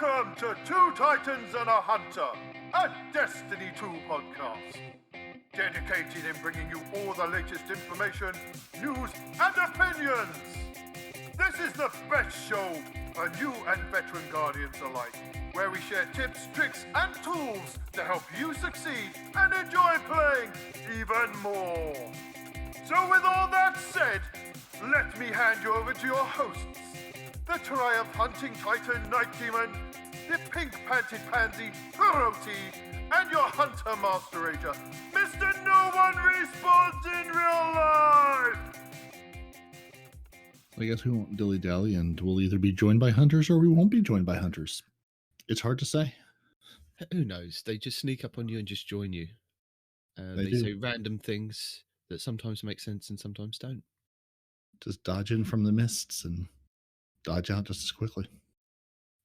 Welcome to Two Titans and a Hunter, a Destiny 2 podcast. Dedicated in bringing you all the latest information, news, and opinions. This is the best show for new and veteran Guardians alike, where we share tips, tricks, and tools to help you succeed and enjoy playing even more. So with all that said, let me hand you over to your hosts, the Triumph Hunting Titan Nitedemon, the pink-panted pansy Peroty, and your Hunter Master Ranger, Mr. No One Respawns in Real Life! I guess we won't dilly-dally, and we'll either be joined by hunters or we won't be joined by hunters. It's hard to say. Who knows? They just sneak up on you and just join you. They say random things that sometimes make sense and sometimes don't. Just dodge in from the mists and dodge out just as quickly.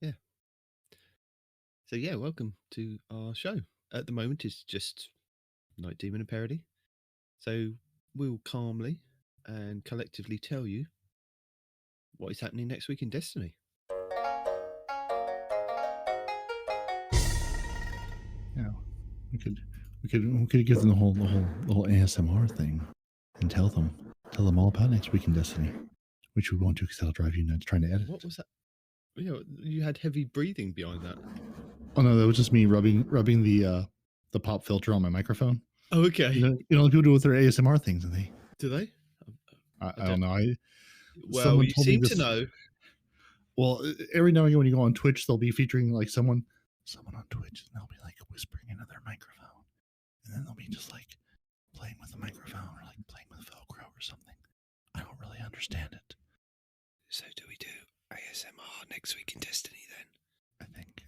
Yeah. So yeah, welcome to our show. At the moment, it's just Nitedemon and Peroty. So we'll calmly and collectively tell you what is happening next week in Destiny. Yeah, we could give them the whole ASMR thing and tell them all about next week in Destiny, which we won't do because that'll drive you nuts trying to edit. What was that? You had heavy breathing behind that. Oh no, that was just me rubbing the pop filter on my microphone. Oh, okay. You know people do with their ASMR things, and they Do they? I don't know. Well, you seem to know. Well, every now and again when you go on Twitch, they'll be featuring like someone on Twitch, and they'll be like whispering into their microphone, and then they'll be just like playing with the microphone or like playing with Velcro or something. I don't really understand it. So do we do ASMR next week in Destiny then?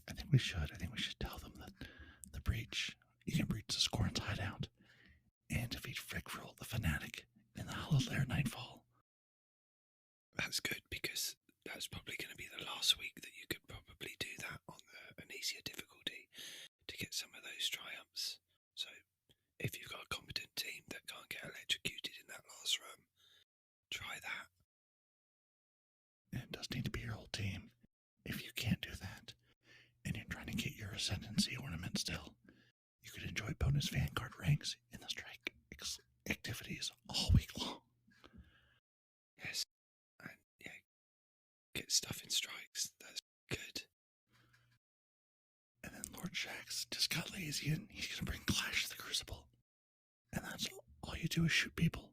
I think we should. I think we should tell them that the breach, you can breach the Scorn's hideout and defeat Frickfril the Fanatic in the Hallowed Lair Nightfall. That's good, because that's probably going to be the last week that you could probably do that on an easier difficulty to get some of those triumphs. So if you've got a competent team that can't get electrocuted in that last room, try that. It does need to be your whole team. If you can't do that, and you're trying to get your Ascendancy ornament still, you could enjoy bonus Vanguard ranks in the strike activities all week long. Yes, and yeah, get stuff in strikes. That's good. And then Lord Shax just got lazy, and he's going to bring Clash to the Crucible. And that's all you do is shoot people.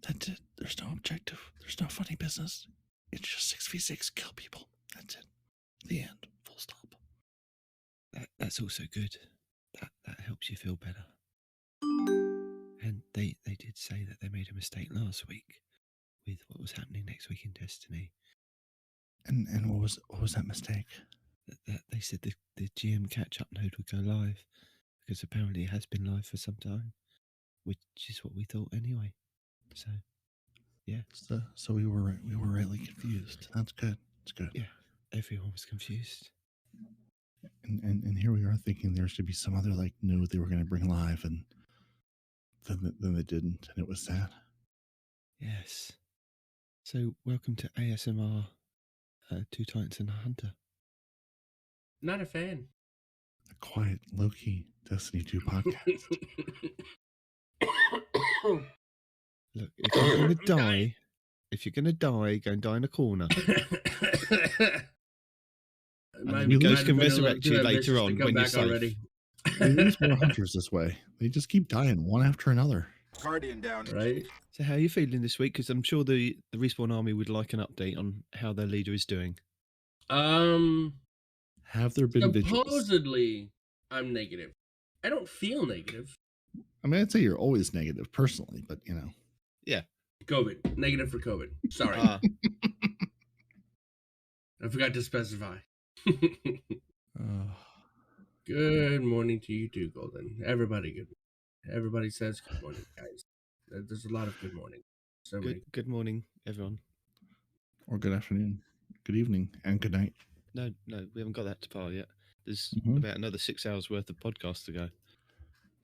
That's it. There's no objective. There's no funny business. It's just 6v6, kill people. That's it. The end. Full stop. That's also good. That helps you feel better. And they did say that they made a mistake last week with what was happening next week in Destiny. And what was that mistake? That they said the GM catch-up node would go live, because apparently it has been live for some time, which is what we thought anyway. So, yeah. So we were rightly confused. That's good. It's good. Yeah, everyone was confused. And here we are thinking there should be some other like node they were going to bring live, and then they didn't, and it was sad. Yes. So welcome to ASMR, Two Titans and a Hunter. Not a fan. A quiet, low-key Destiny 2 podcast. Look, if you're going to die, go and die in a corner. And the ghost can resurrect you later on when you're safe. Already. We lose more hunters this way. They just keep dying one after another. Guardian down. Right? So how are you feeling this week? Because I'm sure the Respawn Army would like an update on how their leader is doing. Have there been vigils? Supposedly, I'm negative. I don't feel negative. I mean, I'd say you're always negative personally, but you know. Yeah. COVID. Negative for COVID. Sorry. I forgot to specify. Good morning to you too, Golden. Everybody good. Everybody says good morning, guys. There's a lot of good morning. So good morning, everyone. Or good afternoon, good evening, and good night. No, we haven't got that far yet. There's about another 6 hours worth of podcast to go.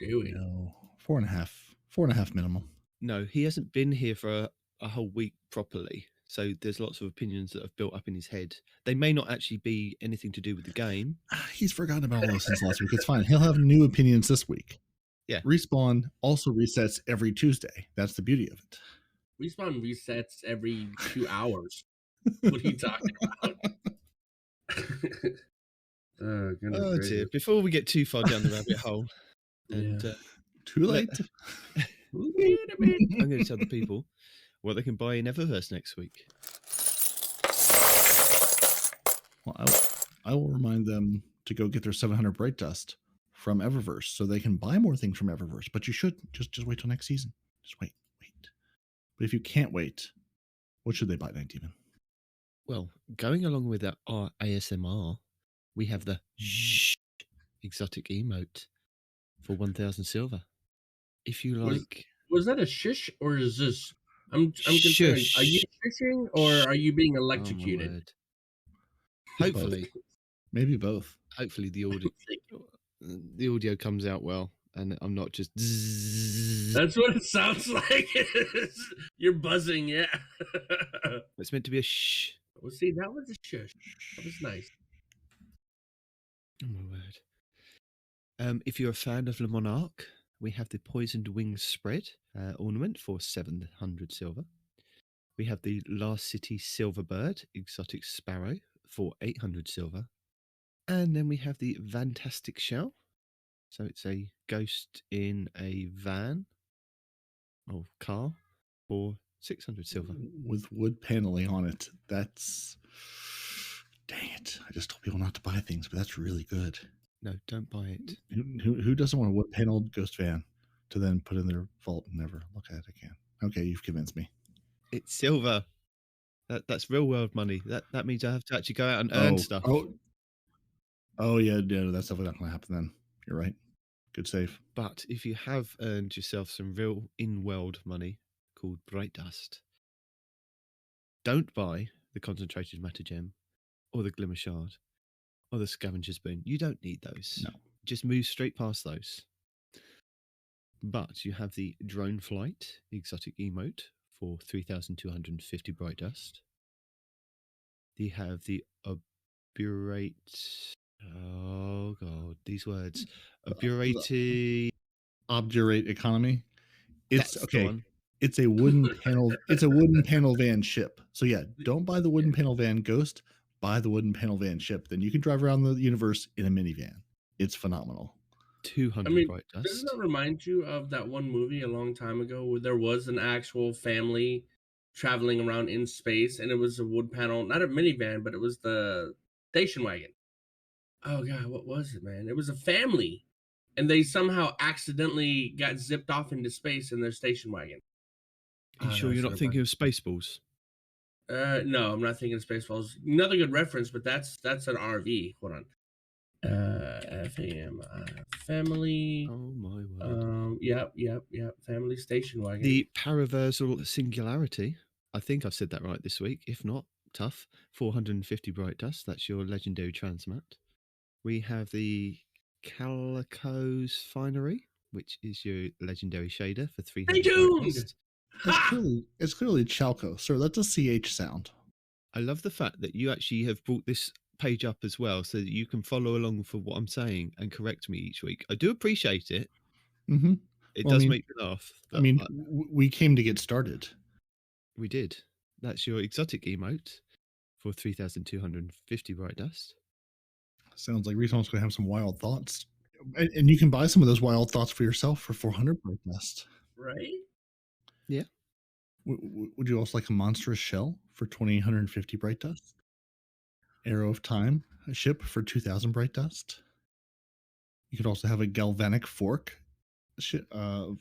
Do we? No, 4.5 minimum. No, he hasn't been here for a whole week properly. So there's lots of opinions that have built up in his head. They may not actually be anything to do with the game. He's forgotten about all those since last week. It's fine. He'll have new opinions this week. Yeah. Respawn also resets every Tuesday. That's the beauty of it. Respawn resets every 2 hours. What are you talking about? Oh, goodness Oh gracious. dear! Before we get too far down the rabbit hole, and Too late. I'm going to tell the people what they can buy in Eververse next week. Well, I will remind them to go get their 700 Bright Dust from Eververse so they can buy more things from Eververse. But you should just wait till next season. Just wait. But if you can't wait, what should they buy, Nitedemon? Well, going along with our ASMR, we have the exotic emote for 1,000 silver. If you like, was that a shish or is this? I'm concerned. Are you shishing or are you being electrocuted? Oh, my word. Hopefully, maybe both. Hopefully the audio comes out well, and I'm not just. That's what it sounds like. You're buzzing, yeah. It's meant to be a shh. Well, see, that was a shush. That was nice. Oh my word! If you're a fan of Le Monarque, we have the Poisoned Wings spread ornament for 700 silver. We have the Last City Silverbird exotic sparrow for 800 silver. And then we have the Fantastic Shell. So it's a ghost in a van or car for 600 silver. With wood paneling on it. That's... Dang it. I just told people not to buy things, but that's really good. No, don't buy it. Who doesn't want a wood paneled ghost van to then put in their vault and never look at it again? Okay, you've convinced me. It's silver. That's real world money. That means I have to actually go out and earn stuff. Oh yeah, that's definitely not going to happen then. You're right. Good save. But if you have earned yourself some real in-world money called Bright Dust, don't buy the Concentrated Matter Gem or the Glimmer Shard or the Scavenger's Boon. You don't need those. No. Just move straight past those. But you have the Drone Flight exotic emote for 3,250 Bright Dust. You have the Oburate... Oh, God, these words. Obdurate economy. It's That's okay. It's a wooden panel. It's a wooden panel van ship. So yeah, don't buy the wooden panel van Ghost. Buy the wooden panel van ship. Then you can drive around the universe in a minivan. It's phenomenal. 200 Bright Dust. Doesn't that remind you of that one movie a long time ago where there was an actual family traveling around in space and it was a wood panel, not a minivan, but it was the station wagon. Oh God, what was it, man? It was a family, and they somehow accidentally got zipped off into space in their station wagon. Are you sure you're not thinking of Spaceballs? No, I'm not thinking of Spaceballs. Another good reference, but that's an RV. Hold on. Family. Oh my word. Yep. Family station wagon. The Paraversal Singularity. I think I've said that right this week. If not, tough. 450 Bright Dust. That's your legendary transmat. We have the Calico's Finery, which is your legendary shader for 300 Bright Dust. It's clearly Chalco, sir. That's a CH sound. I love the fact that you actually have brought this page up as well so that you can follow along for what I'm saying and correct me each week. I do appreciate it. Mm-hmm. It does make me laugh. We came to get started. We did. That's your exotic emote for 3,250 Bright Dust. Sounds like Respawn's going to have some wild thoughts. And you can buy some of those wild thoughts for yourself for 400 Bright Dust. Right? Yeah. Would you also like a monstrous shell for 2,850 Bright Dust? Arrow of Time, a ship for 2,000 Bright Dust. You could also have a galvanic fork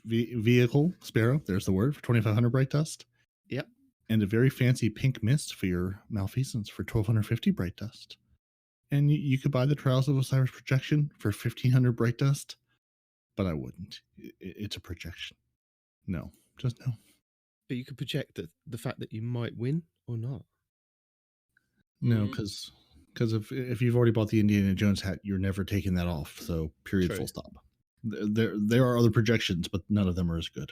vehicle, Sparrow, there's the word, for 2,500 Bright Dust. Yep. And a very fancy pink mist for your malfeasance for 1,250 Bright Dust. And you could buy the Trials of Osiris projection for 1,500 Bright Dust, but I wouldn't. It's a projection. No, just no. But you could project the fact that you might win or not. No, because if you've already bought the Indiana Jones hat, you're never taking that off. So period, full stop. There are other projections, but none of them are as good.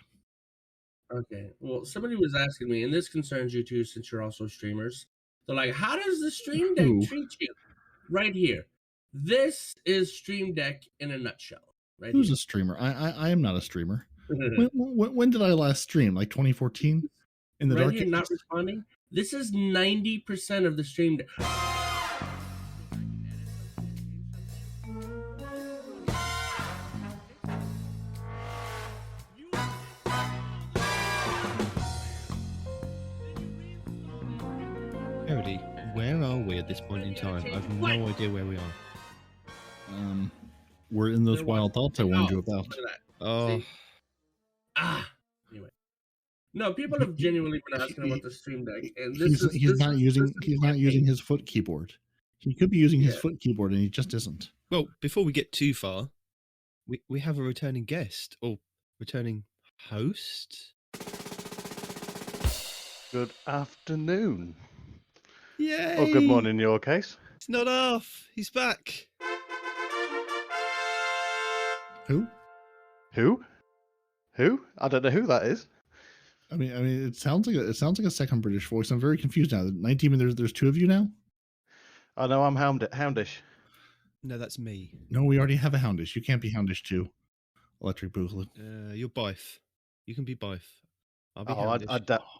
Okay. Well, somebody was asking me, and this concerns you too, since you're also streamers. They're like, "How does the Stream Deck Who? treat you?" Right here. This is Stream Deck in a nutshell. Right Who's here. a streamer? I am not a streamer. When did I last stream? Like 2014? In the right dark here, ages? not responding. This is 90% of the Stream Deck. Peroty, where are we at this point in time? I have no idea where we are. We're in those They're wild watching. thoughts I warned you Oh, about. look at that. Oh, See? Anyway. No, people have genuinely been asking about the Stream Deck, and this is not using campaign. his foot keyboard. He could be using his Yeah. foot keyboard, and he just isn't. well, before we get too far, we have a returning guest or returning host. Good afternoon. Yay! Or good morning in your case. It's Not Arf. He's back. Who? Who? I don't know who that is. I mean, it sounds like a second British voice. I'm very confused now. Nitedemon, there's two of you now. I know I'm Houndish. No, that's me. No, we already have a Houndish. You can't be Houndish too. Electric Boogaloo. You're Bife. You can be Bife. I'll be Oh, Houndish.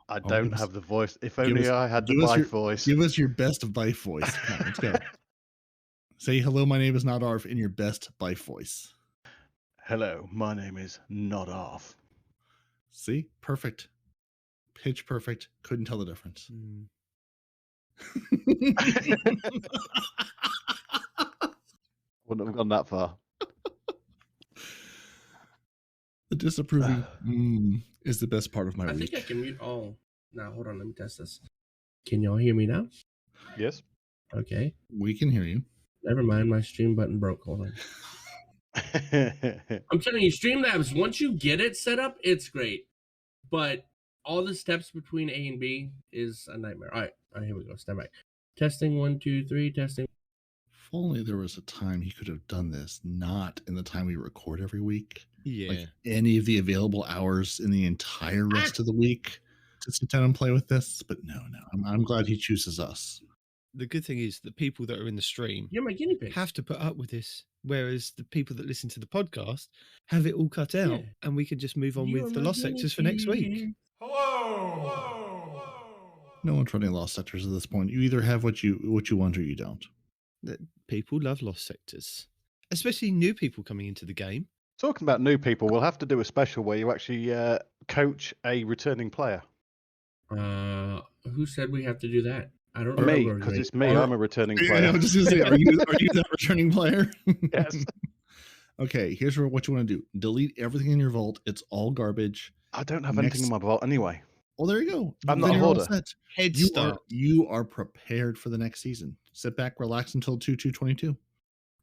I don't give us- have the voice. If give only us- I had the give us live voice. Give us your best Bife voice. Come on, let's go. Say hello. My name is Not Arf in your best Bife voice. Hello, my name is Not Arf. See, perfect, pitch perfect. Couldn't tell the difference. Hmm. Wouldn't have gone that far. The disapproving is the best part of my I week. think I can mute all. Now, hold on. Let me test this. Can y'all hear me now? Yes. Okay. We can hear you. Never mind. My stream button broke. Hold on. I'm telling you, Streamlabs, once you get it set up, it's great. But all the steps between A and B is a nightmare. All right, here we go. Stand by. Testing 1, 2, 3. Testing. If only there was a time he could have done this, not in the time we record every week. Yeah. Like any of the available hours in the entire rest of the week to sit down and play with this. But no. I'm glad he chooses us. The good thing is the people that are in the stream You're my guinea pig. have to put up with this, whereas the people that listen to the podcast have it all cut out, Yeah. and we can just move on You're with the my lost guinea sectors for next week. pig. No one's running lost sectors at this point. You either have what you want or you don't. People love lost sectors, especially new people coming into the game. Talking about new people, we'll have to do a special where you actually coach a returning player. Who said we have to do that? I don't Me, remember. because Right? it's me. I'm a returning Yeah, player. I was just gonna say, are you that returning player? Yes. Okay, here's what you want to do. Delete everything in your vault. It's all garbage. I don't have anything Next- in my vault anyway. Oh, there you go. I'm Then not a you're all hoarder. set. Head You start. are prepared for the next season. Sit back, relax until 2/2/22.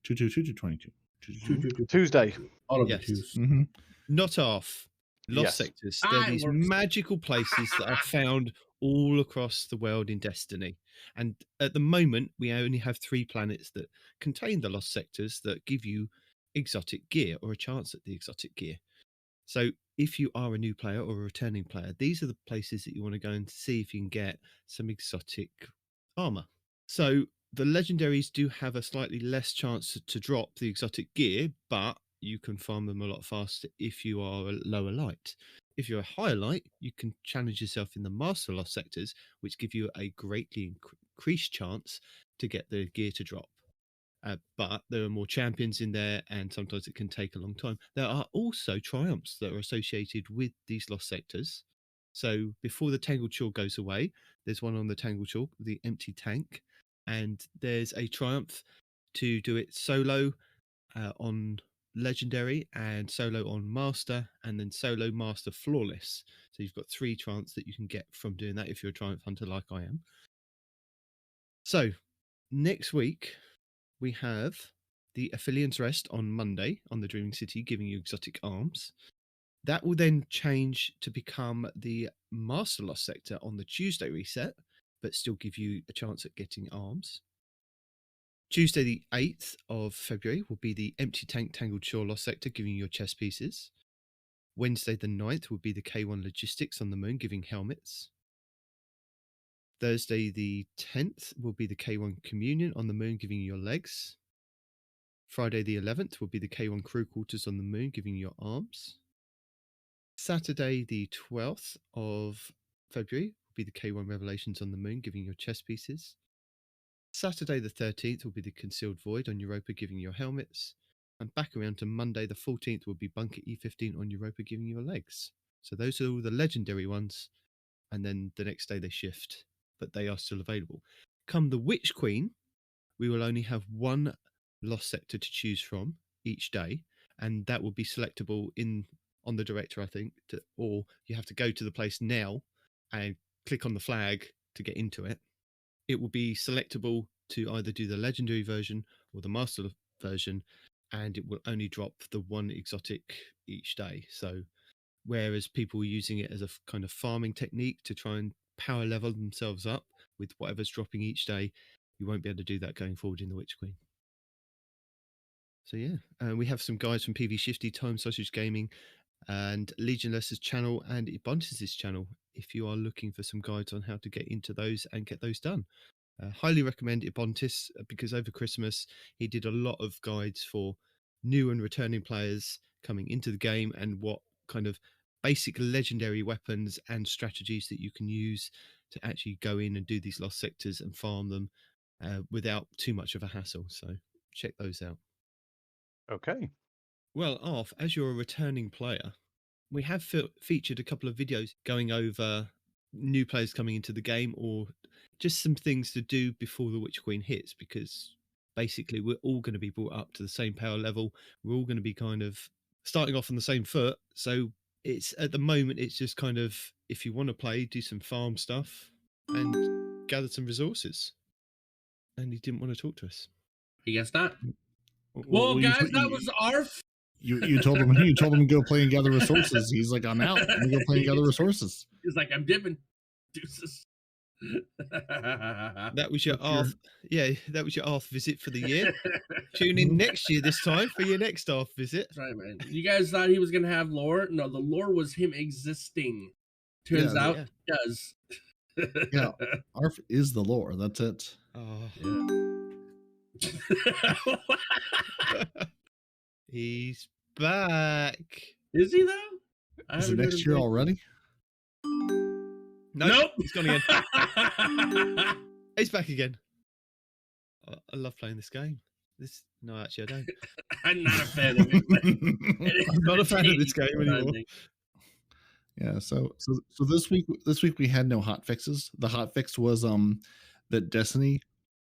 2/2/22. 2/2/22. Tuesday. All of Yes. the twos. Mhm. Not off. Lost Yes. sectors. They're I these work- magical places that are found all across the world in Destiny. And at the moment, we only have 3 planets that contain the lost sectors that give you exotic gear or a chance at the exotic gear. So if you are a new player or a returning player, these are the places that you want to go and see if you can get some exotic armor. So the legendaries do have a slightly less chance to drop the exotic gear, but you can farm them a lot faster if you are a lower light. If you're a higher light, you can challenge yourself in the Master Lost sectors, which give you a greatly increased chance to get the gear to drop. But there are more champions in there, and sometimes it can take a long time. There are also triumphs that are associated with these lost sectors. So before the Tangled Chalk goes away, there's one on the Tangled Chalk, the Empty Tank, and there's a triumph to do it solo on Legendary and solo on Master, and then solo Master Flawless. So you've got 3 triumphs that you can get from doing that if you're a Triumph Hunter like I am. So next week, we have the Aphelian's Rest on Monday on the Dreaming City, giving you exotic arms. That will then change to become the Master Lost sector on the Tuesday reset, but still give you a chance at getting arms. Tuesday the 8th of February will be the Empty Tank Tangled Shore Lost sector, giving you your chess pieces. Wednesday the 9th will be the K1 Logistics on the Moon giving helmets. Thursday the 10th will be the K1 Communion on the Moon giving your legs. Friday the 11th will be the K1 Crew Quarters on the Moon giving your arms. Saturday the 12th of February will be the K1 Revelations on the Moon giving your chest pieces. Saturday the 13th will be the Concealed Void on Europa giving your helmets. And back around to Monday the 14th will be Bunker E15 on Europa giving your legs. So those are all the legendary ones. And then the next day they shift, but they are still available. Come the Witch Queen, we will only have one lost sector to choose from each day. And that will be selectable on the director, I think, or you have to go to the place now and click on the flag to get into it. It will be selectable to either do the legendary version or the master version, and it will only drop the one exotic each day. So whereas people were using it as a kind of farming technique to try and power level themselves up with whatever's dropping each day, you won't be able to do that going forward in the Witch Queen. So yeah, we have some guides from PV Shifty, Time Sausage Gaming, and Legionless's channel and Ebontis' channel if you are looking for some guides on how to get into those and get those done. Highly recommend Ebontis because over Christmas he did a lot of guides for new and returning players coming into the game and what kind of basic legendary weapons and strategies that you can use to actually go in and do these lost sectors and farm them without too much of a hassle. So check those out. Okay. Well, Arf, as you're a returning player, we have featured a couple of videos going over new players coming into the game or just some things to do before the Witch Queen hits, because basically we're all going to be brought up to the same power level. We're all going to be kind of starting off on the same foot. So it's at the moment, it's just kind of, if you want to play, do some farm stuff and gather some resources. And he didn't want to talk to us. I guess not. Well, Guys, that was Arf. You told him to go play and gather resources. He's like, I'm out. I'm gonna go play and gather resources. He's like, I'm dipping. Deuces. That was your Arf. Yeah, that was your Arf visit for the year. Tune in next year this time for your next Arf visit. That's right, man. You guys thought he was gonna have lore? No, the lore was him existing. Turns out he does. Yeah, Arf is the lore. That's it. Oh. Yeah. He's back. Is he though? Is it next year already? Nope. He's gone again. He's back again. I love playing this game. No, actually, I don't. I'm not a fan of it. I'm not a fan of this game anymore. Yeah. So this week we had no hot fixes. The hot fix was that Destiny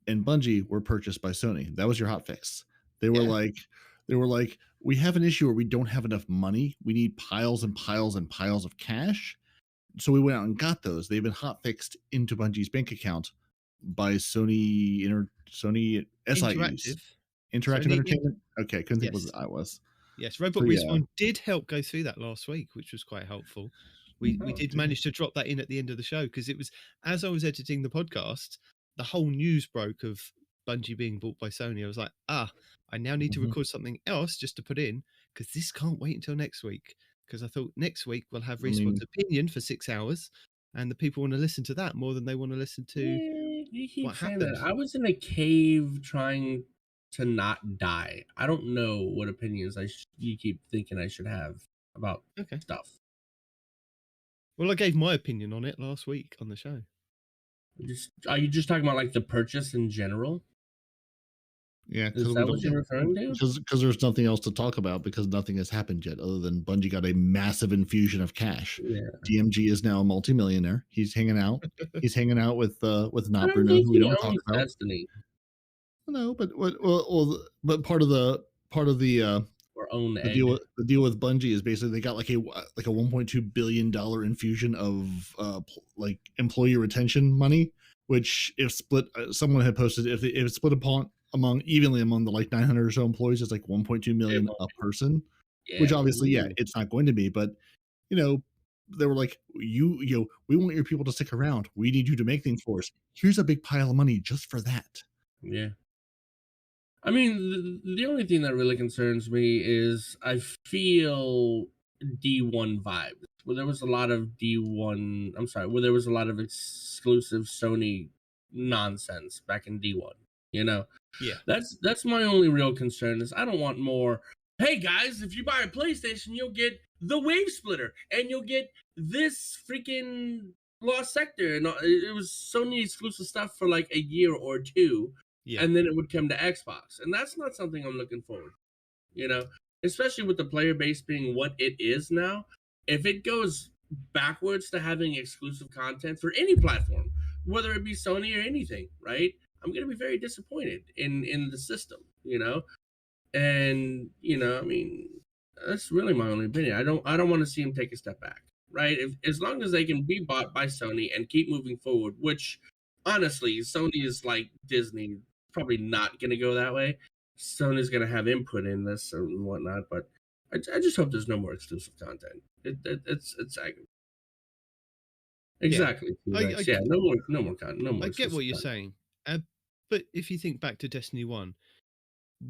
and Bungie were purchased by Sony. That was your hot fix. They were like, we have an issue where we don't have enough money. We need piles and piles and piles of cash. So we went out and got those. They've been hot fixed into Bungie's bank account by Sony SIUs. Interactive Entertainment. Okay, couldn't think what it was. Yes, Robot Respawn did help go through that last week, which was quite helpful. We did manage to drop that in at the end of the show because it was, as I was editing the podcast, the whole news broke of Bungie being bought by Sony. I was like, I now need to record something else just to put in because this can't wait until next week. Because I thought next week we'll have Respawn's opinion for 6 hours, and the people want to listen to that more than they want to listen to what happened. I was in a cave trying to not die. I don't know what opinions you keep thinking I should have about stuff. Well, I gave my opinion on it last week on the show. Are you just talking about like the purchase in general? Yeah, is that what you're referring to? Because there's nothing else to talk about because nothing has happened yet other than Bungie got a massive infusion of cash. Yeah. DMG is now a multimillionaire. He's hanging out. He's hanging out with Not Bruno, who we don't talk about. Destiny. No, but part of the deal with Bungie is basically they got like a $1.2 billion infusion of like employee retention money, which if split, someone had posted if it's split evenly among the like 900 or so employees, it's like 1.2 million a person, which obviously it's not going to be, but they were like, we want your people to stick around. We need you to make things for us. Here's a big pile of money just for that. Yeah. I mean, the only thing that really concerns me is I feel D1 vibes, where there was a lot of D1. I'm sorry, where there was a lot of exclusive Sony nonsense back in D1. You know, Yeah. that's my only real concern is I don't want more. Hey guys, if you buy a PlayStation, you'll get the Wave Splitter and you'll get this freaking Lost Sector, and it was Sony exclusive stuff for like a year or two, Yeah. and then it would come to Xbox, and that's not something I'm looking forward to. You know, especially with the player base being what it is now. If it goes backwards to having exclusive content for any platform, whether it be Sony or anything, right? I'm gonna be very disappointed in the system, you know. And I mean, that's really my only opinion. I don't want to see him take a step back, right? If as long as they can be bought by Sony and keep moving forward, which honestly, Sony is like Disney, probably not going to go that way. Sony's going to have input in this and whatnot, but I just hope there's no more exclusive content. It's exactly. Yeah, no more content. No more. I get what you're saying, but if you think back to Destiny 1,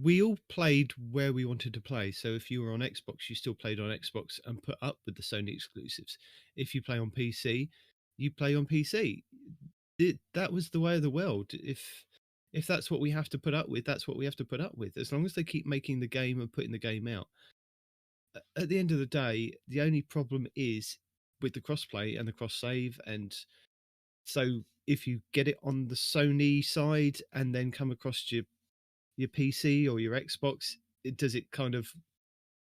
we all played where we wanted to play. So if you were on Xbox, you still played on Xbox and put up with the Sony exclusives. If you play on PC, you play on PC. That was the way of the world. If that's what we have to put up with, that's what we have to put up with. As long as they keep making the game and putting the game out. At the end of the day, the only problem is with the crossplay and the cross save. And so if you get it on the Sony side and then come across your PC or your Xbox, does it kind of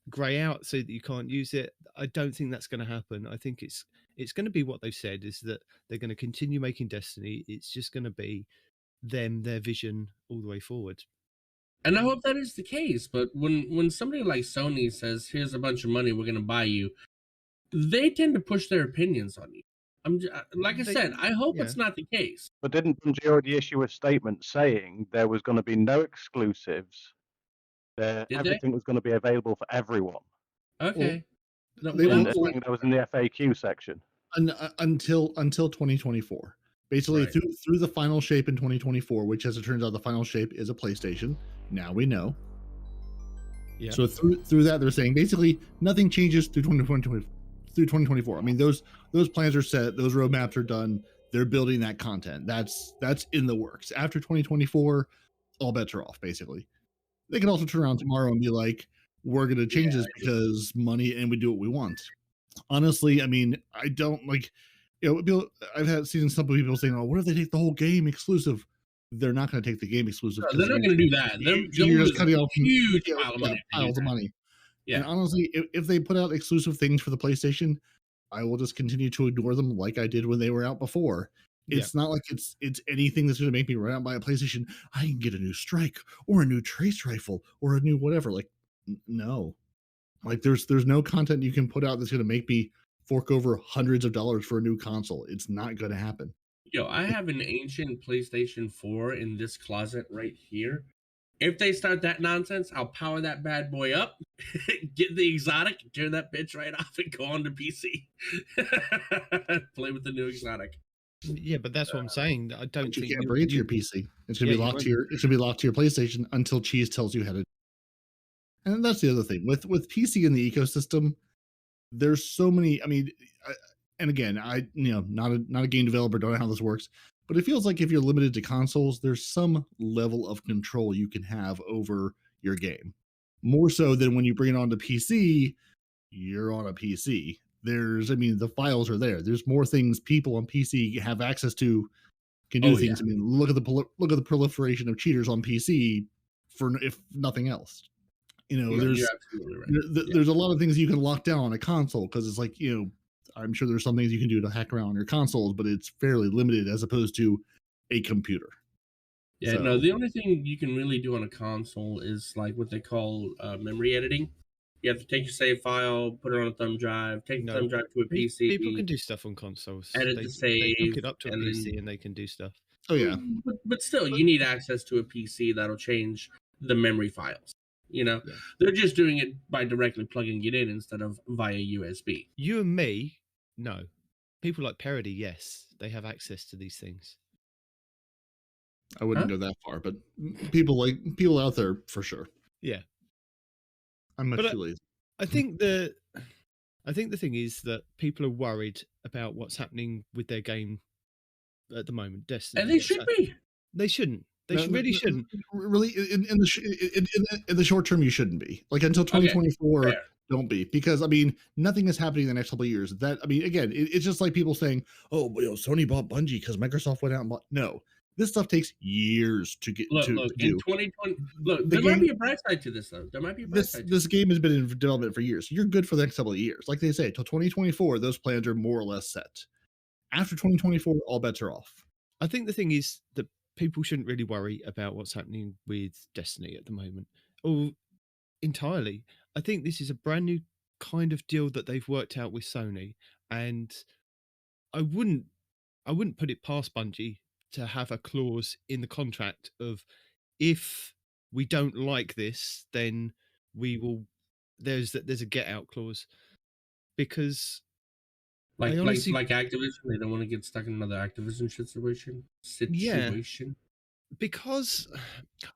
grey out so that you can't use it? I don't think that's going to happen. I think it's going to be what they've said, is that they're going to continue making Destiny. It's just going to be their vision all the way forward. And I hope that is the case. But when somebody like Sony says, "Here's a bunch of money, we're going to buy you," they tend to push their opinions on you. I said, I hope it's not the case. But didn't Bungie already issue a statement saying there was going to be no exclusives? Everything was going to be available for everyone. Okay. I think that was in the FAQ section. Until 2024. Basically, Right. through the final shape in 2024, which, as it turns out, the final shape is a PlayStation. Now we know. Yeah. So through that, they're saying basically nothing changes through 2024. I mean, those plans are set. Those roadmaps are done. They're building that content. That's in the works. After 2024, all bets are off. Basically, they can also turn around tomorrow and be like, "We're going to change this because money, and we do what we want." Honestly, I mean, I don't like. I've seen some people saying, "Oh, what if they take the whole game exclusive?" They're not going to take the game exclusive. No, they're not going to do that. You're just cutting off huge pile of money. Piles of money. Yeah. And honestly, if they put out exclusive things for the PlayStation, I will just continue to ignore them like I did when they were out before. It's not like it's anything that's going to make me run out and buy a PlayStation. I can get a new strike or a new trace rifle or a new whatever. Like, no. Like, there's no content you can put out that's going to make me fork over hundreds of dollars for a new console. It's not going to happen. Yo, I have an ancient PlayStation 4 in this closet right here. If they start that nonsense, I'll power that bad boy up, get the exotic, turn that bitch right off, and go on to PC. Play with the new exotic. Yeah, but that's what I'm saying. I don't think you can't bring it to your PC. It's gonna be locked to your PlayStation until Cheese tells you how to. And that's the other thing with PC in the ecosystem. There's so many. I mean, and again, not a game developer, don't know how this works, but it feels like if you're limited to consoles, there's some level of control you can have over your game, more so than when you bring it onto PC. You're on a PC. The files are there. There's more things people on PC have access to, can do things. Yeah. I mean, look at the proliferation of cheaters on PC, for if nothing else. There's a lot of things you can lock down on a console because it's like, I'm sure there's some things you can do to hack around your consoles, but it's fairly limited as opposed to a computer. Yeah, so, no, the only thing you can really do on a console is like what they call memory editing. You have to take your save file, put it on a thumb drive, take the thumb drive to a PC. People can do stuff on consoles. Edit the save. They hook it up to a PC and they can do stuff. Oh, yeah. But still, you need access to a PC that'll change the memory files. They're just doing it by directly plugging it in instead of via USB. You and me, no. People like Peroty, yes, they have access to these things. I wouldn't go that far, but people out there for sure. Yeah, I'm much too lazy. I think I think the thing is that people are worried about what's happening with their game at the moment, Destiny. And they should be. They shouldn't. They No, really shouldn't. Really, in the short term, you shouldn't be. Like until 2024, don't be, because I mean, nothing is happening in the next couple of years. That I mean, again, it's just like people saying, "Oh, Sony bought Bungie because Microsoft went out and bought." No, this stuff takes years to get to in do. 2020. Look, there might be a bright side to this, though. There might be a bright side. This game has been in development for years. You're good for the next couple of years. Like they say, till 2024, those plans are more or less set. After 2024, all bets are off. I think the thing is that people shouldn't really worry about what's happening with Destiny at the moment, or entirely. I think this is a brand new kind of deal that they've worked out with Sony, and I wouldn't put it past Bungie to have a clause in the contract of, if we don't like this, then we will. There's a get out clause, because like Activision, they don't want to get stuck in another Activision situation. Yeah, because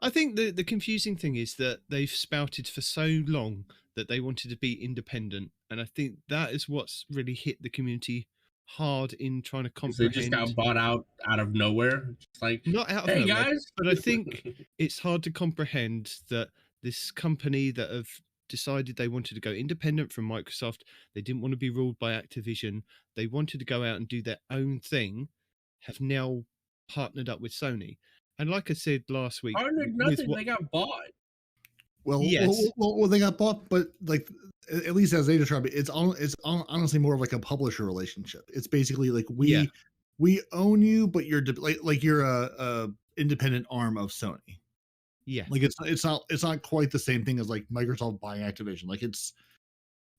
I think the confusing thing is that they've spouted for so long that they wanted to be independent, and I think that is what's really hit the community hard in trying to comprehend. They just got bought out of nowhere, just like, not out of hey nowhere, guys. But I think it's hard to comprehend that this company that have decided they wanted to go independent from Microsoft, they didn't want to be ruled by Activision, they wanted to go out and do their own thing, have now partnered up with Sony. And like I said last week, they got bought. Well, yes. Well, they got bought, but like, at least as they describe it, it's honestly more of like a publisher relationship. It's basically like we own you, but you're like you're a independent arm of Sony. Yeah, like it's not quite the same thing as like Microsoft buying Activision. Like it's,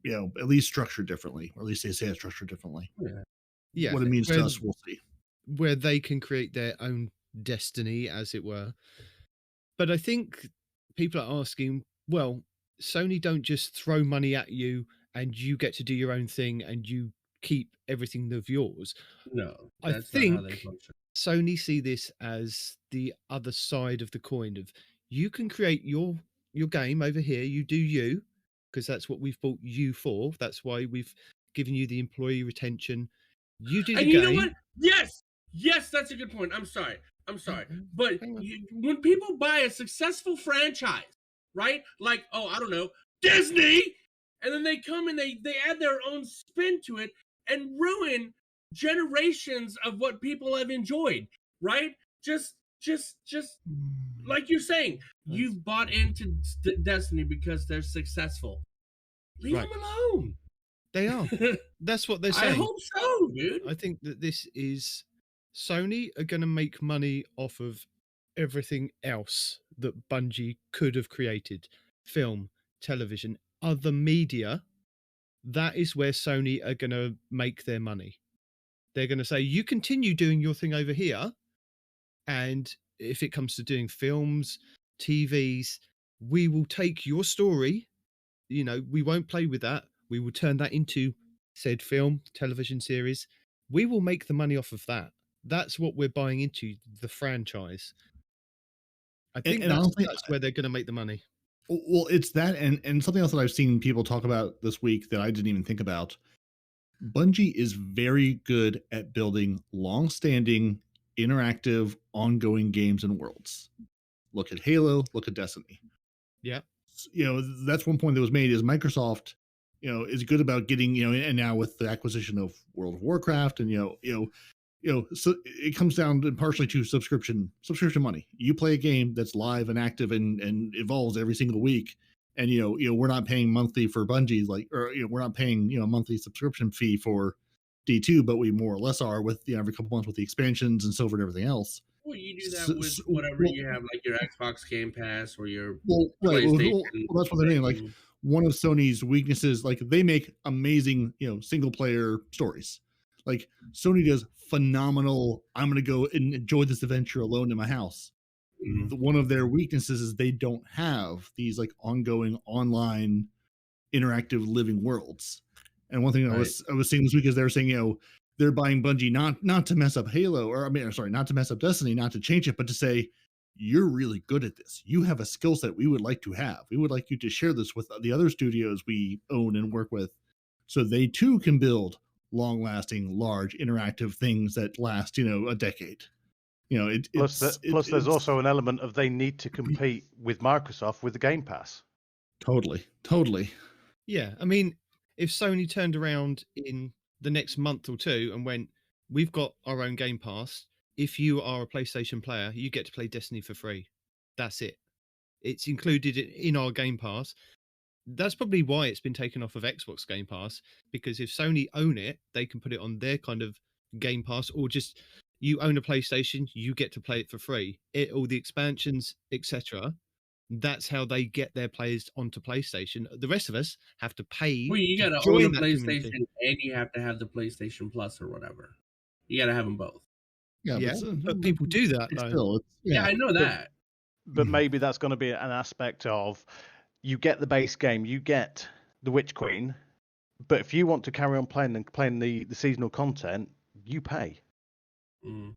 at least structured differently, or at least they say it's structured differently. Yeah. What it means to us, we'll see. Where they can create their own destiny, as it were. But I think people are asking, well, Sony don't just throw money at you and you get to do your own thing and you keep everything of yours. No, I think Sony see this as the other side of the coin of, you can create your game over here, you do you, because that's what we've bought you for. That's why we've given you the employee retention. You do the game. You know what? Yes, that's a good point. I'm sorry. But when people buy a successful franchise, right? Like, I don't know, Disney, and then they come and they add their own spin to it and ruin generations of what people have enjoyed, right? Just like you're saying, you've bought into Destiny because they're successful. Leave them alone. They are. That's what they're saying. I hope so, dude. I think that this is, Sony are going to make money off of everything else that Bungie could have created. Film, television, other media. That is where Sony are going to make their money. They're going to say, you continue doing your thing over here, and if it comes to doing films, TVs, we will take your story, we won't play with that. We will turn that into said film, television series. We will make the money off of that. That's what we're buying into, the franchise. I think that's where they're going to make the money. Well, it's that, and something else that I've seen people talk about this week that I didn't even think about. Bungie is very good at building long-standing, interactive, ongoing games and worlds. Look at Halo, look at Destiny. Yeah. That's one point that was made, is Microsoft, is good about getting, and now with the acquisition of World of Warcraft, and so it comes down to partially to subscription money. You play a game that's live and active and evolves every single week, and we're not paying monthly for Bungie, we're not paying a monthly subscription fee for D2, but we more or less are with every couple months with the expansions and silver and everything else. Well, you do that with whatever you have, like your Xbox Game Pass or your PlayStation. Well, that's what I mean. Like, one of Sony's weaknesses, like, they make amazing, single player stories. Like, Sony does phenomenal, I'm going to go and enjoy this adventure alone in my house. Mm-hmm. One of their weaknesses is they don't have these like ongoing online interactive living worlds. And one thing I was seeing this week is they were saying, they're buying Bungie not to mess up Halo, not to mess up Destiny, not to change it, but to say, you're really good at this. You have a skill set we would like to have. We would like you to share this with the other studios we own and work with. so they too can build long-lasting, large, interactive things that last, a decade. Plus, there's also an element of they need to compete with Microsoft with the Game Pass. Totally. Yeah, I mean, if Sony turned around in the next month or two and went, we've got our own Game Pass. If you are a PlayStation player, you get to play Destiny for free. That's it. It's included in our Game Pass. That's probably why it's been taken off of Xbox Game Pass, because if Sony own it, they can put it on their kind of Game Pass, or just you own a PlayStation, you get to play it for free. All the expansions, etc. That's how they get their players onto PlayStation. The rest of us have to pay. Well, you got to own a PlayStation and you have to have the PlayStation Plus or whatever. You got to have them both. Yeah, but people do that though. Still, yeah, I know that. But maybe that's going to be an aspect of, you get the base game, you get the Witch Queen, but if you want to carry on playing the seasonal content, you pay. Mm.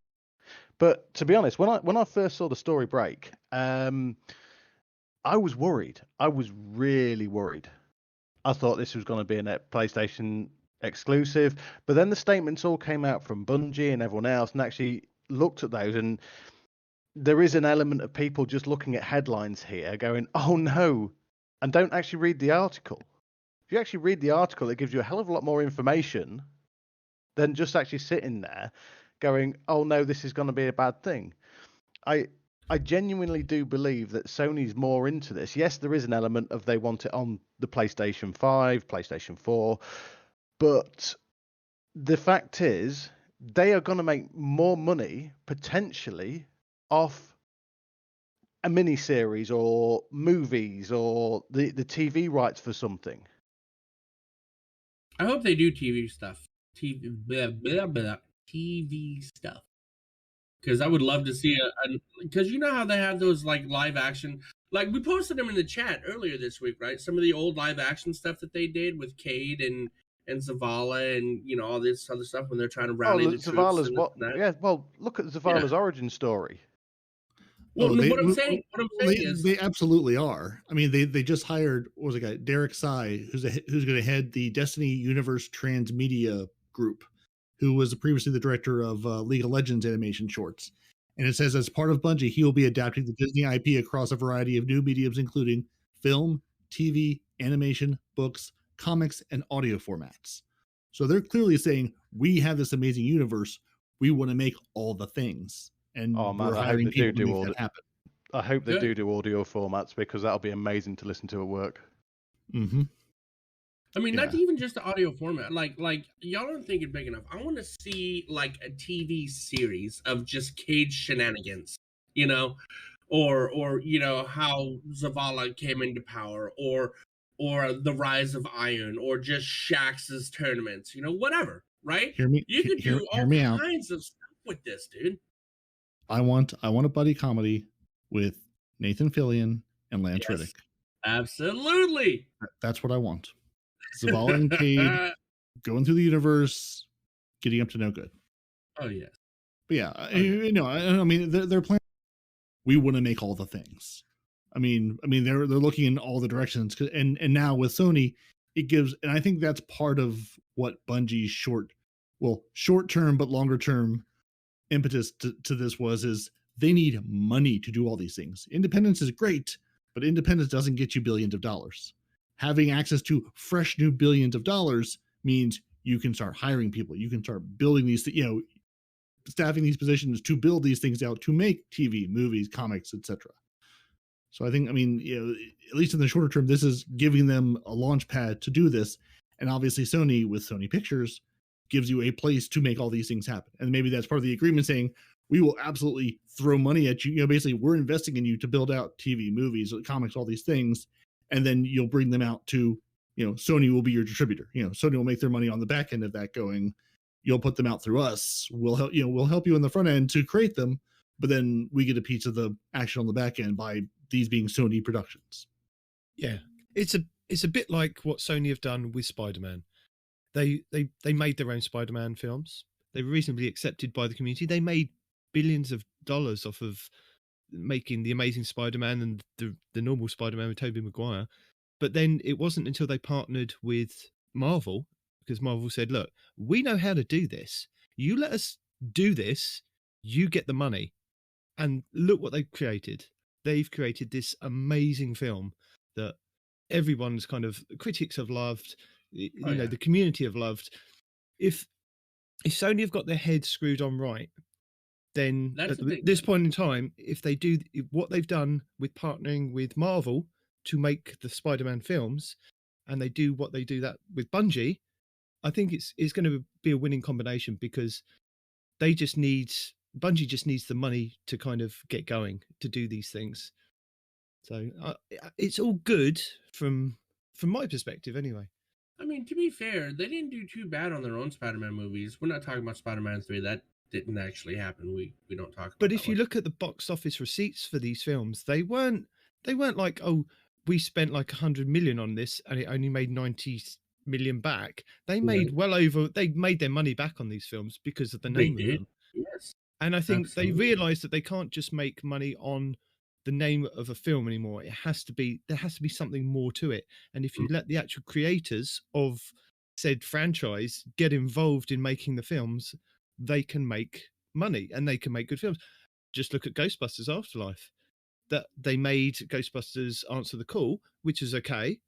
But to be honest, when I first saw the story break, I was worried. I was really worried. I thought this was going to be a PlayStation exclusive, but then the statements all came out from Bungie and everyone else, and actually looked at those, and there is an element of people just looking at headlines here going, oh no, and don't actually read the article. If you actually read the article, it gives you a hell of a lot more information than just actually sitting there going, oh no, this is going to be a bad thing. I genuinely do believe that Sony's more into this. Yes, there is an element of they want it on the PlayStation 5, PlayStation 4, but the fact is they are going to make more money potentially off a mini-series or movies or the TV rights for something. I hope they do TV stuff. TV stuff. Because I would love to see because you know how they have those like live action, like we posted them in the chat earlier this week, right? Some of the old live action stuff that they did with Cade and Zavala and all this other stuff when they're trying to rally the Zavala's troops. Yeah, well, look at Zavala's origin story. Well, what I'm saying is they absolutely are. I mean, they just hired, what was it, guy Derek Sy, who's going to head the Destiny Universe Transmedia group, who was previously the director of League of Legends animation shorts. And it says, as part of Bungie, he will be adapting the Disney IP across a variety of new mediums, including film, TV, animation, books, comics, and audio formats. So they're clearly saying, we have this amazing universe. We want to make all the things. And we're hiring people to make that happen. I hope they do audio formats, because that'll be amazing to listen to at work. Mm-hmm. I mean, not even just the audio format. Like y'all aren't thinking big enough. I want to see like a TV series of just Cage shenanigans, or how Zavala came into power, or the rise of Iron, or just Shax's tournaments, whatever, right? You could do all kinds of stuff with this, dude. I want a buddy comedy with Nathan Fillion and Lance Reddick. Absolutely. That's what I want. Zavala and Cade going through the universe, getting up to no good. Oh yes. But yeah, I mean, they're planning. We want to make all the things. I mean, they're looking in all the directions, and now with Sony, it gives, and I think that's part of what Bungie's short term but longer term impetus to this is they need money to do all these things. Independence is great, but independence doesn't get you billions of dollars. Having access to fresh new billions of dollars means you can start hiring people. You can start building these, staffing these positions to build these things out, to make TV, movies, comics, etc. So I think, at least in the shorter term, this is giving them a launch pad to do this. And obviously Sony, with Sony Pictures, gives you a place to make all these things happen. And maybe that's part of the agreement, saying, we will absolutely throw money at you. Basically, we're investing in you to build out TV, movies, comics, all these things. And then you'll bring them out to, Sony will be your distributor. Sony will make their money on the back end of that, going, you'll put them out through us. We'll help you on the front end to create them, but then we get a piece of the action on the back end by these being Sony productions. Yeah. It's a bit like what Sony have done with SpiderMan. They made their own SpiderMan films. They were reasonably accepted by the community. They made billions of dollars off of making the Amazing Spider-Man and the normal Spider-Man with Tobey Maguire. But then it wasn't until they partnered with Marvel because Marvel said, look, we know how to do this. You let us do this, you get the money. And look what they've created. They've created this amazing film that everyone's kind of critics have loved, you know, the community have loved. If Sony have got their heads screwed on right, then at this point in time, if they do what they've done with partnering with Marvel to make the Spider-Man films, and they do what they do that with Bungie, I think it's going to be a winning combination, because Bungie just needs the money to kind of get going to do these things. So it's all good from my perspective, anyway. I mean, to be fair, they didn't do too bad on their own Spider-Man movies. We're not talking about Spider-Man 3. That didn't actually happen. We don't talk about. But if you look at the box office receipts for these films, they weren't like, oh, we spent like 100 million on this and it only made 90 million back. They made they made their money back on these films because of the name of them. Yes. And I think they realized that they can't just make money on the name of a film anymore. There has to be something more to it. And if you let the actual creators of said franchise get involved in making the films, they can make money and they can make good films. Just look at Ghostbusters Afterlife. That they made Ghostbusters Answer the Call, which is okay.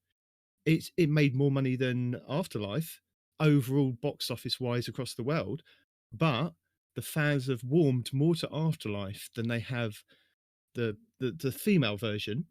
It made more money than Afterlife overall box office wise across the world, but the fans have warmed more to Afterlife than they have the female version,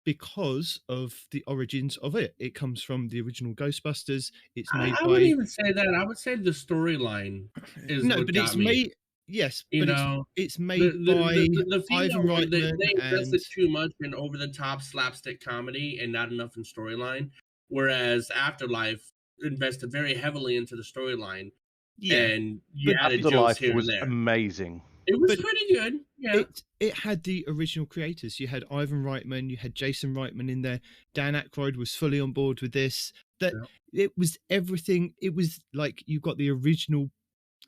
because of the origins of it. It comes from the original Ghostbusters. It's made I wouldn't even say that. I would say the storyline is no, what but got it's me. made. Yes, You but know, it's made by the Ivan female one, Reitman. They invested too much in over-the-top slapstick comedy and not enough in storyline, whereas Afterlife invested very heavily into the storyline. Yeah, and you added jokes Afterlife here was and there. amazing. It was pretty good. Yeah, it had the original creators. You had Ivan Reitman, you had Jason Reitman in there. Dan Aykroyd was fully on board with this. It was everything. It was like you got the original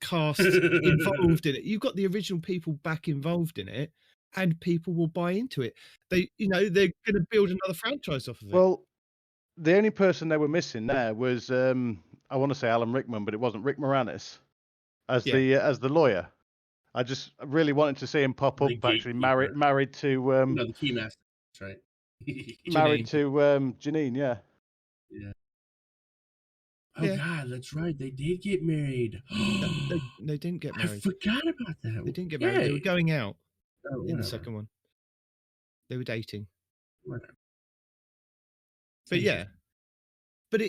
cast involved in it. You've got the original people back involved in it, and people will buy into it. They're going to build another franchise off of it. Well, the only person they were missing there was I want to say Alan Rickman, but it wasn't Rick Moranis as the lawyer. I just really wanted to see him pop up. Actually, married to the key master, right? married to Janine. Yeah. Oh God, that's right. They did get married. They didn't get married. I forgot about that. They didn't get married. They were going out in the whatever. second one. They were dating. Whatever. But yeah, but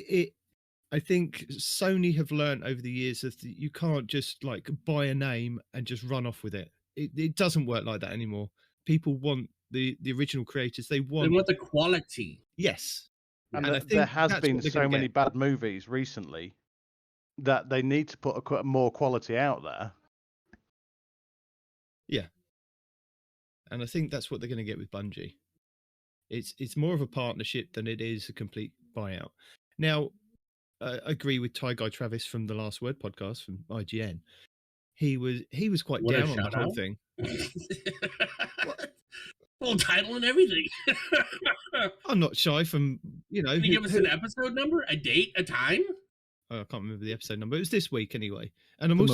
I think Sony have learned over the years that you can't just like buy a name and just run off with it. It doesn't work like that anymore. People want the original creators. They want the quality. Yes. And I think there has been so many bad movies recently that they need to put more quality out there. Yeah. And I think that's what they're going to get with Bungie. It's more of a partnership than it is a complete buyout. Now, I agree with Ty Guy Travis from the Last Word podcast from IGN. He was quite down on the whole thing. Full title and everything. I'm not shy from, Can you give us an episode number, a date, a time? I can't remember the episode number. It was this week anyway. And I'm going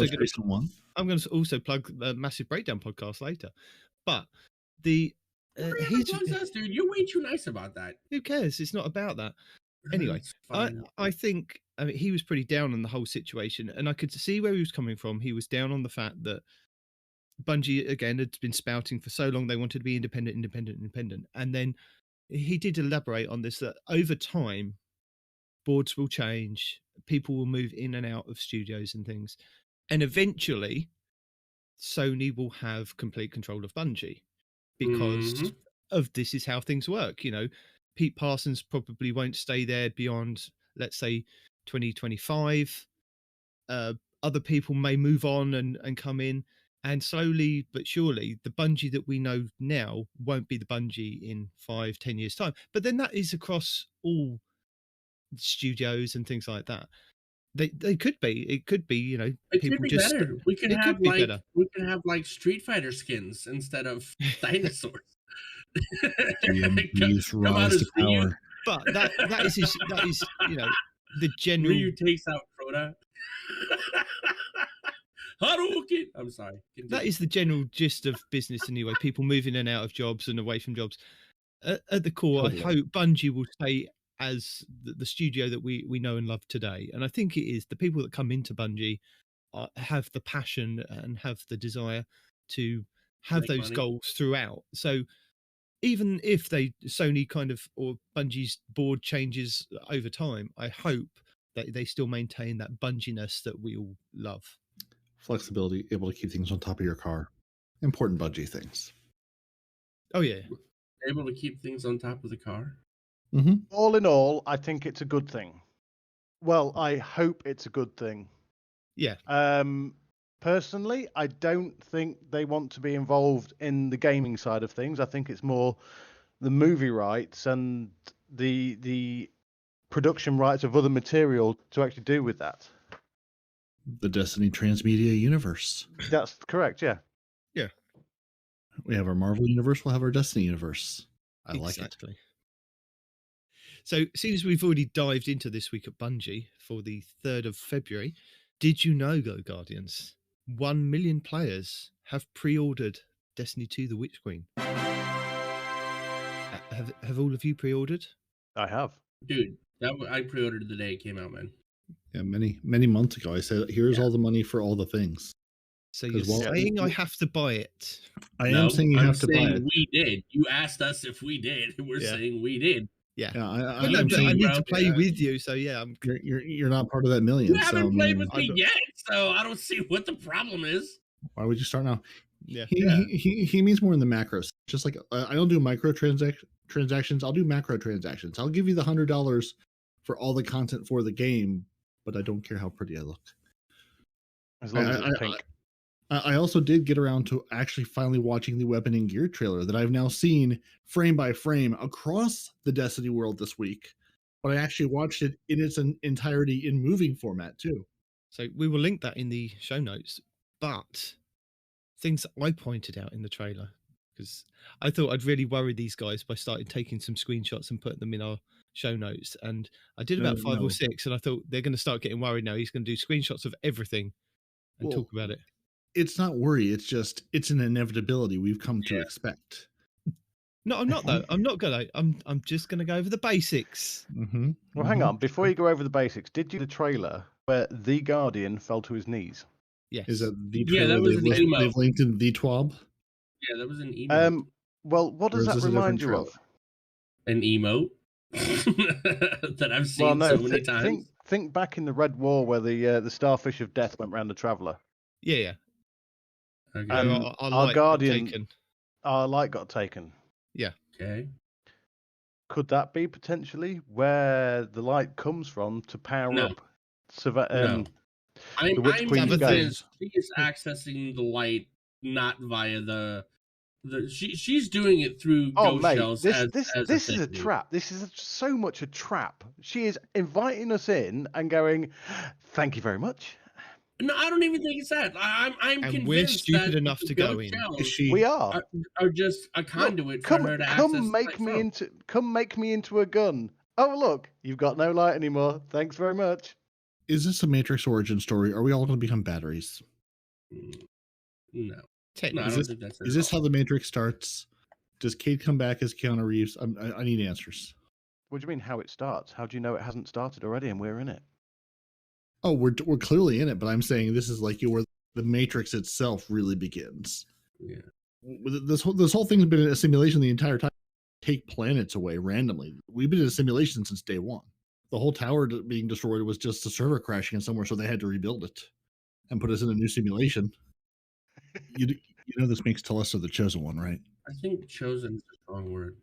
to also plug the Massive Breakdown podcast later. But the plugs us, dude. You're way too nice about that. Who cares? It's not about that. Anyway, I think he was pretty down on the whole situation, and I could see where he was coming from. He was down on the fact that Bungie, again, had been spouting for so long they wanted to be independent. And then he did elaborate on this, that over time, boards will change, people will move in and out of studios and things. And eventually, Sony will have complete control of Bungie because of this is how things work. Pete Parsons probably won't stay there beyond, let's say, 2025. Other people may move on and come in. And slowly but surely, the Bungie that we know now won't be the Bungie in 5-10 years' time. But then that is across all studios and things like that. They could be. It could be, It people could be just better. We can have like Street Fighter skins instead of dinosaurs. Rise to power. But that is the general. Ryu takes out Yoda. Hadouken! I'm sorry. Continue. That is the general gist of business anyway. People moving in and out of jobs and away from jobs. At the core, Totally. I hope Bungie will stay as the studio that we know and love today. And I think it is the people that come into Bungie have the passion and have the desire to have Make those money. goals throughout. So even if Sony kind of, or Bungie's board changes over time, I hope that they still maintain that Bunginess that we all love. Flexibility, able to keep things on top of your car. Important Bungie things. Oh yeah. Able to keep things on top of the car. Mm-hmm. All in all, I think it's a good thing. Well, I hope it's a good thing. Yeah. Personally, I don't think they want to be involved in the gaming side of things. I think it's more the movie rights and the production rights of other material to actually do with that. The Destiny Transmedia universe. That's correct, yeah. Yeah. We have our Marvel universe, we'll have our Destiny universe. I like it. Exactly. So, seeing as we've already dived into this week at Bungie for the 3rd of February, did you know, Go Guardians, 1 million players have pre-ordered Destiny 2: The Witch Queen? Have all of you pre-ordered? I have. Dude, I pre-ordered the day it came out, man. Yeah, many months ago, I said, "Here's all the money for all the things." So you're 'Cause saying I have to buy it? I No, am saying you I'm have to buy saying it. we did. You asked us if we did. We're Yeah. saying we did. Yeah. Yeah, But no, I'm but I saying need bro, to play yeah. with you, so yeah, I'm. you're not part of that million. You haven't so, I played mean, with me yet, so I don't see what the problem is. why would you start now? Yeah. He means more in the macros. Just like I don't do micro transactions. I'll do macro transactions. I'll give you the $100 for all the content for the game, but I don't care how pretty I look. As long as it's pink. I also did get around to actually finally watching the Weapon and Gear trailer that I've now seen frame by frame across the Destiny world this week. But I actually watched it in its entirety in moving format too. So we will link that in the show notes. But things I pointed out in the trailer, because I thought I'd really worry these guys by starting taking some screenshots and putting them in our show notes. And I did about 5 or 6, and I thought they're going to start getting worried now. He's going to do screenshots of everything and talk about it. It's not worry. It's just, it's an inevitability we've come to expect. No, I'm not though. I'm not gonna. I'm just gonna go over the basics. Mm-hmm. Well, hang on. Before you go over the basics, did you see the trailer where the Guardian fell to his knees? Yes. Is that the Yeah, trailer that was an emote. they've linked in the TWAB? Yeah, that was an emote. Well, what Or does is that this a remind different you of? An emote that I've seen Well, no. so many times. Think back in the Red War where the Starfish of Death went round the Traveller. Yeah. Okay. Our our light got Guardian, taken. our light got taken. Okay. Could that be potentially where the light comes from to power No. up? No. I'm the Witch Queen's convinced ghost? she is accessing the light not via the she's doing it through Oh, ghost mate, shells. this is a thing. trap. This is so much a trap. She is inviting us in and going, "Thank you very much." No, I don't even think it's that. I'm And convinced we're stupid that enough the to go ghost in. shells Is she? We are. are just a conduit for her to access. Come make me into a gun. Oh look, you've got no light anymore. Thanks very much. Is this a Matrix origin story? Are we all going to become batteries? No, Technically, I Is don't this, think that's it is at this all. how the Matrix starts? Does Cade come back as Keanu Reeves? I need answers. What do you mean how it starts? How do you know it hasn't started already and we're in it? Oh, we're clearly in it, but I'm saying this is like where the Matrix itself really begins. Yeah. This whole thing's been a simulation the entire time. Take planets away randomly. We've been in a simulation since day one. The whole tower being destroyed was just a server crashing in somewhere, so they had to rebuild it and put us in a new simulation. You know this makes Telesta the chosen one, right? I think chosen is a strong word.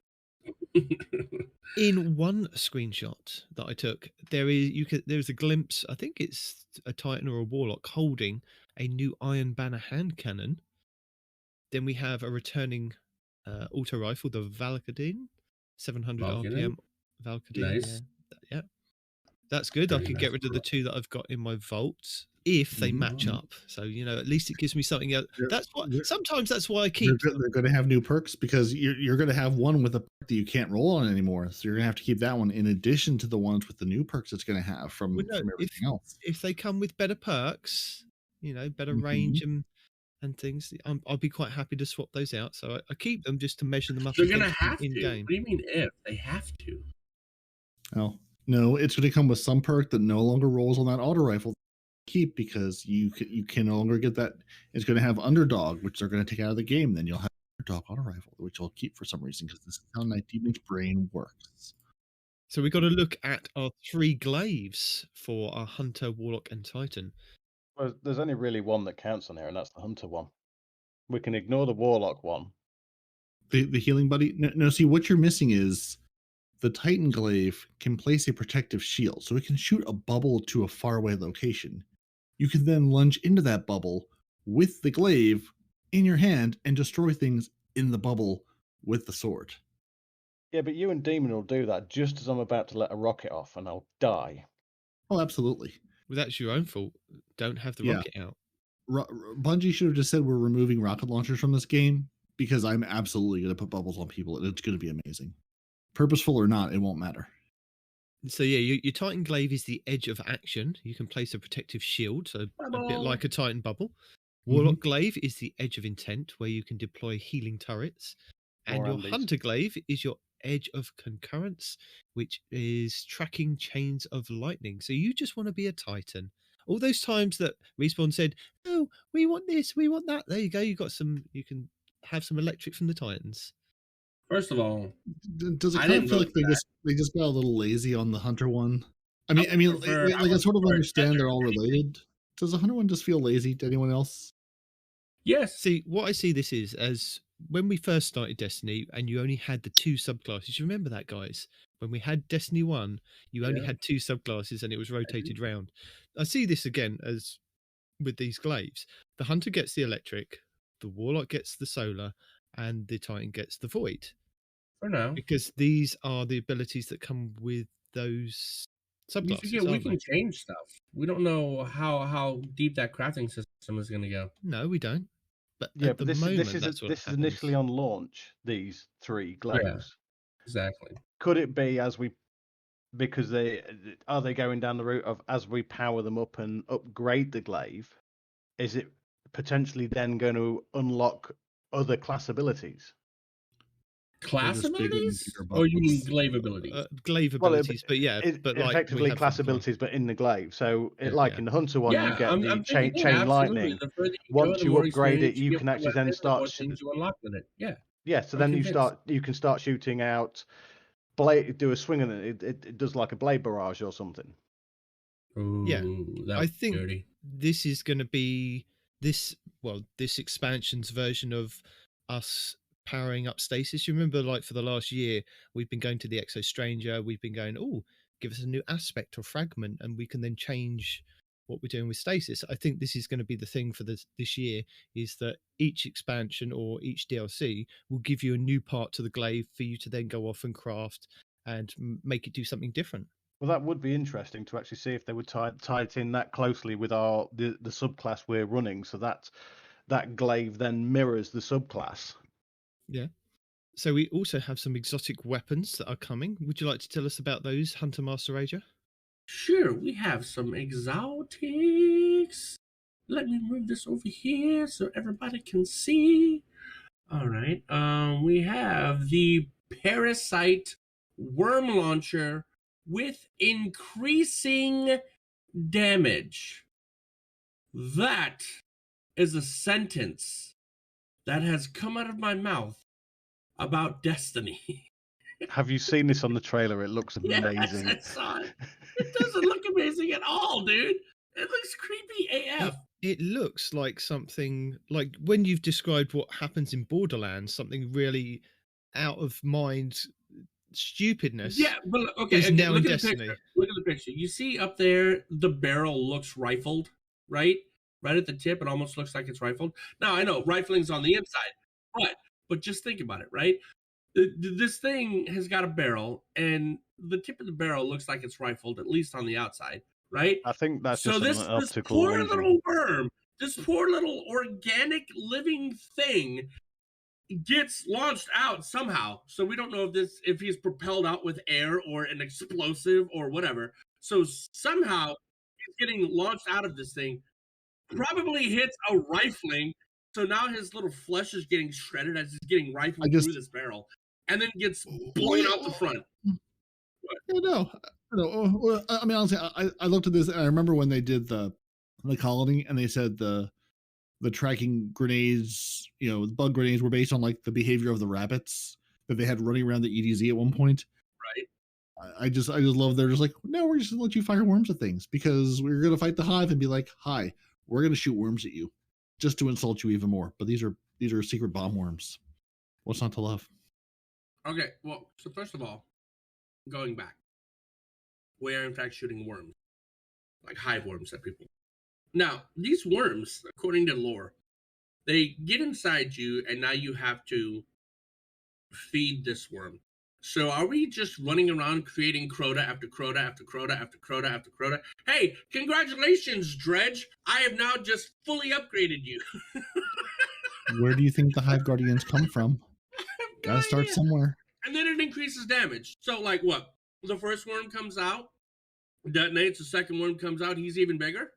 in one screenshot that I took, there's a glimpse. I think it's a Titan or a Warlock holding a new Iron Banner hand cannon. Then we have a returning auto rifle, the Valkyrdine, 700 RPM Valkyrdine. Nice. Yeah, that's good. I Very could nice. get rid of the 2 that I've got in my vault. if they match Mhm. up. So at least it gives me something else. Sometimes that's why I keep. They're going to have new perks because you're going to have one with a perk that you can't roll on anymore. So you're going to have to keep that one in addition to the ones with the new perks it's going to have from Well, no, everything else. if they come with better perks, better Mhm. range and things, I'll be quite happy to swap those out. So I keep them just to measure them up They're gonna against have in to. game. What do you mean if? They have to. Oh no, it's going to come with some perk that no longer rolls on that auto rifle. Keep because you can no longer get that. It's going to have underdog, which they're going to take out of the game. Then you'll have underdog auto rifle, which you'll keep for some reason because this is how Night-Demon's brain works. So we've got to look at our 3 glaives for our Hunter, Warlock, and Titan. Well, there's only really one that counts on here, and that's the Hunter one. We can ignore the Warlock one. The healing buddy. No, see what you're missing is the Titan Glaive can place a protective shield, so it can shoot a bubble to a faraway location. You can then lunge into that bubble with the glaive in your hand and destroy things in the bubble with the sword. Yeah, but you and Demon will do that just as I'm about to let a rocket off, and I'll die. Oh, absolutely. Well, that's your own fault. Don't have the Yeah. rocket out. Bungie should have just said we're removing rocket launchers from this game because I'm absolutely going to put bubbles on people and it's going to be amazing. Purposeful or not, it won't matter. So yeah, your Titan Glaive is the edge of action. You can place a protective shield, so a bit like a Titan bubble. Warlock Glaive is the edge of intent, where you can deploy healing turrets. And Or your Andes. Hunter Glaive is your edge of concurrence, which is tracking chains of lightning. So you just want to be a Titan. All those times that Respawn said, "Oh, we want this, we want that." There you go. You can have some electric from the Titans. First of all, Does it I kind didn't of feel vote like for they just got a little lazy on the Hunter one? I would mean, prefer- I like I would sort of prefer a understand desert they're all related. Does the Hunter one just feel lazy to anyone else? yes. See, what I see this is as when we first started Destiny and you only had the 2 subclasses. You remember that, guys? When we had Destiny 1, you only Yeah. had 2 subclasses and it was rotated round. I see this again as with these glaives. The Hunter gets the electric, the Warlock gets the solar, and the Titan gets the void. For now. Because these are the abilities that come with those You subclasses. forget we aren't can they? change stuff. We don't know how deep that crafting system is going to go. No, we don't. But Yeah, at but the moment, this that's what is happens. initially on launch. These 3 glaives. Exactly. Could it be because are they going down the route of as we power them up and upgrade the glaive? Is it potentially then going to unlock other class abilities? Class just bigger and abilities? bigger Or you mean bubbles. glaive abilities? Glaive Well, abilities, but yeah, but like we effectively have class for the class. abilities, but in the glaive. So, Yeah, like yeah. in the Hunter one, you get the I'm thinking, chain absolutely. lightning. The further you Once go, the you more upgrade it, experience you get can with actually the then weapon, the more start. things you unlock with it. Yeah. Yeah, so I'm then convinced. you can start shooting out blade, do a swing, and it does like a blade barrage or something. Yeah, Ooh, that I was think dirty. this is going to be this expansion's version of us powering up Stasis. You remember, like, for the last year, we've been going to the Exo Stranger, we've been going, oh, give us a new aspect or fragment, and we can then change what we're doing with Stasis. I think this is going to be the thing for this year, is that each expansion or each DLC will give you a new part to the glaive for you to then go off and craft and make it do something different. Well, that would be interesting to actually see if they would tie it in that closely with the subclass we're running, so that glaive then mirrors the subclass. Yeah. So we also have some exotic weapons that are coming. Would you like to tell us about those, Hunter Master Rager? Sure, we have some exotics. Let me move this over here so everybody can see. All right. We have the Parasite Worm Launcher with increasing damage. That is a sentence that has come out of my mouth about Destiny. Have you seen this on the trailer? It looks amazing. Yes, I saw it. It doesn't look amazing at all, dude. It looks creepy AF. It looks like something like when you've described what happens in Borderlands, something really out of mind stupidness. Yeah, but okay, is okay, now in look at Destiny. the picture. Look at the picture. You see up there, the barrel looks rifled, right? Right at the tip, it almost looks like it's rifled. Now I know rifling's on the inside, but just think about it, right? This thing has got a barrel, and the tip of the barrel looks like it's rifled, at least on the outside, right? I think that's So just this an optical poor reason. little worm, this poor little organic living thing gets launched out somehow. So we don't know if he's propelled out with air or an explosive or whatever. So somehow he's getting launched out of this thing, probably hits a rifling. So now his little flesh is getting shredded as he's getting rifled through this barrel, and then gets blown out the front. Yeah, no. I mean, honestly, I looked at this and I remember when they did the colony and they said the tracking grenades, the bug grenades were based on like the behavior of the rabbits that they had running around the EDZ at one point. Right. I just love they're just like, no, we're just gonna let you fire worms at things because we're gonna fight the hive and be like, hi, we're gonna shoot worms at you just to insult you even more. But these are secret bomb worms. What's not to love? Okay, well, so first of all, going back, we are in fact shooting worms, like hive worms at people. Now, these worms, according to lore, they get inside you, and now you have to feed this worm. So are we just running around creating Crota after Crota after Crota after Crota after Crota? Hey, congratulations, Dredge! I have now just fully upgraded you. Where do you think the hive guardians come from? Gotta start somewhere. And then it increases damage. So, like what? The first worm comes out, detonates, the second worm comes out, he's even bigger,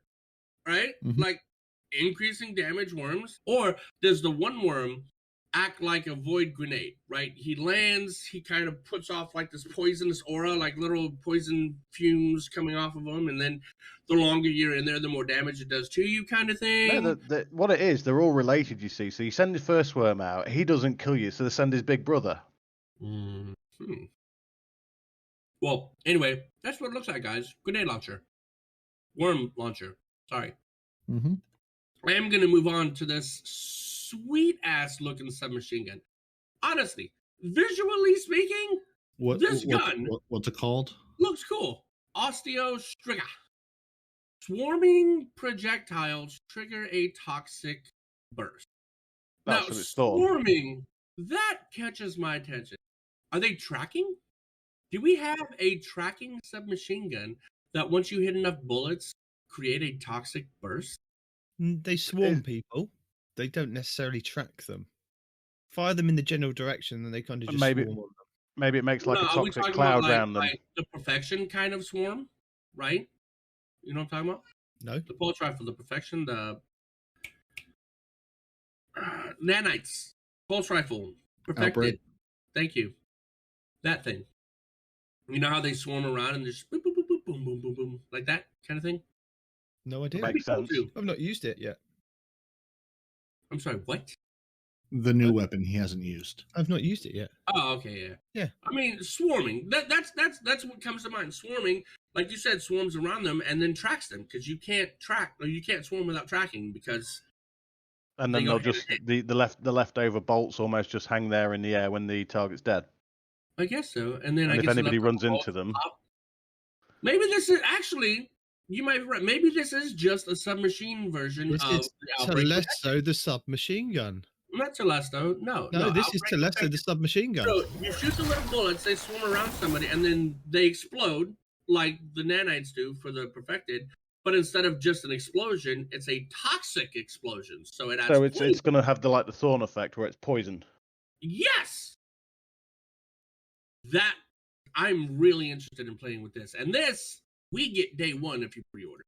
right? Mhm. Like, increasing damage worms. Or does the one worm act like a void grenade, right? He lands, he kind of puts off like this poisonous aura, like little poison fumes coming off of him, and then the longer you're in there, the more damage it does to you, kind of thing. No, what it is, they're all related, you see. So you send the first worm out, he doesn't kill you, so they send his big brother. Mm-hmm. Well, anyway, that's what it looks like, guys. Grenade launcher. Worm launcher. Sorry. Mm-hmm. I am going to move on to this sweet-ass looking submachine gun. Honestly, visually speaking, this gun what's it called? looks cool. Osteo Striga. Swarming projectiles trigger a toxic burst. That's now, what it's called. swarming, that catches my attention. Are they tracking? Do we have a tracking submachine gun that once you hit enough bullets, create a toxic burst? They swarm people. They don't necessarily track them. Fire them in the general direction, and they kind of just swarm on them. Maybe it makes like a are we toxic talking cloud about, around them. like the perfection kind of swarm, right? You know what I'm talking about? No. The pulse rifle, the perfection, the nanites, pulse rifle, perfected. Outbreak. Thank you. That thing. You know how they swarm around and just boom, boom, boom, boom, boom, boom, boom, boom, like that kind of thing? No idea. Makes sense. I've not used it yet. I'm sorry, what? The new weapon he hasn't used. I've not used it yet. Oh, okay, yeah. Yeah. I mean, swarming. That's what comes to mind. Swarming, like you said, swarms around them and then tracks them because you can't track or you can't swarm without tracking because. And then they'll just the leftover bolts almost just hang there in the air when the target's dead. I guess so. And then if anybody runs into them, maybe this is actually. You might be right. Maybe this is just a submachine version this of is the Outbreak. Telesto, the submachine gun. Not Telesto. No, this is Telesto, the submachine gun. So you shoot the little bullets, they swarm around somebody, and then they explode like the nanites do for the perfected. But instead of just an explosion, it's a toxic explosion. So it adds it's going to have the thorn effect where it's poisoned. Yes. That I'm really interested in playing with this, and this. We get day one if you pre-order.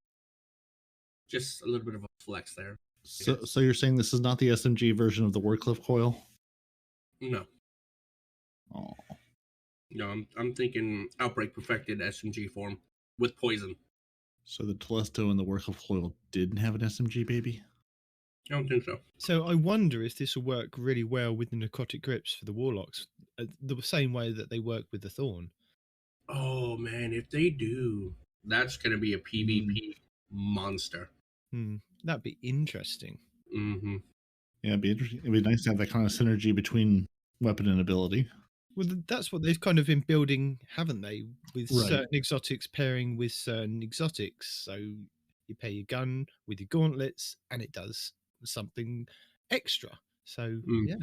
Just a little bit of a flex there. So you're saying this is not the SMG version of the Warcliffe coil? No. Oh. No, I'm thinking Outbreak perfected SMG form with poison. So the Telesto and the Warcliffe coil didn't have an SMG, baby? I don't think so. So I wonder if this will work really well with the narcotic grips for the Warlocks, the same way that they work with the Thorn. Oh man, if they do, that's going to be a PvP monster. That'd be interesting. Mm-hmm. Yeah, it'd be interesting. It'd be nice to have that kind of synergy between weapon and ability. Well, that's what they've kind of been building, haven't they? With Right. certain exotics pairing with certain exotics. So you pair your gun with your gauntlets, and it does something extra. So yeah.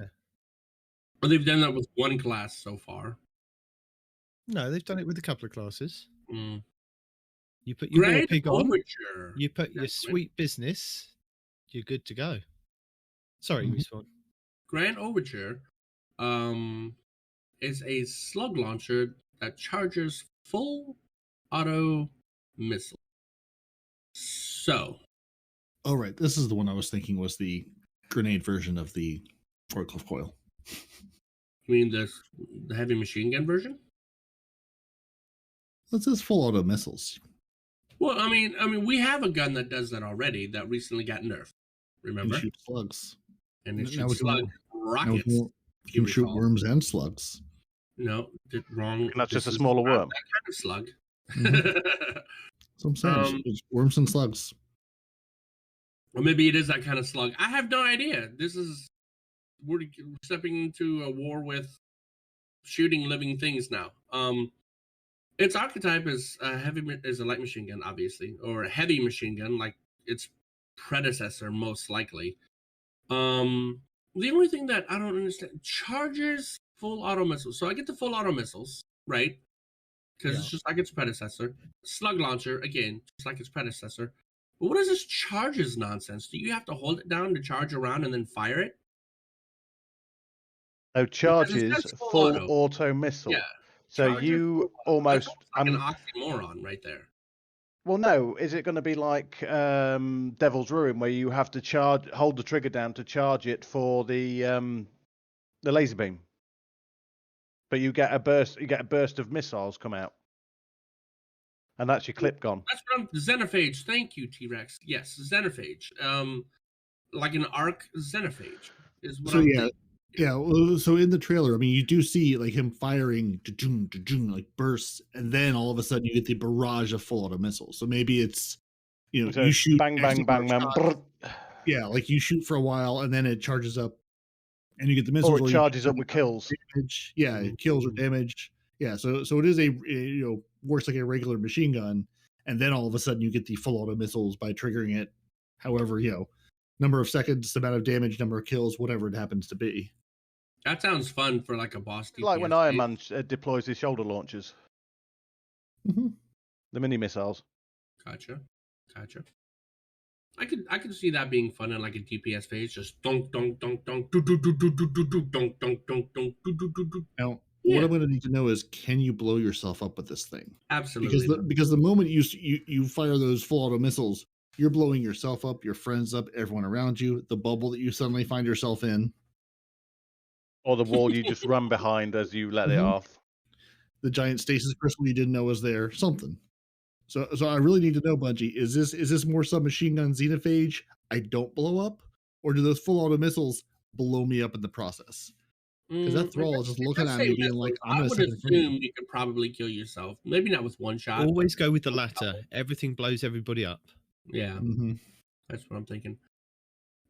Well, they've done that with one class so far. No, they've done it with a couple of classes. You put your war Grand pig on. Overture. You put your gentlemen. sweet business. You put your Gentlemen. sweet business. You're good to go. Sorry, Mhm. Respawn. Grand Overture is a slug launcher that charges full auto missile. So, Oh, right. This is the one I was thinking was the grenade version of the forklift coil. you mean the heavy machine gun version? This is full auto missiles. Well, I mean, we have a gun that does that already that recently got nerfed. You Remember? can shoot slugs. And it Now shoots we can- slug Now rockets. you if you can shoot recall. worms and slugs. No, wrong. And that's just This a is smaller not worm. That kind of slug. Mhm. So I'm saying it's worms and slugs. Or maybe it is that kind of slug. I have no idea. We're stepping into a war with shooting living things now. Its archetype is a light machine gun, obviously, or a heavy machine gun, like its predecessor, most likely. The only thing that I don't understand, charges full auto missiles. So I get the full auto missiles, right? Because it's just like its predecessor. Slug launcher, again, just like its predecessor. But what is this charges nonsense? Do you have to hold it down to charge around and then fire it? So charges says full full auto. auto missile. Yeah. So Charges you full auto. almost. That's like an oxymoron right there. Well, no. Is it going to be like Devil's Ruin, where you have to hold the trigger down to charge it for the laser beam, but you get a burst of missiles come out, and that's your clip gone. That's what I'm. Xenophage. Thank you, T-Rex. Yes, Xenophage. Like an arc Xenophage is what So I'm yeah, thinking. yeah. Well, so in the trailer, I mean, you do see like him firing, like bursts, and then all of a sudden you get the barrage of full auto missiles. So maybe it's, So you shoot bang, bang, bang, bang. shots. Yeah, like you shoot for a while and then it charges up, and you get the missiles. Or it charges up with kills. Damage. Yeah, it kills or damage. Yeah, so it is works like a regular machine gun, and then all of a sudden you get the full auto missiles by triggering it. However, number of seconds, amount of damage, number of kills, whatever it happens to be. That sounds fun for like a boss. Like when DPS Iron phase. Man deploys his shoulder launchers, Mhm. the mini missiles. Gotcha. I could see that being fun in like a DPS phase, just donk donk donk donk do do do do do do do donk donk donk donk do do do do. Now, Yeah. what I'm going to need to know is, can you blow yourself up with this thing? Absolutely. Because the moment you fire those full auto missiles, you're blowing yourself up, your friends up, everyone around you, the bubble that you suddenly find yourself in, Or the wall you just run behind as you let it Mhm. off. the giant stasis crystal you didn't know was there, something. So I really need to know, Bungie, is this more submachine gun xenophage? I don't blow up, or do those full auto missiles blow me up in the process? Because that thrall is just looking at me, being like, "I'm I going to would set it free." assume you could probably kill yourself. Maybe not with one shot. Always go with the latter. Everything blows everybody up. Yeah, Mm-hmm. that's what I'm thinking.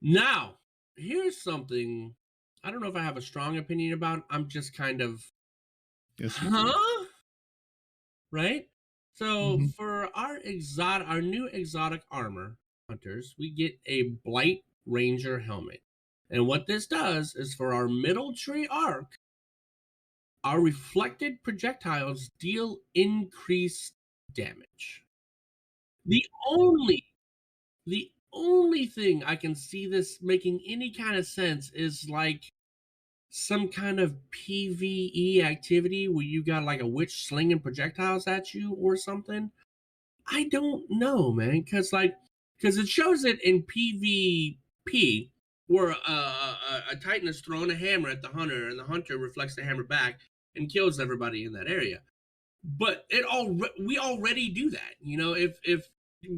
Now, here's something I don't know if I have a strong opinion about. I'm just kind of, Yes, you do. right? So Mhm. for our new exotic armor hunters, we get a Blight Ranger helmet. And what this does is for our middle tree arc, our reflected projectiles deal increased damage. The only thing I can see this making any kind of sense is like some kind of PvE activity where you got like a witch slinging projectiles at you or something. I don't know, man, because it shows it in PvP where a Titan is throwing a hammer at the hunter and the hunter reflects the hammer back and kills everybody in that area. But we already do that, if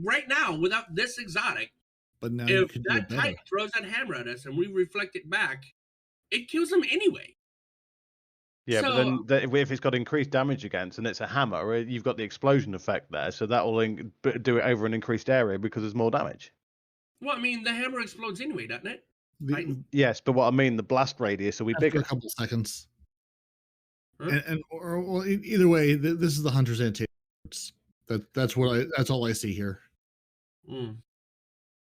right now without this exotic, But now you if could do that it better. Titan throws that hammer at us and we reflect it back, it kills him anyway. Yeah, So- but then if it's got increased damage against and it's a hammer, you've got the explosion effect there, so that will do it over an increased area because there's more damage. Well, I mean, the hammer explodes anyway, doesn't it? The- Yes, but what I mean, the blast radius will be after bigger. a couple seconds. Huh? Well, either way, this is the hunter's antidotes. That's all I see here. Mm.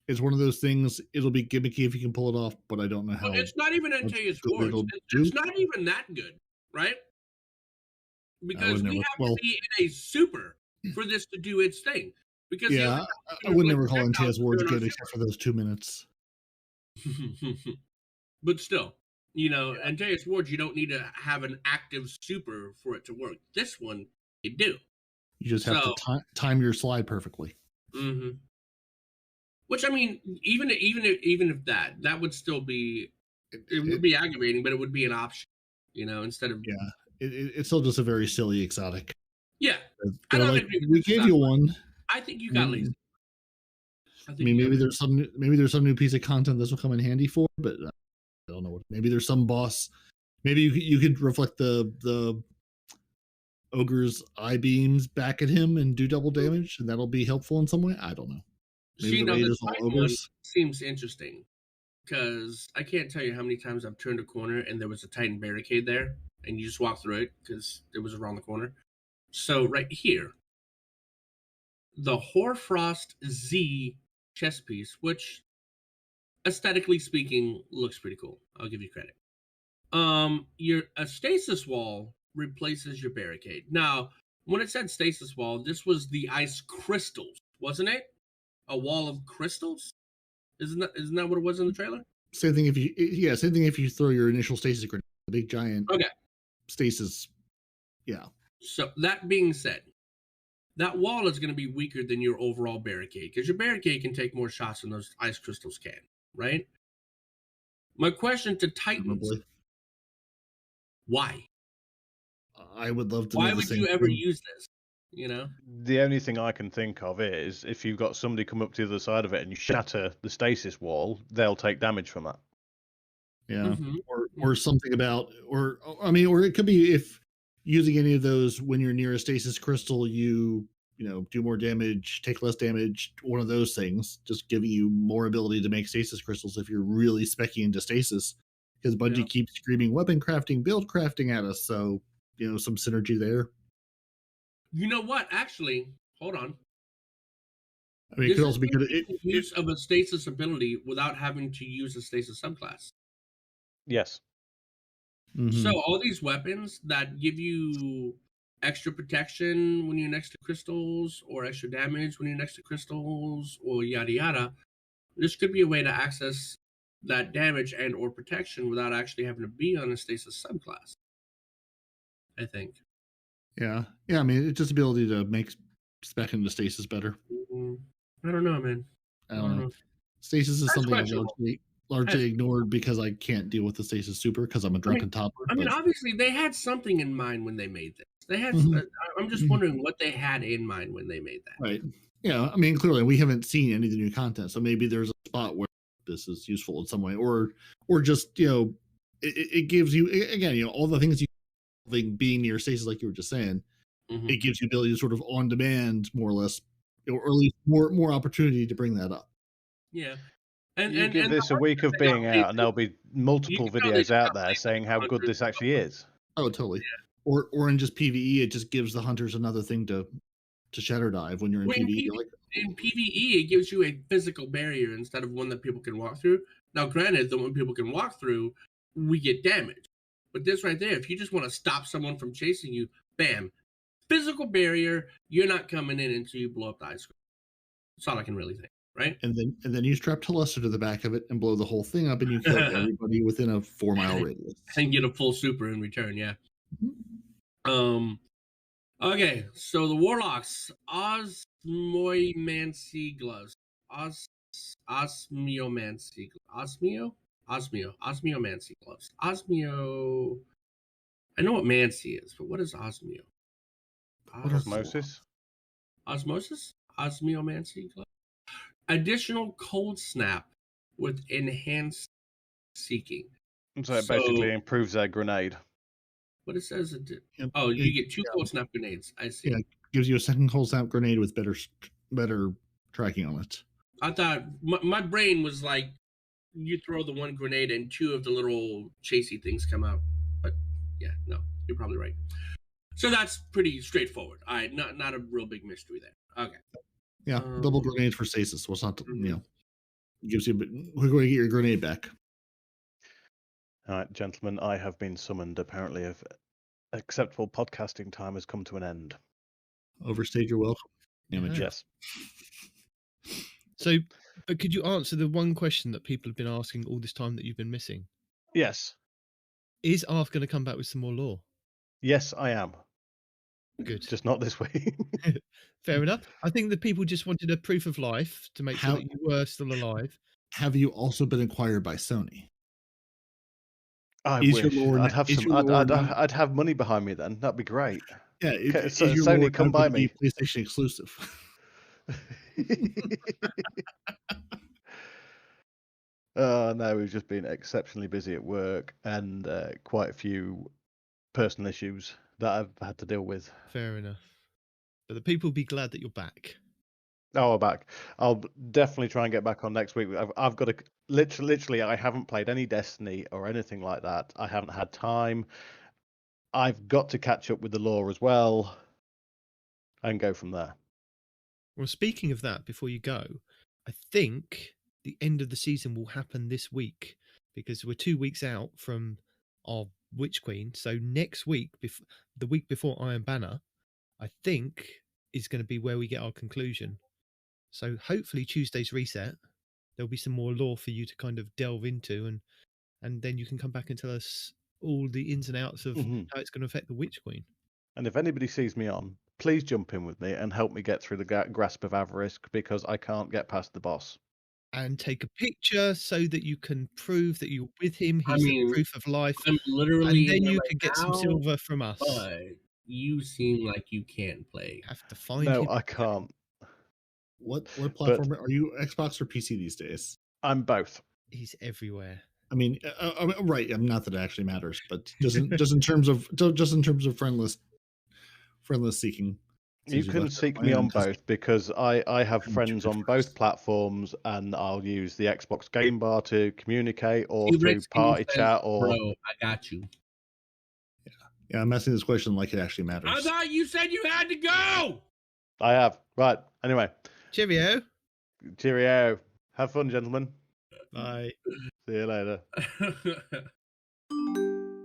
It's one of those things. It'll be gimmicky if you can pull it off, but I don't know how. Well, it's not even much Antaeus good Forge. it'll It's do. not even that good, right? Because wouldn't we know. have Well- to be in a super for this to do its thing. Because Yeah, I would never call NTS Wars good except for those 2 minutes. But still, NTS Wars, you don't need to have an active super for it to work. This one, you do. You just have to time your slide perfectly. Mm-hmm. Which, I mean, even if that would still be, it would be aggravating, but it would be an option, instead of. Yeah, it's still just a very silly exotic. Yeah. I don't like, we gave you one. I think you got lazy. I mean, maybe there's some new piece of content this will come in handy for, but I don't know. Maybe there's some boss. Maybe you could reflect the ogre's eye beams back at him and do double damage, and that'll be helpful in some way. I don't know. Maybe the raid is all ogres. Seems interesting because I can't tell you how many times I've turned a corner and there was a Titan barricade there, and you just walk through it because it was around the corner. So right here, the Hoarfrost Z chess piece, which aesthetically speaking looks pretty cool. I'll give you credit. A stasis wall replaces your barricade. Now, when it said stasis wall, this was the ice crystals, wasn't it? A wall of crystals? Isn't that what it was in the trailer? Same thing if you throw your initial stasis grenade, the big giant stasis. Yeah. So that being said, that wall is going to be weaker than your overall barricade because your barricade can take more shots than those ice crystals can, right? My question to Titans: why? I would love to. Why would you ever use this? The only thing I can think of is if you've got somebody come up to the other side of it and you shatter the stasis wall, they'll take damage from that. Yeah, or something about, or it could be if using any of those when you're near a stasis crystal, you do more damage, take less damage. One of those things, just giving you more ability to make stasis crystals if you're really speccing into stasis, because Bungie keeps screaming weapon crafting, build crafting at us. So some synergy there. You know what? Actually, hold on. I mean, it could also be good. Use of a stasis ability without having to use a stasis subclass. Yes. Mm-hmm. So all these weapons that give you extra protection when you're next to crystals, or extra damage when you're next to crystals, or yada yada, this could be a way to access that damage and or protection without actually having to be on a stasis subclass, I think. Yeah. I mean, it's just ability to make spec into stasis better. I don't know, man. I don't know. Stasis is something I've largely ignored because I can't deal with the stasis super because I'm a drunken topper. I mean, obviously they had something in mind when they made this. They had. I'm just wondering what they had in mind when they made that. Right. Yeah. I mean, clearly we haven't seen any of the new content, so maybe there's a spot where this is useful in some way, or just it gives you again all the things you being near stasis, like you were just saying, it gives you ability to sort of on demand, more or less, or at least more opportunity to bring that up. Yeah. And give this a week of being out, and there'll be multiple videos out there saying how good this actually is. Oh, totally. Yeah. Or in just PvE, it just gives the hunters another thing to shatter dive when you're in PvE. In PvE, it gives you a physical barrier instead of one that people can walk through. Now, granted, the one people can walk through, we get damage. But this right there, if you just want to stop someone from chasing you, bam, physical barrier, you're not coming in until you blow up the ice cream. That's all I can really think, right? And then you strap Telester to the back of it and blow the whole thing up, and you kill everybody within a 4-mile radius. And get a full super in return, yeah. Okay, so the Warlocks, Osmiomancy gloves. Osmiomancy gloves. Osmiomancy gloves. Osmio. I know what Mancy is, but what is Osmio? Osmosis. Osmosis? Osmiomancy gloves. Additional cold snap with enhanced seeking. So it basically improves their grenade. What it says? You get 2 cold snap grenades. I see. Yeah, it gives you a second cold snap grenade with better tracking on it. I thought my brain was like, you throw the one grenade and 2 of the little chasey things come out. But yeah, no, you're probably right. So that's pretty straightforward. All right, not a real big mystery there. Okay. Yeah, double grenades for stasis. What's not gives you we're going to get your grenade back. All right, gentlemen, I have been summoned. Apparently, acceptable podcasting time has come to an end. Overstayed your welcome. Amateur. Yes. So, but could you answer the one question that people have been asking all this time that you've been missing? Yes. Is Arf going to come back with some more lore? Yes, I am. Good. Just not this week. Fair enough. I think the people just wanted a proof of life to make sure How- that you were still alive. Have you also been acquired by Sony? I Is your wish lore I'd na- have is some. your lore not- I'd have money behind me then. That'd be great. Yeah, Okay, is so your Sony, lore come not by going to be me. PlayStation exclusive. No, we've just been exceptionally busy at work and quite a few personal issues that I've had to deal with. Fair enough. But the people will be glad that you're back. Oh, I'm back. I'll definitely try and get back on next week. I've got to literally. I haven't played any Destiny or anything like that. I haven't had time. I've got to catch up with the lore as well, and go from there. Well, speaking of that, before you go, I think the end of the season will happen this week because we're 2 weeks out from our Witch Queen. So next week, the week before Iron Banner, I think is going to be where we get our conclusion. So hopefully Tuesday's reset, there'll be some more lore for you to kind of delve into, and then you can come back and tell us all the ins and outs of how it's going to affect the Witch Queen. And if anybody sees me on, please jump in with me and help me get through the grasp of avarice because I can't get past the boss. And take a picture so that you can prove that you're with him. I He's mean, the proof of life. I'm literally And then in there you right can get some now, silver from us. but you seem like you can't play. Have to find No, him. I can't. What platform are you? Xbox or PC these days? I'm both. He's everywhere. I mean, right. Not that it actually matters, but just in terms of friendless seeking. You can seek me on both because I have friends on both platforms, and I'll use the Xbox Game Bar to communicate, or through party chat, or. Bro, I got you. Yeah, I'm asking this question like it actually matters. I thought you said you had to go. I have. Right. Anyway. Cheerio. Cheerio. Have fun, gentlemen. Bye. See you later.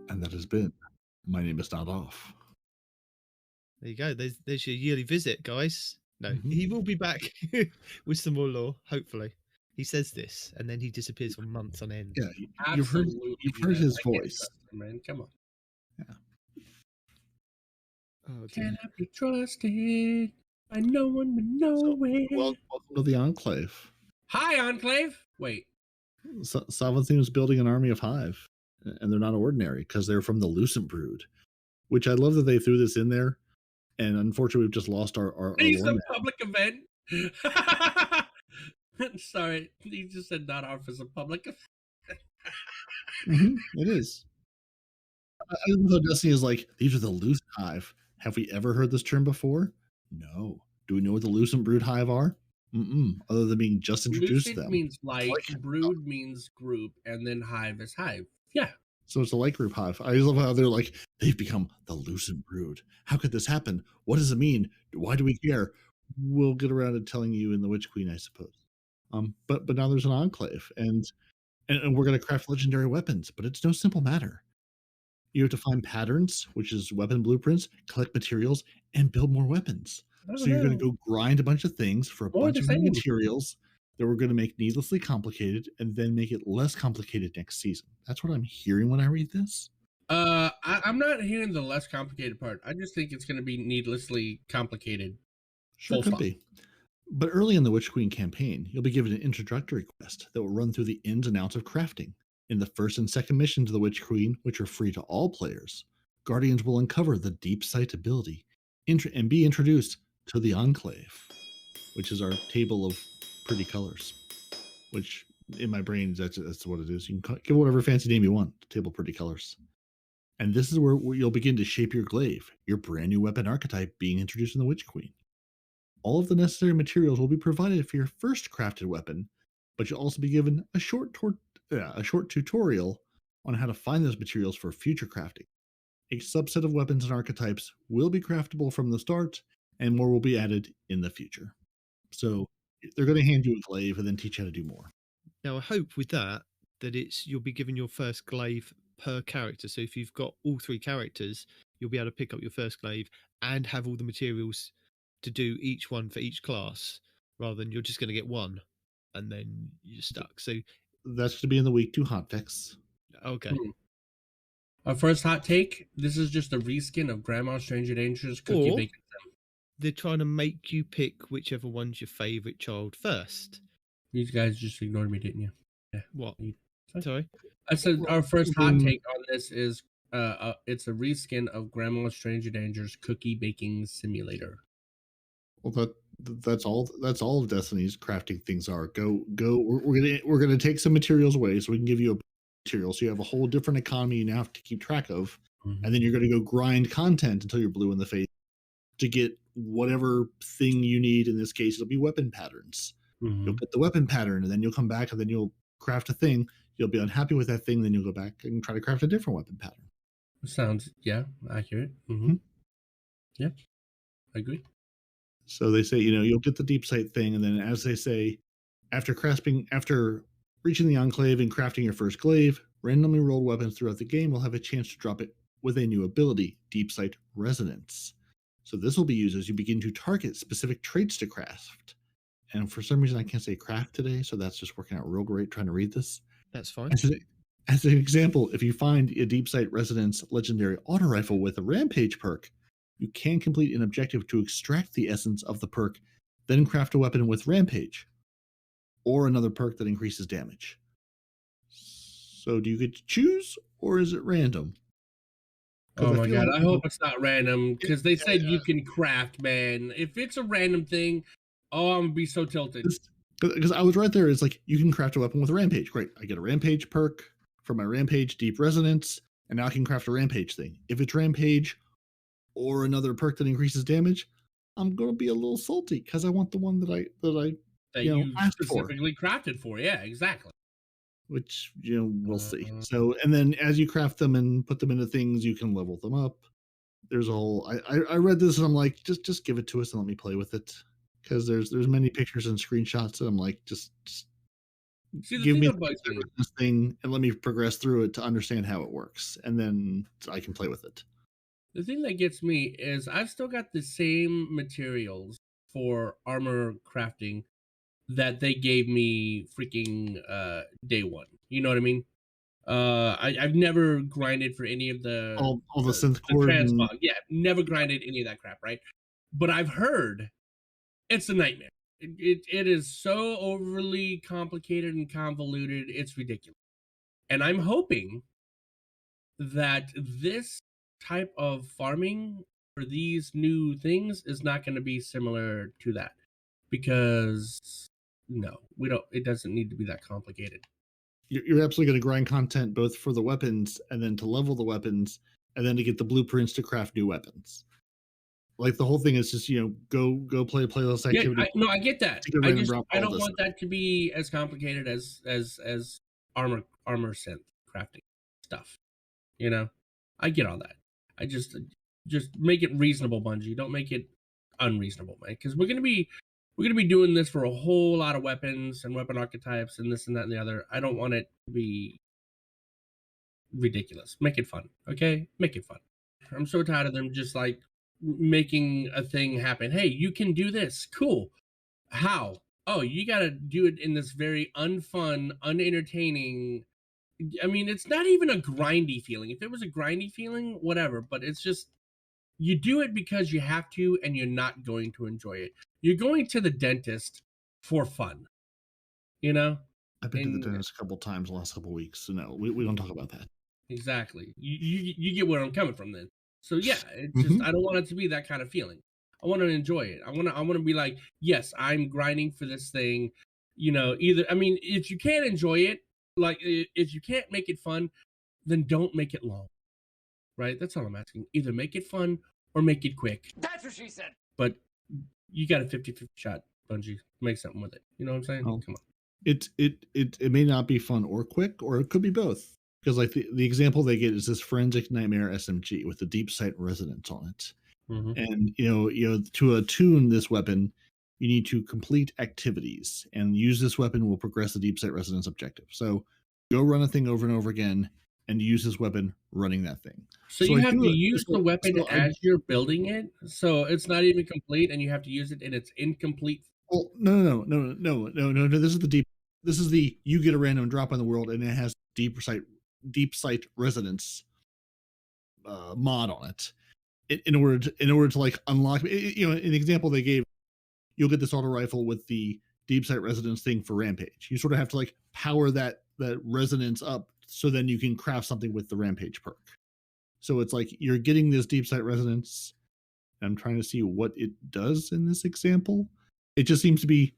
And that has been My Name is Not Arf. There you go. There's your yearly visit, guys. No, he will be back with some more lore, hopefully. He says this, and then he disappears for months on end. Yeah, you've heard his voice. Man, come on. Yeah. Oh, cannot be trusted by no one but nowhere. Welcome to the Enclave. Hi, Enclave. Wait. Savathin is building an army of Hive, and they're not ordinary because they're from the Lucent Brood, which I love that they threw this in there. And unfortunately, we've just lost our It's lore a now. public event. Sorry, you just said Not Arf is a public event. It is. I love how Destiny is like, these are the Lucent Hive. Have we ever heard this term before? No. Do we know what the Lucent Brood Hive are? Other than being just introduced to them. Means like, brood means group, and then hive is hive. Yeah. So it's a light group hive. I love how they're like, they've become the Lucent Brood. How could this happen? What does it mean? Why do we care? We'll get around to telling you in the Witch Queen, I suppose. But now there's an enclave, and we're going to craft legendary weapons, but it's no simple matter. You have to find patterns, which is weapon blueprints, collect materials, and build more weapons. So you're going to go grind a bunch of things for a bunch of new materials that we're going to make needlessly complicated and then make it less complicated next season. That's what I'm hearing when I read this. I'm not hearing the less complicated part. I just think it's going to be needlessly complicated. Sure, could be. But early in the Witch Queen campaign, you'll be given an introductory quest that will run through the ins and outs of crafting. In the first and second missions of the Witch Queen, which are free to all players, Guardians will uncover the deep sight ability and be introduced to the Enclave, which is our table of pretty colors, which in my brain, that's what it is. You can give whatever fancy name you want, table pretty colors. And this is where you'll begin to shape your glaive, your brand new weapon archetype being introduced in the Witch Queen. All of the necessary materials will be provided for your first crafted weapon, but you'll also be given a short tutorial on how to find those materials for future crafting. A subset of weapons and archetypes will be craftable from the start, and more will be added in the future. So they're going to hand you a glaive and then teach you how to do more. Now, I hope with that you'll be given your first glaive per character. So if you've got all 3 characters, you'll be able to pick up your first glaive and have all the materials to do each one for each class, rather than you're just going to get one, and then you're stuck. So That's to be in the week 2 hotfix. okay. Our first hot take: this is just a reskin of Grandma Stranger Danger's Cookie Or- Bacon. They're trying to make you pick whichever one's your favorite child first. These guys just ignored me, didn't you? What? You- Sorry. I said our first hot Mm. take on this is it's a reskin of Grandma Stranger Danger's Cookie Baking Simulator. Well, that's all Destiny's crafting things are. Go. We're gonna take some materials away, so we can give you a material, so you have a whole different economy you now have to keep track of, and then you're gonna go grind content until you're blue in the face to get whatever thing you need. In this case, it'll be weapon patterns. You'll get the weapon pattern, and then you'll come back, and then you'll craft a thing. You'll be unhappy with that thing, then you'll go back and try to craft a different weapon pattern. Sounds accurate. Yeah, I agree. So they say, you'll get the deep sight thing, and then as they say, after reaching the enclave and crafting your first glaive, randomly rolled weapons throughout the game will have a chance to drop it with a new ability, deep sight resonance. So this will be used as you begin to target specific traits to craft. And for some reason I can't say craft today, so that's just working out real great trying to read this. That's fine. As an example, if you find a deep sight resonance legendary auto rifle with a rampage perk, you can complete an objective to extract the essence of the perk, then craft a weapon with rampage, or another perk that increases damage. So do you get to choose, or is it random? Oh my god, I hope it's not random, because they said you can craft, man. If it's a random thing, I'm gonna be so tilted. Because I was right there. It's like, you can craft a weapon with a rampage. Great. I get a rampage perk for my rampage deep resonance, and now I can craft a rampage thing. If it's rampage or another perk that increases damage, I'm going to be a little salty because I want the one that you asked specifically crafted for. Yeah, exactly. Which, we'll see. So, and then as you craft them and put them into things, you can level them up. There's a whole, I read this and I'm like, just give it to us and let me play with it. Because there's many pictures and screenshots, and I'm like, just give me this thing and let me progress through it to understand how it works, and then I can play with it. The thing that gets me is I've still got the same materials for armor crafting that they gave me freaking day one. You know what I mean? I've never grinded for any of the all the synth core transmog. Yeah, never grinded any of that crap, right? But I've heard it's a nightmare. It is so overly complicated and convoluted. It's ridiculous. And I'm hoping that this type of farming for these new things is not going to be similar to that, because no, we don't. It doesn't need to be that complicated. You're absolutely going to grind content both for the weapons and then to level the weapons and then to get the blueprints to craft new weapons. Like, the whole thing is just, go play playlist activity. Yeah, I get that. I don't want that to be as complicated as armor synth crafting stuff. I get all that. I just make it reasonable, Bungie. Don't make it unreasonable, man. Because we're gonna be doing this for a whole lot of weapons and weapon archetypes and this and that and the other. I don't want it to be ridiculous. Make it fun, okay? Make it fun. I'm so tired of them just like making a thing happen. Hey, you can do this. Cool. How? Oh, you got to do it in this very unfun, unentertaining. I mean, it's not even a grindy feeling. If it was a grindy feeling, whatever. But it's just, you do it because you have to, and you're not going to enjoy it. You're going to the dentist for fun. I've been to the dentist a couple times the last couple of weeks, so no, we don't talk about that. Exactly. You get where I'm coming from then. So yeah, it's just, I don't want it to be that kind of feeling. I want to enjoy it. I want to be like, yes, I'm grinding for this thing. If you can't enjoy it, like if you can't make it fun, then don't make it long. Right? That's all I'm asking. Either make it fun or make it quick. That's what she said. But you got a 50-50 shot, Bungie. Make something with it. You know what I'm saying? Oh. Come on. It may not be fun or quick, or it could be both. Because like the example they get is this Forensic Nightmare SMG with the deep sight resonance on it. Mm-hmm. And to attune this weapon, you need to complete activities, and use this weapon will progress the deep sight resonance objective. So go run a thing over and over again, and use this weapon running that thing. So you I have do to it- use the weapon so I- as you're building it, so it's not even complete, and you have to use it in its incomplete. Well, no. This is the deep. This is the you get a random drop on the world, and it has deep sight resonance mod on it. In order to like unlock, you know, an example they gave, you'll get this auto rifle with the deep sight resonance thing for Rampage. You sort of have to like power that resonance up, so then you can craft something with the Rampage perk. So it's like you're getting this deep sight resonance. I'm trying to see what it does in this example. It just seems to be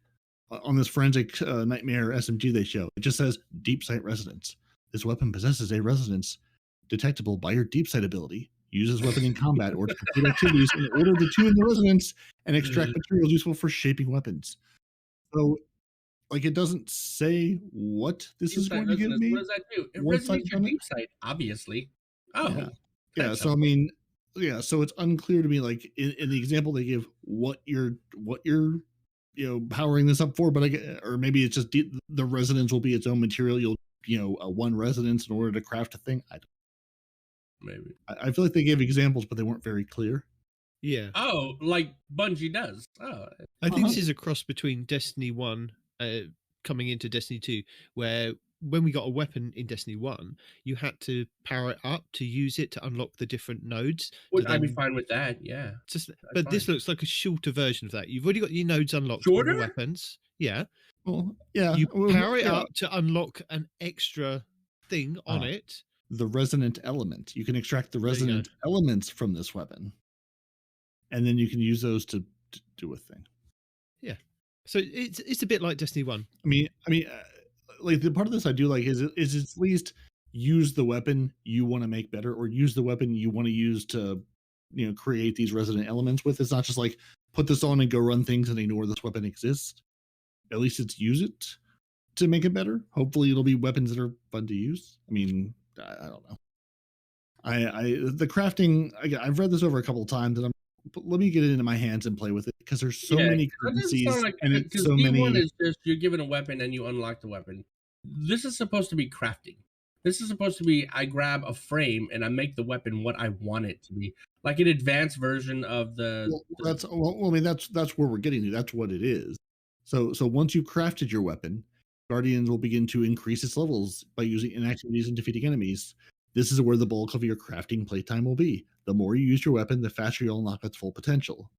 on this forensic nightmare SMG they show. It just says deep sight resonance. This weapon possesses a resonance detectable by your deep sight ability. Use this weapon in combat or to complete activities in order to tune the resonance and extract materials useful for shaping weapons. So, like, it doesn't say what this is going to give me. What does that do? It once I've resonates your done it. deep sight, obviously. Oh, Yeah. that's So I mean, so it's unclear to me, like in the example they give, what you're powering this up for, but or maybe it's just the resonance will be its own material. You'll one resonance in order to craft a thing. maybe. I feel like they gave examples, but they weren't very clear. Yeah. Oh, like Bungie does. Oh, I think this is a cross between Destiny 1 coming into Destiny 2, where when we got a weapon in Destiny 1, you had to power it up to use it to unlock the different nodes. I'd be fine with that. Yeah. But this looks like a shorter version of that. You've already got your nodes unlocked Shorter? for the weapons. Yeah. Well, yeah. You power it yeah. up to unlock an extra thing on it. The resonant element. You can extract the There you resonant elements from this weapon, and then you can use those to do a thing. Yeah. So it's a bit like Destiny 1. I mean, like the part of this I do like is at least use the weapon you want to make better, or use the weapon you want to use to, create these resonant elements with. It's not just like put this on and go run things and ignore this weapon exists. At least it's use it to make it better. Hopefully it'll be weapons that are fun to use. I mean, I don't know. The crafting, I've read this over a couple of times, and let me get it into my hands and play with it, because there's so many currencies, and it's so many. D1 is just you're given a weapon and you unlock the weapon. This is supposed to be crafting. This is supposed to be I grab a frame and I make the weapon what I want it to be, like an advanced version of the. I mean that's where we're getting to. That's what it is. So once you've crafted your weapon, Guardians will begin to increase its levels by using inactivities and defeating enemies. This is where the bulk of your crafting playtime will be. The more you use your weapon, the faster you'll unlock its full potential.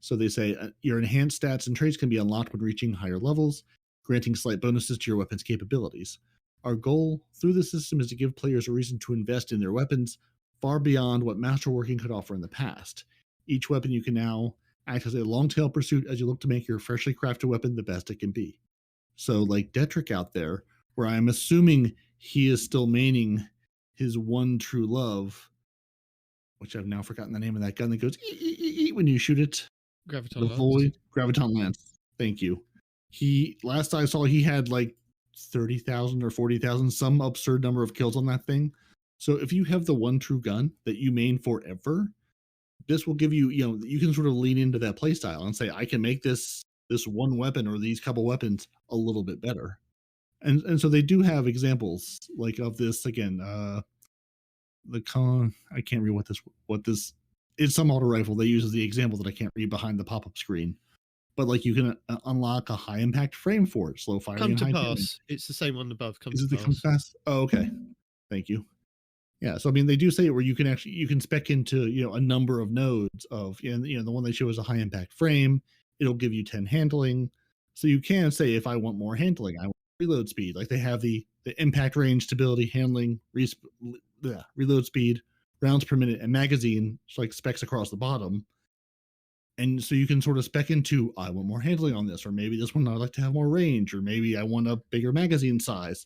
So they say your enhanced stats and traits can be unlocked when reaching higher levels, granting slight bonuses to your weapon's capabilities. Our goal through the system is to give players a reason to invest in their weapons far beyond what masterworking could offer in the past. Each weapon you can now act as a long-tail pursuit as you look to make your freshly crafted weapon the best it can be. So like Detrick out there, where I'm assuming he is still maining his one true love, which I've now forgotten the name of that gun that goes when you shoot it. Graviton Lance. Thank you. Last I saw, he had like 30,000 or 40,000, some absurd number of kills on that thing. So if you have the one true gun that you main forever, this will give you, you can sort of lean into that playstyle and say, I can make this one weapon or these couple weapons a little bit better. And so they do have examples like of this again. I can't read what this it's some auto rifle they use as the example that I can't read behind the pop-up screen. But like you can unlock a high impact frame for it, slow firing. Come to high pass. damage. It's the same one above. Come Is to it the pass. come fast? Oh, okay. Thank you. Yeah, so I mean, they do say it where you can spec into a number of nodes of the one they show is a high impact frame. It'll give you 10 handling, so you can say if I want more handling, I want reload speed. Like they have the impact range, stability, handling, reload speed, rounds per minute, and magazine like specs across the bottom. And so you can sort of spec into I want more handling on this, or maybe this one I'd like to have more range, or maybe I want a bigger magazine size.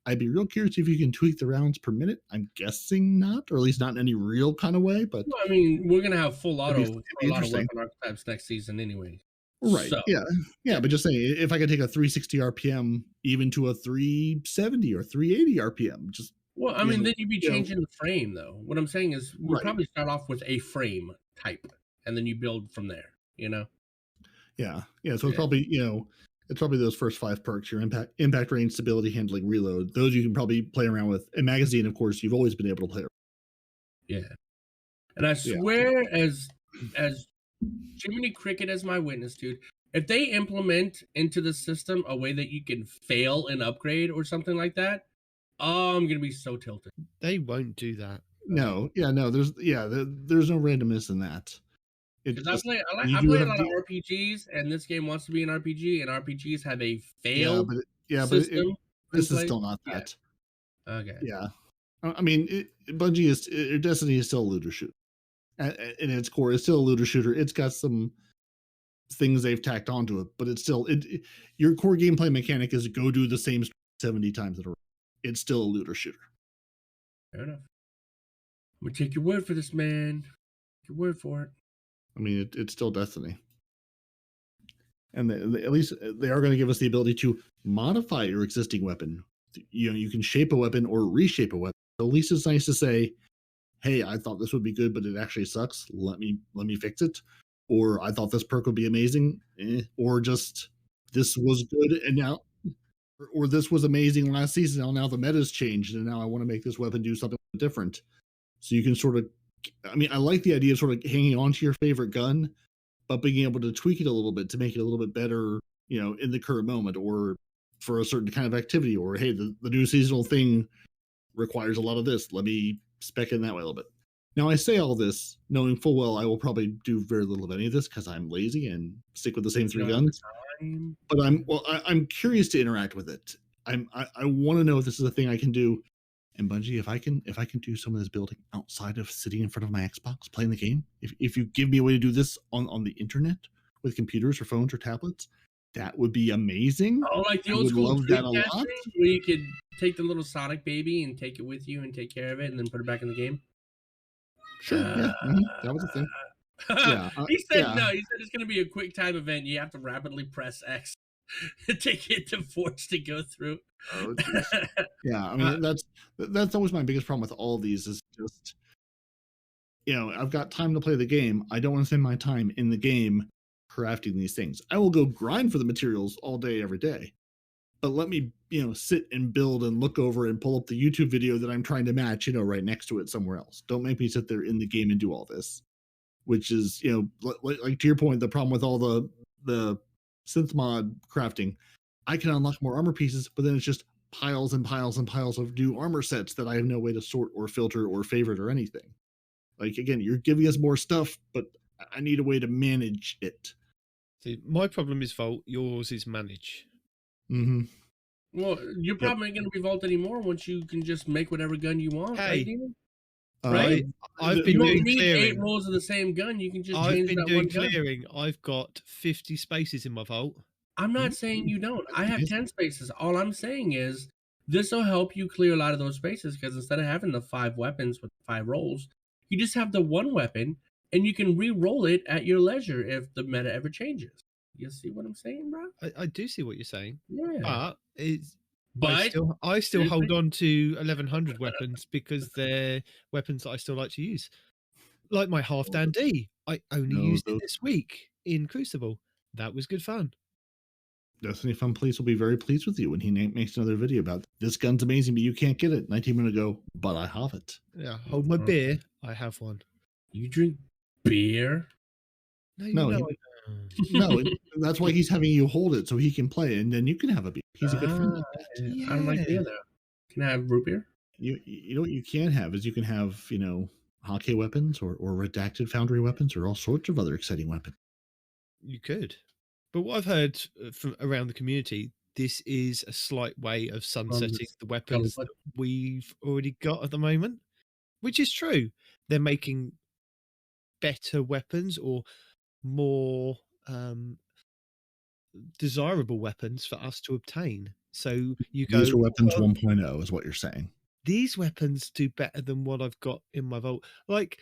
I'd be real curious if you can tweak the rounds per minute. I'm guessing not, or at least not in any real kind of way. But well, I mean, we're gonna have full auto for a lot of interesting. weapon archetypes next season anyway. Right. So. Yeah. But just saying, if I could take a 360 RPM even to a 370 or 380 RPM, just well, I mean, then you'd be changing the frame, though. What I'm saying is, we'll probably start off with a frame type, and then you build from there. Yeah. So it's probably it's probably those first 5 perks: your impact range, stability, handling, reload. Those you can probably play around with. And magazine, of course, you've always been able to play. Yeah. And I swear, as Jiminy Cricket as my witness, dude, if they implement into the system a way that you can fail an upgrade or something like that, oh, I'm gonna be so tilted. They won't do that. No, there's no randomness in that. Because I play a lot of RPGs, and this game wants to be an RPG, and RPGs have a fail system. This is still not that. Okay. Yeah, I mean, Bungie Destiny is still a looter shooter. In its core, it's still a looter shooter. It's got some things they've tacked onto it, but it's still your core gameplay mechanic is go do the same 70 times in a row. It's still a looter shooter. Fair enough. I'm gonna take your word for this, man. Your word for it. I mean, it's still Destiny, and at least they are going to give us the ability to modify your existing weapon. You can shape a weapon or reshape a weapon. So at least it's nice to say, hey, I thought this would be good, but it actually sucks. Let me fix it. Or I thought this perk would be amazing. Or just this was good and now, or this was amazing last season. Now the meta's changed and now I want to make this weapon do something different. So you can sort of, I mean, I like the idea of sort of hanging on to your favorite gun, but being able to tweak it a little bit to make it a little bit better, in the current moment or for a certain kind of activity. Or, hey, the new seasonal thing requires a lot of this. Let me spec it in that way a little bit. Now, I say all this knowing full well I will probably do very little of any of this because I'm lazy and stick with the same 3 guns. But I'm curious to interact with it. I want to know if this is a thing I can do. And Bungie, if I can do some of this building outside of sitting in front of my Xbox playing the game, if you give me a way to do this on the internet with computers or phones or tablets, that would be amazing. Oh, like the old school Dreamcast thing where you could take the little Sonic baby and take it with you and take care of it and then put it back in the game. Sure, that was a thing. Yeah, he said no. He said it's going to be a quick time event. You have to rapidly press X to get the force to go through. Oh, yeah, I mean that's always my biggest problem with all of these is just I've got time to play the game. I don't want to spend my time in the game crafting these things. I will go grind for the materials all day, every day. But let me, sit and build and look over and pull up the YouTube video that I'm trying to match, right next to it somewhere else. Don't make me sit there in the game and do all this, which is, like to your point, the problem with all the synth mod crafting. I can unlock more armor pieces, but then it's just piles and piles and piles of new armor sets that I have no way to sort or filter or favorite or anything. Like, again, you're giving us more stuff, but I need a way to manage it. See, my problem is Vault. Yours is manage. Mm-hmm. Well, your problem ain't going to be Vault anymore once you can just make whatever gun you want. Hey, right? I've been doing clearing. 8 rolls of the same gun. You can just change I've been that doing one clearing. gun. I've got 50 spaces in my Vault. I'm not saying you don't. I have 10 spaces. All I'm saying is this will help you clear a lot of those spaces because instead of having the 5 weapons with 5 rolls, you just have the 1 weapon and you can re-roll it at your leisure if the meta ever changes. You see what I'm saying, bro? I do see what you're saying. Yeah. But I still hold on to 1100 weapons because they're weapons that I still like to use. Like my Halfdan D. I only used it this week in Crucible. That was good fun. Destiny Fun Police will be very pleased with you when he makes another video about this gun's amazing, but you can't get it. 19 minutes ago, but I have it. Yeah, hold my beer. I have one. You drink beer? No, that's why he's having you hold it so he can play, and then you can have a beer. He's a good friend like that. Yeah. I don't like beer though. Can I have root beer? You know what you can have is you can have hotkey weapons or redacted foundry weapons or all sorts of other exciting weapons. You could. But what I've heard from around the community, this is a slight way of sunsetting the weapons that we've already got at the moment, which is true. They're making better weapons or more desirable weapons for us to obtain. So you go. These are weapons 1.0 is what you're saying. These weapons do better than what I've got in my vault. Like,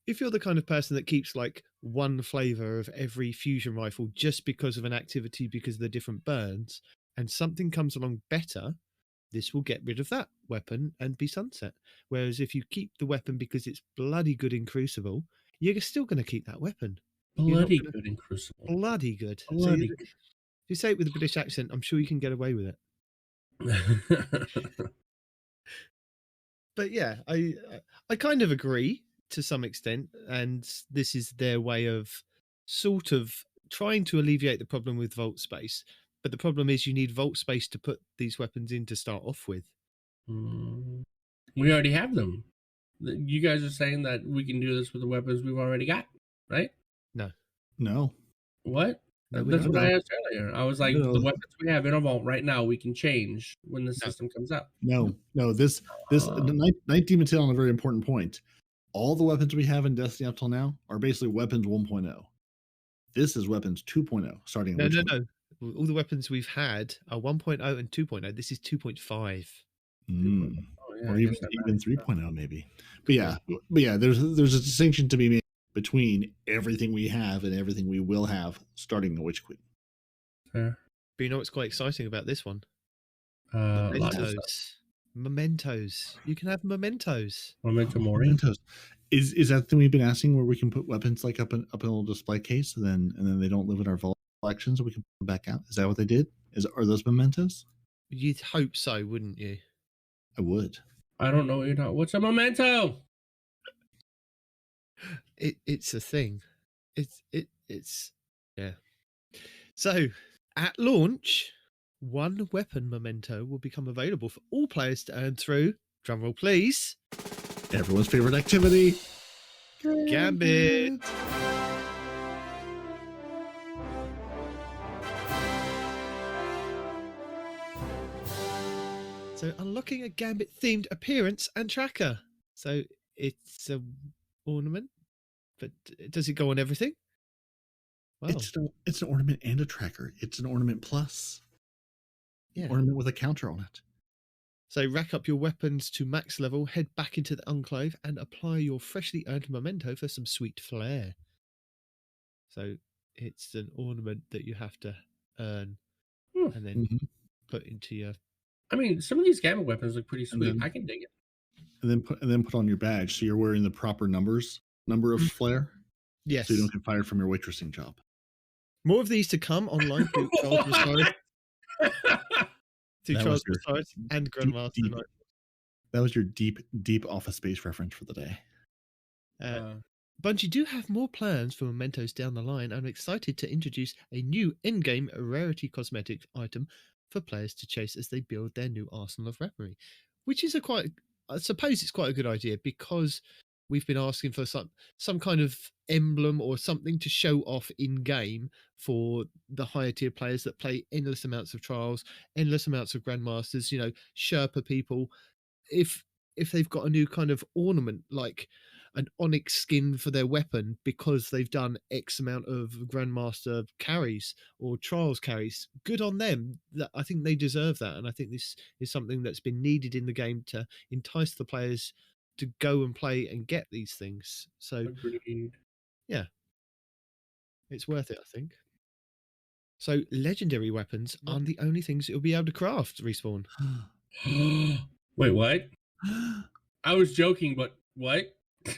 if you're the kind of person that keeps like one flavor of every fusion rifle just because of an activity, because of the different burns, and something comes along better, this will get rid of that weapon and be sunset. Whereas if you keep the weapon because it's bloody good in Crucible, you're still going to keep that weapon. Bloody good in Crucible. Bloody good. Bloody good. If you say it with a British accent, I'm sure you can get away with it. But yeah, I kind of agree to some extent, and this is their way of sort of trying to alleviate the problem with vault space. But the problem is you need vault space to put these weapons in to start off with. We already have them. You guys are saying that we can do this with the weapons we've already got, right? No. What? No, we That's don't. what I asked earlier. I was like, No. the weapons we have in our vault right now, we can change when the system comes up. No. This Night Demon hit on a very important point. All the weapons we have in Destiny up till now are basically weapons 1.0. This is weapons 2.0, starting at No. All the weapons we've had are 1.0 and 2.0. This is 2.5. Or even 3.0 maybe. But yeah, there's a distinction to be made between everything we have and everything we will have starting the Witch Queen. Fair. But you know what's quite exciting about this one? Mementos. Mementos. You can have mementos. Memento Mori. Mementos. Is that the thing we've been asking, where we can put weapons like up in a little display case, and then they don't live in our vault collections, so we can put them back out? Is that what they did? Are those mementos? You'd hope so, wouldn't you? I would. I don't know what you're talking. What's a memento? It's a thing. It's yeah. So at launch, one weapon memento will become available for all players to earn through, drumroll please, Everyone's favorite activity, Gambit. So unlocking a Gambit themed appearance and tracker. So it's a ornament, but does it go on everything? Wow. It's an ornament and a tracker. It's an ornament plus. Yeah. Ornament with a counter on it. So rack up your weapons to max level, head back into the Enclave, and apply your freshly earned memento for some sweet flair. So it's an ornament that you have to earn and then put into your... I mean, some of these Gambit weapons look pretty sweet. then- I can dig it. And then put on your badge, so you're wearing the proper number of flair, Yes. so you don't get fired from your waitressing job. More of these to come online through Charles Osiris, That was your and deep- Grandmaster deep- Night. That was your deep Office Space reference for the day. Bungie do have more plans for mementos down the line. I'm excited to introduce a new in-game rarity cosmetic item for players to chase as they build their new arsenal of weaponry, which is I suppose it's quite a good idea, because we've been asking for some kind of emblem or something to show off in game for the higher tier players that play endless amounts of trials, endless amounts of grandmasters, Sherpa people. If they've got a new kind of ornament like an onyx skin for their weapon because they've done X amount of grandmaster carries or trials carries, good on them. I think they deserve that, and I think this is something that's been needed in the game to entice the players to go and play and get these things. So Agreed. yeah, it's worth it, I think. So legendary weapons aren't the only things you'll be able to craft, Respawn. Wait, what? I was joking, but what?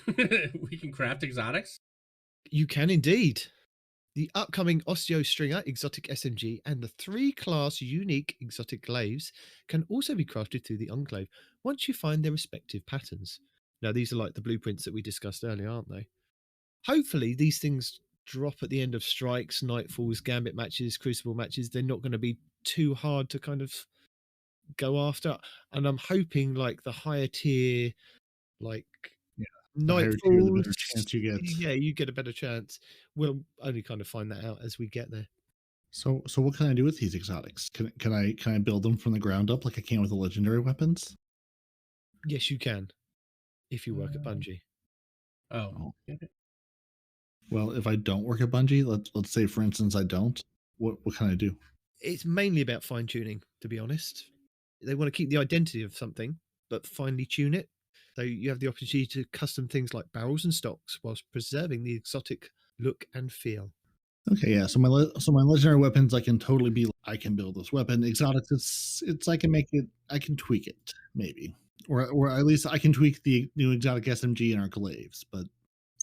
We can craft exotics? You can indeed. The upcoming Osteo Stringer exotic SMG and the 3-class unique exotic glaives can also be crafted through the Enclave once you find their respective patterns. Now, these are like the blueprints that we discussed earlier, aren't they? Hopefully, these things drop at the end of strikes, nightfalls, Gambit matches, Crucible matches. They're not going to be too hard to kind of go after. And I'm hoping like the higher tier, like nightfalls, the better chance you get. Yeah, you get a better chance. We'll only kind of find that out as we get there. So what can I do with these exotics? Can I build them from the ground up like I can with the legendary weapons? Yes, you can, if you work at Bungie. Oh. Well, if I don't work at Bungie, let's say for instance I don't, what can I do? It's mainly about fine tuning, to be honest. They want to keep the identity of something, but finely tune it. So you have the opportunity to custom things like barrels and stocks whilst preserving the exotic look and feel. Okay, yeah. So my legendary weapons, I can totally be. I can build this weapon. Exotics, it's I can make it. I can tweak it maybe, or at least I can tweak the new exotic SMG in our glaives. But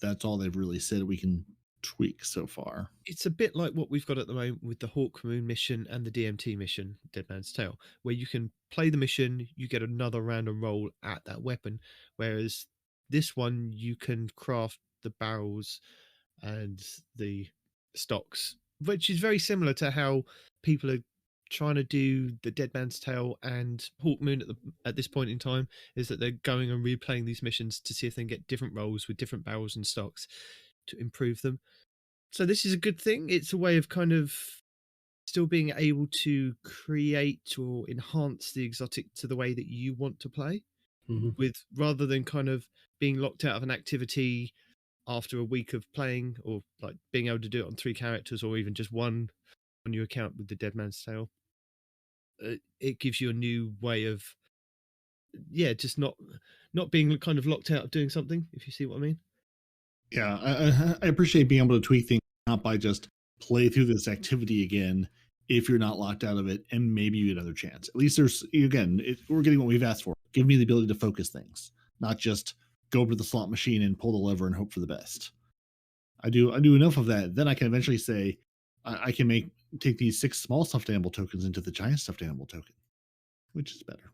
that's all they've really said we can tweaks so far. It's a bit like what we've got at the moment with the Hawk Moon mission and the DMT mission, Dead Man's Tale, where you can play the mission, you get another random roll at that weapon, whereas this one you can craft the barrels and the stocks, which is very similar to how people are trying to do the Dead Man's Tale and Hawk Moon at this point in time, is that they're going and replaying these missions to see if they can get different rolls with different barrels and stocks to improve them. So this is a good thing. It's a way of kind of still being able to create or enhance the exotic to the way that you want to play, with rather than kind of being locked out of an activity after a week of playing, or like being able to do it on 3 characters or even just one on your account with the Dead Man's Tale. It gives you a new way of, just not being kind of locked out of doing something, if you see what I mean. Yeah, I appreciate being able to tweak things, not by just play through this activity again if you're not locked out of it, and maybe you get another chance. At least there's, again, we're getting what we've asked for. Give me the ability to focus things, not just go over to the slot machine and pull the lever and hope for the best. I do enough of that, then I can eventually say I can take these 6 small stuffed animal tokens into the giant stuffed animal token, which is better.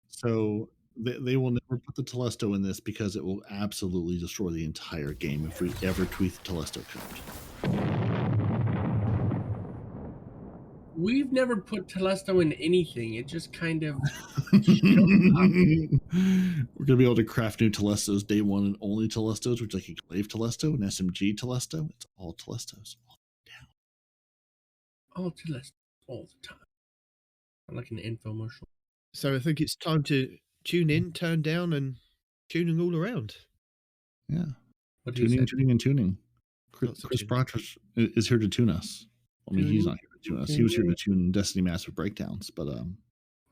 So they will never put the Telesto in this, because it will absolutely destroy the entire game if we ever tweak the Telesto code. We've never put Telesto in anything. It just kind of We're gonna be able to craft new Telestos day one, and only Telestos, which like a Glaive Telesto, an SMG Telesto. It's all Telestos. all Telesto all the time. I'm like an infomercial. So I think it's time to tune in, turn down, and tuning all around. Yeah. What do you say? Tuning. Chris Proctor is here to tune us. I mean, he's not here to tune us. He was here to tune Destiny Massive Breakdowns, but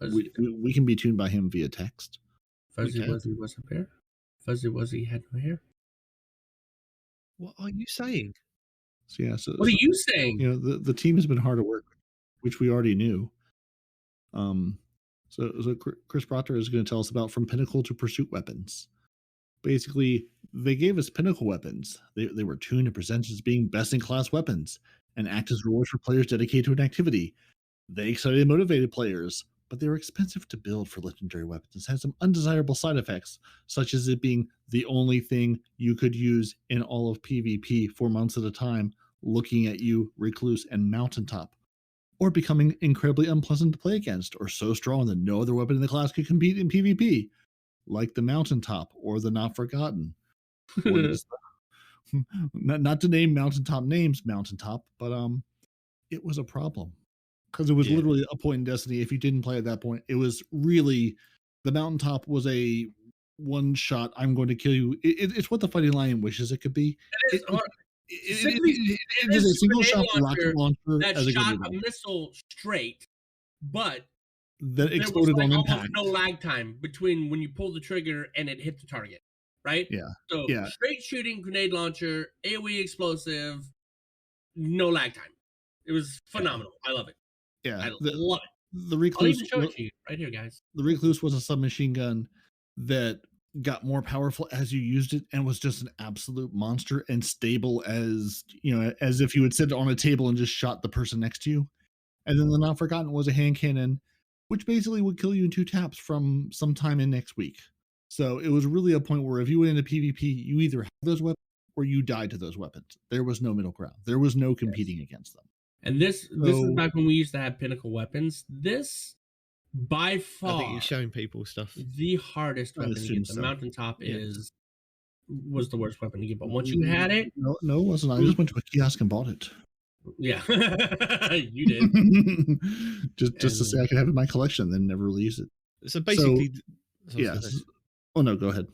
we can be tuned by him via text. Fuzzy Wuzzy wasn't here. Fuzzy Wuzzy had no hair. What are you saying? So what are you saying? You know, the team has been hard at work, which we already knew. So Chris Proctor is going to tell us about From Pinnacle to Pursuit weapons. Basically, they gave us pinnacle weapons. They were tuned and presented as being best-in-class weapons and act as rewards for players dedicated to an activity. They excited and motivated players, but they were expensive to build for legendary weapons and had some undesirable side effects, such as it being the only thing you could use in all of PvP 4 months at a time, looking at you, Recluse, and Mountaintop, or becoming incredibly unpleasant to play against, or so strong that no other weapon in the class could compete in PvP, like the Mountaintop or the Not Forgotten. Not to name Mountaintop names, Mountaintop, but it was a problem. Because it was literally a point in Destiny, if you didn't play at that point, it was really, the Mountaintop was a one-shot, I'm going to kill you. It's what the Fighting Lion wishes it could be. It is a single-shot rocket launcher that shot a missile straight, but that exploded on impact. Almost no lag time between when you pull the trigger and it hit the target, right? Yeah. So straight shooting grenade launcher, AoE explosive, no lag time. It was phenomenal. I love it. Yeah, I love it. The Recluse, I'll even show it to you right here, guys. The Recluse was a submachine gun that got more powerful as you used it, and was just an absolute monster, and stable as, you know, as if you would sit on a table and just shot the person next to you. And then the Not Forgotten was a hand cannon, which basically would kill you in 2 taps from sometime in next week. So it was really a point where if you went into PvP, you either had those weapons or you died to those weapons. There was no middle ground. There was no competing against them. And this is back when we used to have pinnacle weapons. This, by far, I think you're showing people stuff. The hardest weapon to get. The Mountaintop was the worst weapon to get. But once you had it, no, it wasn't. I just went to a kiosk and bought it. Yeah, you did. just to say I could have it in my collection, then never really use it. So basically, Oh no, go ahead.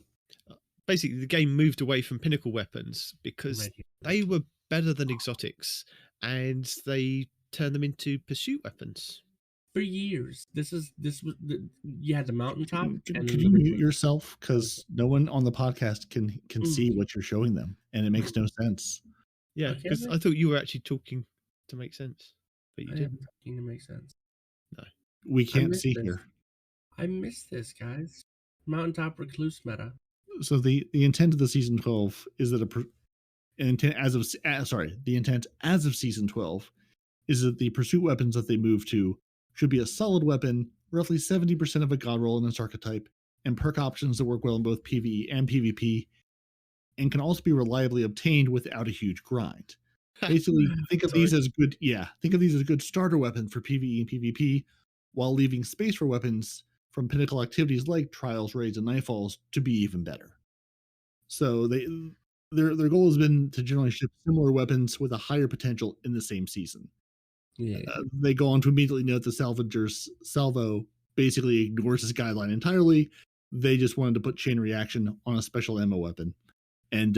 Basically, the game moved away from pinnacle weapons because they were better than exotics, and they turned them into pursuit weapons. For years, you had the Mountaintop. Could you mute yourself, because no one on the podcast can see what you're showing them, and it makes no sense. Yeah, because I thought you were actually talking to make sense, but you didn't. Talking to make sense. No, we can't see here. I missed this, guys. Mountaintop Recluse meta. So the intent of the season 12 is that intent the intent as of season 12 is that the pursuit weapons that they move to should be a solid weapon, roughly 70% of a god roll in its archetype, and perk options that work well in both PvE and PvP, and can also be reliably obtained without a huge grind. Basically, think of these as good starter weapons for PvE and PvP, while leaving space for weapons from pinnacle activities like trials, raids, and nightfalls to be even better. So their goal has been to generally ship similar weapons with a higher potential in the same season. Yeah. They go on to immediately note the Salvager's salvo basically ignores this guideline entirely. They just wanted to put chain reaction on a special ammo weapon, and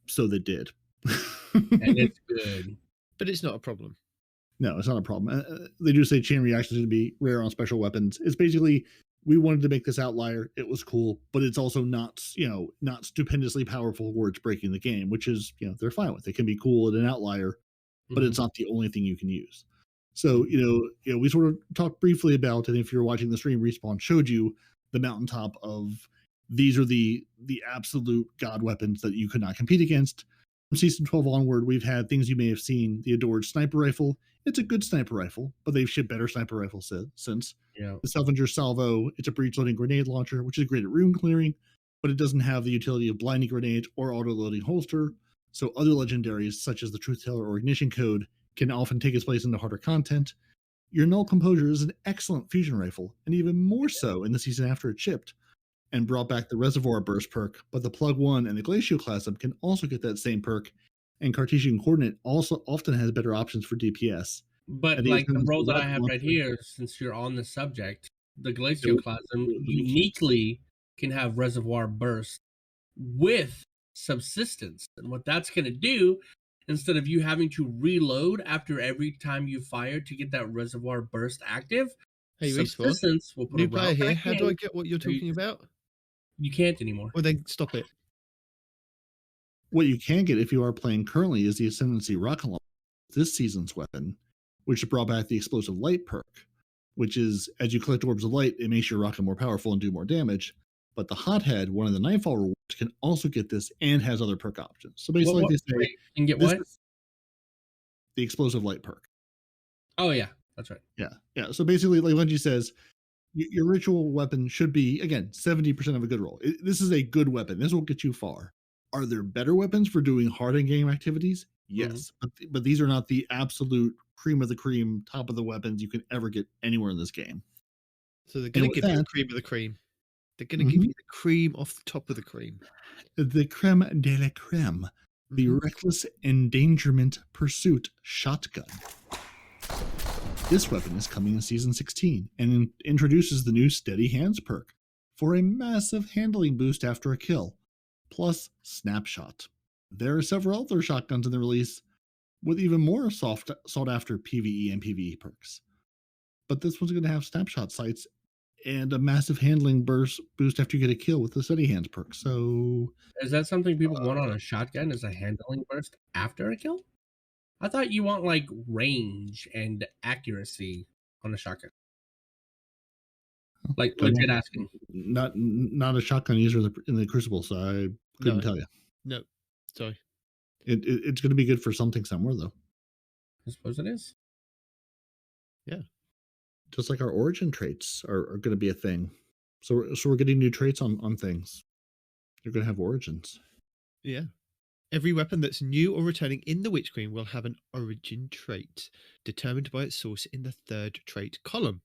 so they did. And it's good. But it's not a problem. No, it's not a problem. They do say chain reaction is going to be rare on special weapons. It's basically, we wanted to make this outlier. It was cool, but it's also not stupendously powerful where it's breaking the game, which is, they're fine with. It can be cool at an outlier, but it's not the only thing you can use. So, we sort of talked briefly about, and if you're watching the stream, Respawn showed you the mountaintop of these are the absolute god weapons that you could not compete against. From season 12 onward, we've had things you may have seen. The adored sniper rifle. It's a good sniper rifle, but they've shipped better sniper rifles since. Yeah. The Salvager Salvo, it's a breech-loading grenade launcher, which is great at room clearing, but it doesn't have the utility of blinding grenades or auto-loading holster. So other legendaries, such as the Truth Teller or Ignition Code, can often take its place into harder content. Your Null Composure is an excellent fusion rifle, and even more so in the season after it shipped, and brought back the Reservoir Burst perk, but the Plug 1 and the Glacioclasm can also get that same perk, and Cartesian Coordinate also often has better options for DPS. But like the roll that I have right here, since you're on the subject, the Glacioclasm uniquely can have Reservoir Burst with Subsistence. And what that's going to do, instead of you having to reload after every time you fire to get that Reservoir Burst active, hey, Subsistence will put new a player here. How do I get what you're talking about? You can't anymore. Well, then stop it. What you can get if you are playing currently is the Ascendancy Rocket Launcher, this season's weapon, which brought back the Explosive Light perk, which is, as you collect orbs of light, it makes your rocket more powerful and do more damage. But the Hothead, one of the Nightfall rewards, can also get this and has other perk options. So basically, they say, you can get what? The Explosive Light perk. Oh, yeah, that's right. Yeah. So basically, like Bungie says, your ritual weapon should be, again, 70% of a good roll. This is a good weapon. This will get you far. Are there better weapons for doing hard in-game activities? Yes. But these are not the absolute cream of the cream, top of the weapons you can ever get anywhere in this game. So they're going to give you the cream of the cream. They're going to give you the cream off the top of the cream. The creme de la creme. The Reckless Endangerment Pursuit Shotgun. This weapon is coming in Season 16 and introduces the new Steady Hands perk for a massive handling boost after a kill, plus Snapshot. There are several other shotguns in the release with even more sought-after PvE and PvE perks. But this one's going to have Snapshot sights and a massive handling boost after you get a kill with the Steady Hands perk. So, is that something people want on a shotgun? Is a handling burst after a kill? I thought you want like range and accuracy on a shotgun. Like legit asking. Not a shotgun user in the Crucible, so I couldn't tell you. No, sorry. It's going to be good for something somewhere, though. I suppose it is. Yeah. Just like our origin traits are going to be a thing. So we're getting new traits on things. You're going to have origins. Yeah. Every weapon that's new or returning in the Witch Queen will have an origin trait, determined by its source in the third trait column,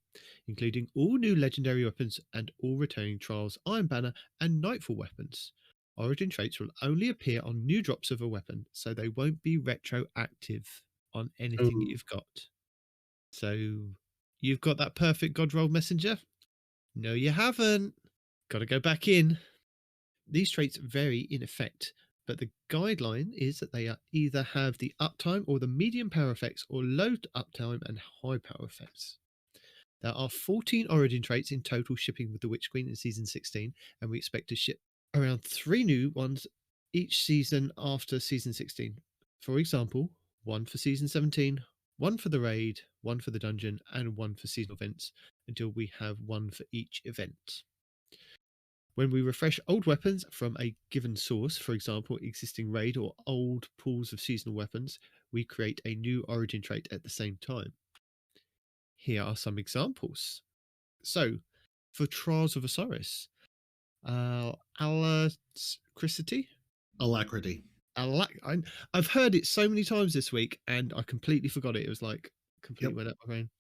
including all new legendary weapons and all returning Trials, Iron Banner, and Nightfall weapons. Origin traits will only appear on new drops of a weapon, so they won't be retroactive on anything you've got. So, you've got that perfect God Roll Messenger? No, you haven't. Got to go back in. These traits vary in effect, but the guideline is that they either have the uptime or the medium power effects, or low uptime and high power effects. There are 14 origin traits in total shipping with the Witch Queen in Season 16, and we expect to ship around 3 new ones each season after Season 16. For example, 1 for Season 17, 1 for the raid, 1 for the dungeon, and 1 for seasonal events, until we have 1 for each event. When we refresh old weapons from a given source, for example, existing raid or old pools of seasonal weapons, we create a new origin trait at the same time. Here are some examples. So, for Trials of Osiris, Alacrity? Alacrity. I've heard it so many times this week, and I completely forgot it. It was like completely went up my brain.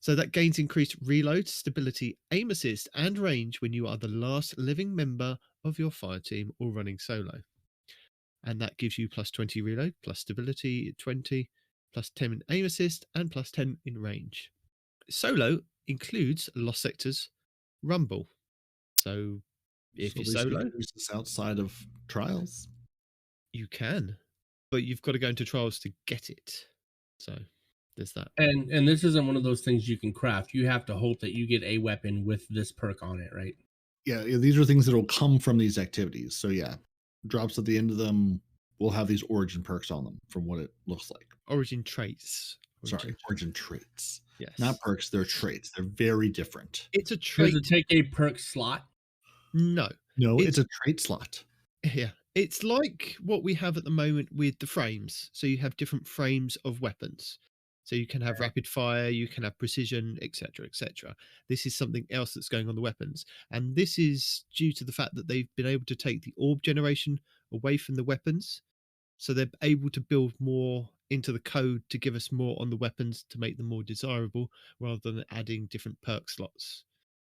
So that gains increased reload, stability, aim assist, and range when you are the last living member of your fire team or running solo. And that gives you plus 20 reload, plus stability 20, plus 10 in aim assist, and plus 10 in range. Solo includes Lost Sectors, Rumble. So if you're solo, use this outside of Trials. You can, but you've got to go into Trials to get it. So there's that. And this isn't one of those things you can craft. You have to hope that you get a weapon with this perk on it, right? Yeah, these are things that will come from these activities. So yeah, drops at the end of them will have these origin perks on them from what it looks like. Origin traits. Origin traits. Yes. Not perks, they're traits. They're very different. It's a trait. Does it take a perk slot? No. No, it's a trait slot. Yeah. It's like what we have at the moment with the frames. So you have different frames of weapons. So you can have rapid fire, you can have precision, etc., etc. This is something else that's going on the weapons. And this is due to the fact that they've been able to take the orb generation away from the weapons. So they're able to build more into the code to give us more on the weapons to make them more desirable rather than adding different perk slots.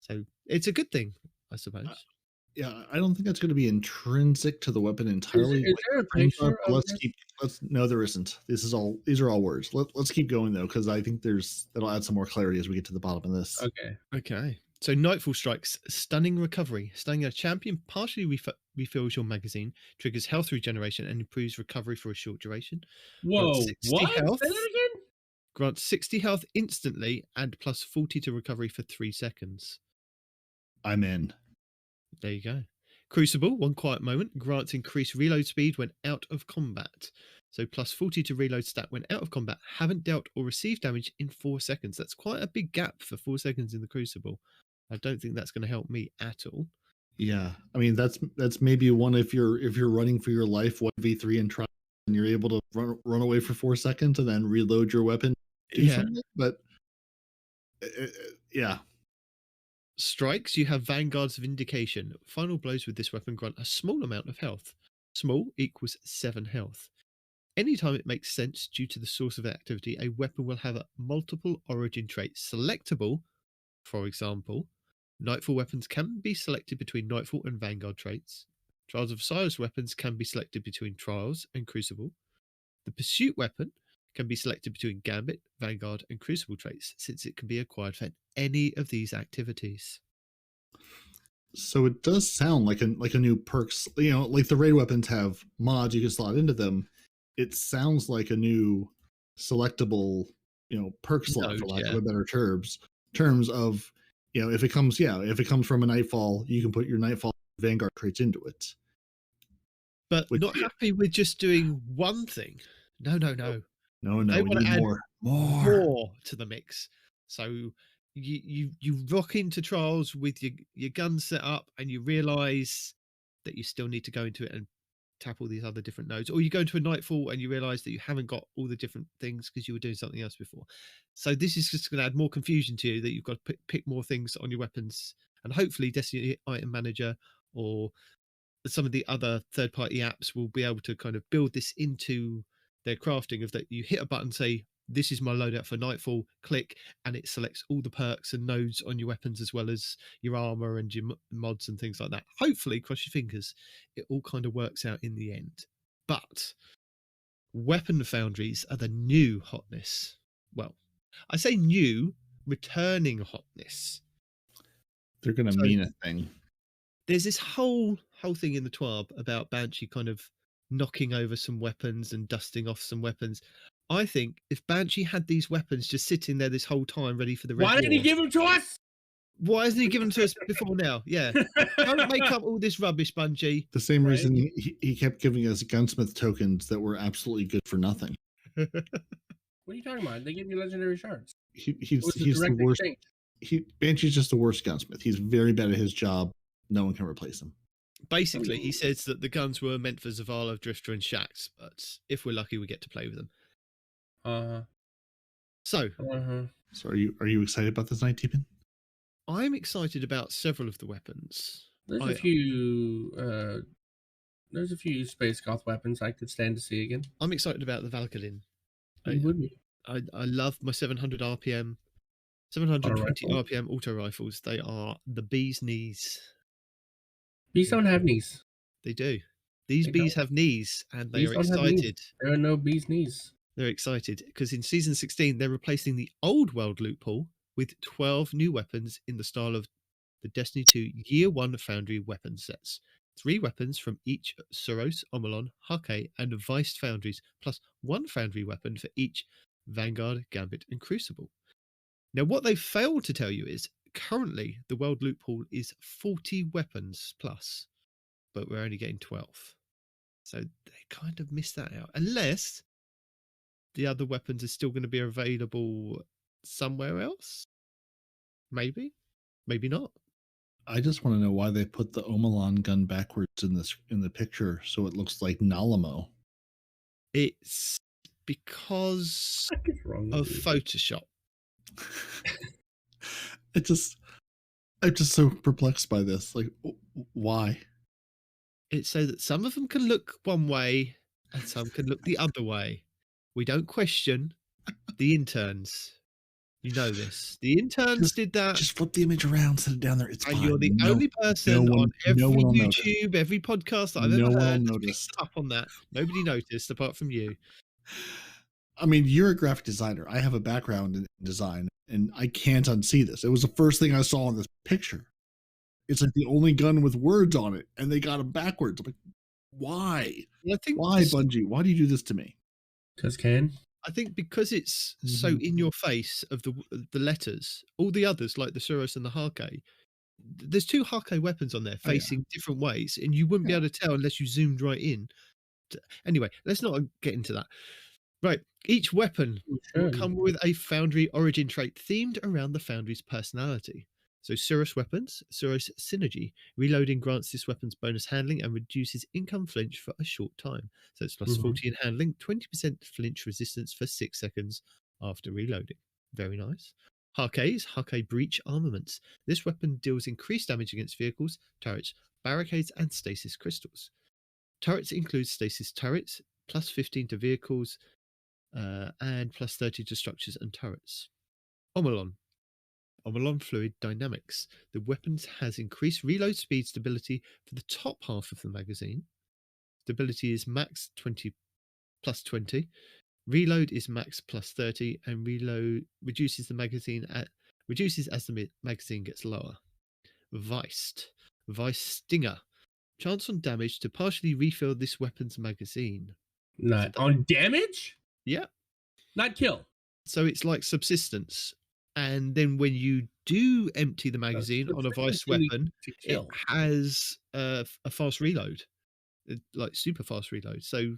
So it's a good thing, I suppose. Yeah, I don't think that's going to be intrinsic to the weapon entirely. Is there a picture of No, there isn't. These are all words. Let's keep going though, because I think that'll add some more clarity as we get to the bottom of this. Okay. So Nightfall Strikes, stunning recovery. Stunning a champion partially refills your magazine, triggers health regeneration, and improves recovery for a short duration. Whoa, what? Health, Say that again? grants 60 health instantly and plus 40 to recovery for 3 seconds. I'm in. There you go. Crucible, one quiet moment, grants increased reload speed when out of combat. So plus 40 to reload stat when out of combat. Haven't dealt or received damage in 4 seconds. That's quite a big gap for 4 seconds in the Crucible. I don't think that's going to help me at all. Yeah, I mean that's maybe one if you're running for your life 1v3 and try and you're able to run away for 4 seconds and then reload your weapon. But yeah. Strikes, you have Vanguard's Vindication. Final blows with this weapon grant a small amount of health. Small equals 7 health. Anytime it makes sense due to the source of activity, a weapon will have multiple origin traits selectable. For example, Nightfall weapons can be selected between Nightfall and Vanguard traits. Trials of Osiris weapons can be selected between Trials and Crucible. The Pursuit weapon can be selected between Gambit, Vanguard, and Crucible traits, since it can be acquired for any of these activities. So it does sound like a new perks. Like the raid weapons have mods you can slot into them. It sounds like a new selectable, perk slot for lack of a better terms of, if it comes from a Nightfall, you can put your Nightfall Vanguard traits into it. But not happy with just doing one thing. No. No, they we want to need add more to the mix. So you rock into Trials with your gun set up and you realise that you still need to go into it and tap all these other different nodes, or you go into a Nightfall and you realise that you haven't got all the different things because you were doing something else before. So this is just going to add more confusion to you, that you've got to pick more things on your weapons, and hopefully Destiny Item Manager or some of the other third-party apps will be able to kind of build this into their crafting, of that you hit a button, say, this is my loadout for Nightfall, click, and it selects all the perks and nodes on your weapons as well as your armor and your mods and things like that. Hopefully, cross your fingers, it all kind of works out in the end. But weapon foundries are the new hotness. Well, I say new, returning hotness. They're going to mean a thing. There's this whole thing in the TWAB about Banshee kind of knocking over some weapons and dusting off some weapons. I think if Banshee had these weapons just sitting there this whole time ready for the Red Why didn't he give them to us? Why hasn't he given them to us before now? Yeah. Don't make up all this rubbish, Bungie. The same reason he kept giving us gunsmith tokens that were absolutely good for nothing. What are you talking about? They give you legendary shards. He's the worst. Banshee's just the worst gunsmith. He's very bad at his job. no one can replace them. Basically, he says that the guns were meant for Zavala, Drifter, and Shaxx, but if we're lucky, we get to play with them. So, So are you excited about this Nitedemon? I'm excited about several of the weapons. There's a few Space Goth weapons I could stand to see again. I'm excited about the Valkyrin. You would be. I love my 700 RPM, 720 RPM auto rifles. They are the bee's knees. Bees don't have knees. They do. These bees have knees, and they are excited. There are no bees' knees. They're excited because in Season 16, they're replacing the old world loot pool with 12 new weapons in the style of the Destiny 2 Year 1 Foundry weapon sets. 3 weapons from each Suros, Omolon, Hake, and Vice foundries, plus 1 foundry weapon for each Vanguard, Gambit, and Crucible. Now, what they failed to tell you is currently the world loot pool is 40 weapons plus, but we're only getting 12. So they kind of missed that out. Unless the other weapons are still going to be available somewhere else. Maybe. Maybe not. I just want to know why they put the Omolon gun backwards in the picture so it looks like Nalamo. It's because of Photoshop. I'm just so perplexed by this. Like, why? It's so that some of them can look one way and some can look the other way. We don't question the interns. You know this. The interns did that. Just flip the image around, set it down there. It's and fine. you're the only person on every YouTube, every podcast that I've ever heard that's picked up on that. Nobody noticed apart from you. I mean, you're a graphic designer. I have a background in design, and I can't unsee this. It was the first thing I saw in this picture. It's like the only gun with words on it, and they got them backwards. I'm like, why? Why, Bungie? Why do you do this to me? Because I think because it's so in your face of the letters, all the others like the Suros and the Hake, there's 2 Hake weapons on there facing different ways, and you wouldn't be able to tell unless you zoomed right in. Anyway, let's not get into that. Right, each weapon will come with a Foundry origin trait themed around the Foundry's personality. So Suros weapons, Suros Synergy. Reloading grants this weapon's bonus handling and reduces income flinch for a short time. So it's plus 40 in handling, 20% flinch resistance for 6 seconds after reloading. Very nice. Hake's Hake Breach Armaments. This weapon deals increased damage against vehicles, turrets, barricades, and stasis crystals. Turrets include stasis turrets, plus 15 to vehicles, and plus 30 to structures and turrets. Omolon Fluid Dynamics. The weapon has increased reload speed stability for the top half of the magazine. Stability is max 20 plus 20. Reload is max plus 30, and reload reduces as the magazine gets lower. Vice Stinger. Chance on damage to partially refill this weapon's magazine. On damage? Yeah. Not kill. So it's like subsistence. And then when you do empty the magazine on a Vice weapon, it has a fast reload, like super fast reload. So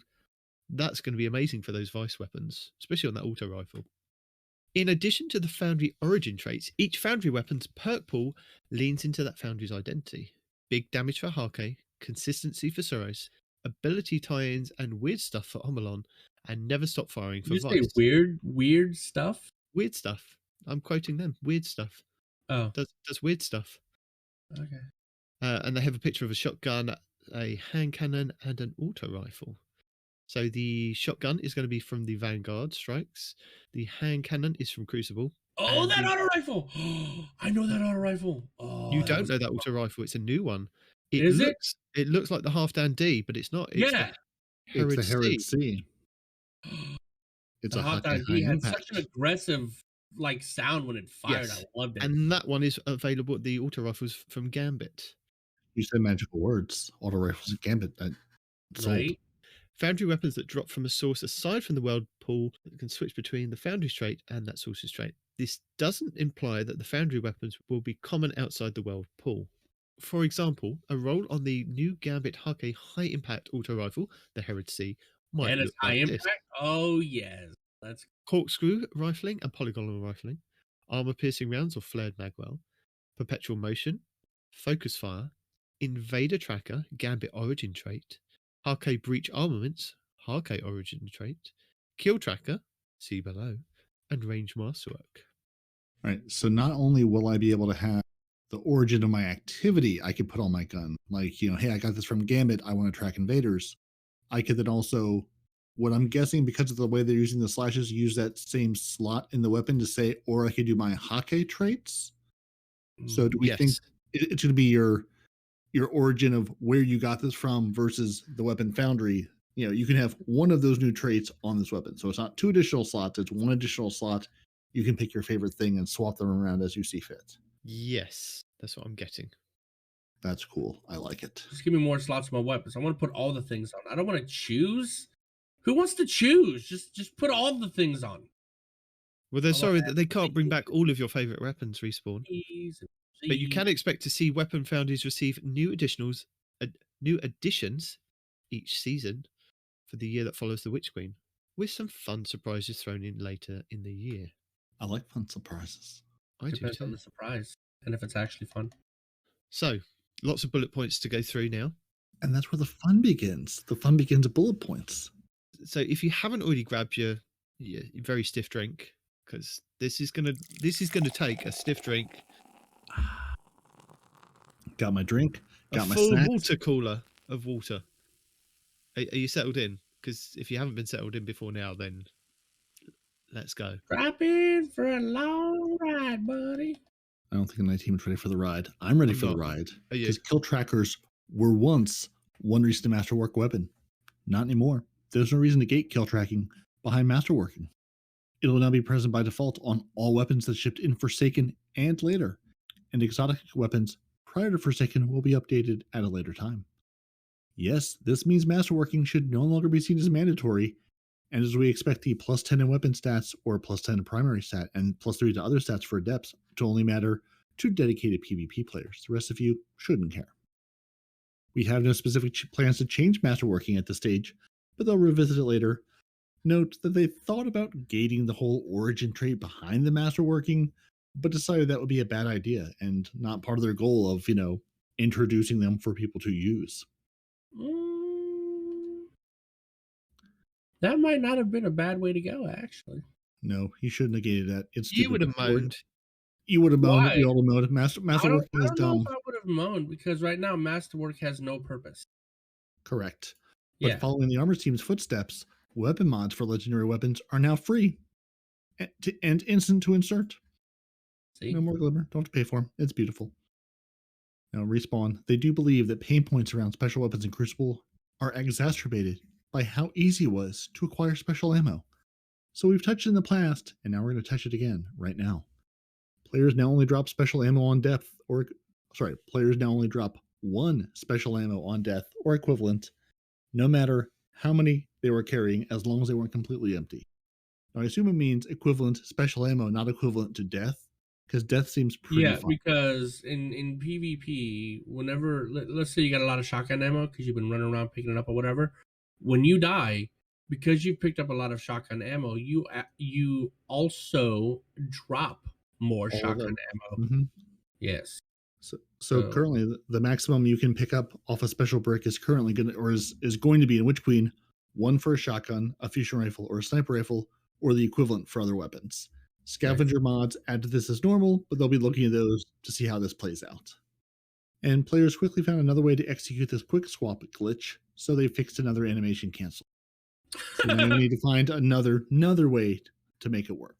that's going to be amazing for those Vice weapons, especially on that auto rifle. In addition to the Foundry origin traits, each Foundry weapon's perk pool leans into that Foundry's identity. Big damage for Hake, consistency for Suros, ability tie-ins and weird stuff for Omolon, and never stop firing for Vice. You say weird stuff? Weird stuff. I'm quoting them. Weird stuff. Oh. Does weird stuff. Okay. And they have a picture of a shotgun, a hand cannon, and an auto rifle. So the shotgun is going to be from the Vanguard strikes. The hand cannon is from Crucible. Oh, that auto rifle! I know that auto rifle. Oh, you don't know that auto rifle. It's a new one. It looks like the Halfdan D, but it's not. It's the Herod C. It's the Halfdan D had such an aggressive sound when it fired. Yes. I loved it. And that one is available. The auto rifles from Gambit. You said magical words. Auto rifles and Gambit. Right. Foundry weapons that drop from a source aside from the world pool can switch between the Foundry's trait and that source's trait. This doesn't imply that the Foundry weapons will be common outside the world pool. For example, a roll on the new Gambit Hake high impact auto rifle, the Herod C, might look high like impact. This. Oh yes, that's corkscrew rifling and polygonal rifling, armor piercing rounds or flared magwell, perpetual motion, focus fire, Invader Tracker, Gambit Origin trait, Harke Breach Armaments, Harke Origin trait, Kill Tracker, see below, and Range Masterwork. Right. So not only will I be able to have the origin of my activity I could put on my gun, like, hey, I got this from Gambit, I want to track invaders. I could then also, what I'm guessing, because of the way they're using the slashes, use that same slot in the weapon to say, or I could do my Hake traits. So do we think it's going to be your origin of where you got this from versus the weapon foundry? You can have one of those new traits on this weapon. So it's not 2 additional slots, it's 1 additional slot. You can pick your favorite thing and swap them around as you see fit. Yes, that's what I'm getting. That's cool. I like it. Just give me more slots for my weapons. I want to put all the things on. I don't want to choose. Who wants to choose? Just put all the things on. Well, they're sorry that they can't bring back all of your favorite weapons, Respawn. But you can expect to see weapon foundries receive new additions each season for the year that follows the Witch Queen, with some fun surprises thrown in later in the year. I like fun surprises. I do Depends too. on the surprise and if it's actually fun. So, lots of bullet points to go through now. And that's where the fun begins. The fun begins at bullet points. So, if you haven't already grabbed your very stiff drink, because this is gonna take a stiff drink. Got my drink. Got my full snacks. water cooler of water. Are you settled in? Because if you haven't been settled in before now, then let's go. Drop in for a long ride, buddy. I don't think my team is ready for the ride. I'm ready for the ride. Because kill trackers were once one recent masterwork weapon. Not anymore. There's no reason to gate kill tracking behind masterworking. It will now be present by default on all weapons that shipped in Forsaken and later. And exotic weapons prior to Forsaken will be updated at a later time. Yes, this means masterworking should no longer be seen as mandatory, and as we expect the plus 10 in weapon stats or plus 10 in primary stat and plus 3 to other stats for adepts to only matter to dedicated PvP players. The rest of you shouldn't care. We have no specific plans to change masterworking at this stage, but they'll revisit it later. Note that they thought about gating the whole origin trait behind the masterworking, but decided that would be a bad idea and not part of their goal of, introducing them for people to use. That might not have been a bad way to go, actually. No, he shouldn't have gated that. It's you would have moaned. You would have moaned. Why? We all would have moaned. Masterwork is dumb. I don't know if I would have moaned because right now Masterwork has no purpose. Correct. But following the armor team's footsteps, weapon mods for legendary weapons are now free and instant to insert. See? No more glimmer. Don't have to pay for them. It's beautiful. Now, Respawn, they do believe that pain points around special weapons in Crucible are exacerbated by how easy it was to acquire special ammo. So we've touched it in the past, and now we're going to touch it again right now. Players now only drop special ammo on death, players now only drop 1 special ammo on death or equivalent, no matter how many they were carrying, as long as they weren't completely empty. Now, I assume it means equivalent special ammo, not equivalent to death, because death seems pretty fun. Because in PvP, whenever, let's say you got a lot of shotgun ammo because you've been running around picking it up or whatever, when you die, because you've picked up a lot of shotgun ammo, you also drop more shotgun ammo. Mm-hmm. Yes. So currently, the maximum you can pick up off a special brick is currently going to be in Witch Queen 1 for a shotgun, a fusion rifle, or a sniper rifle, or the equivalent for other weapons. Scavenger mods add to this as normal, but they'll be looking at those to see how this plays out. And players quickly found another way to execute this quick swap glitch, so they fixed another animation cancel. So now we need to find another way to make it work.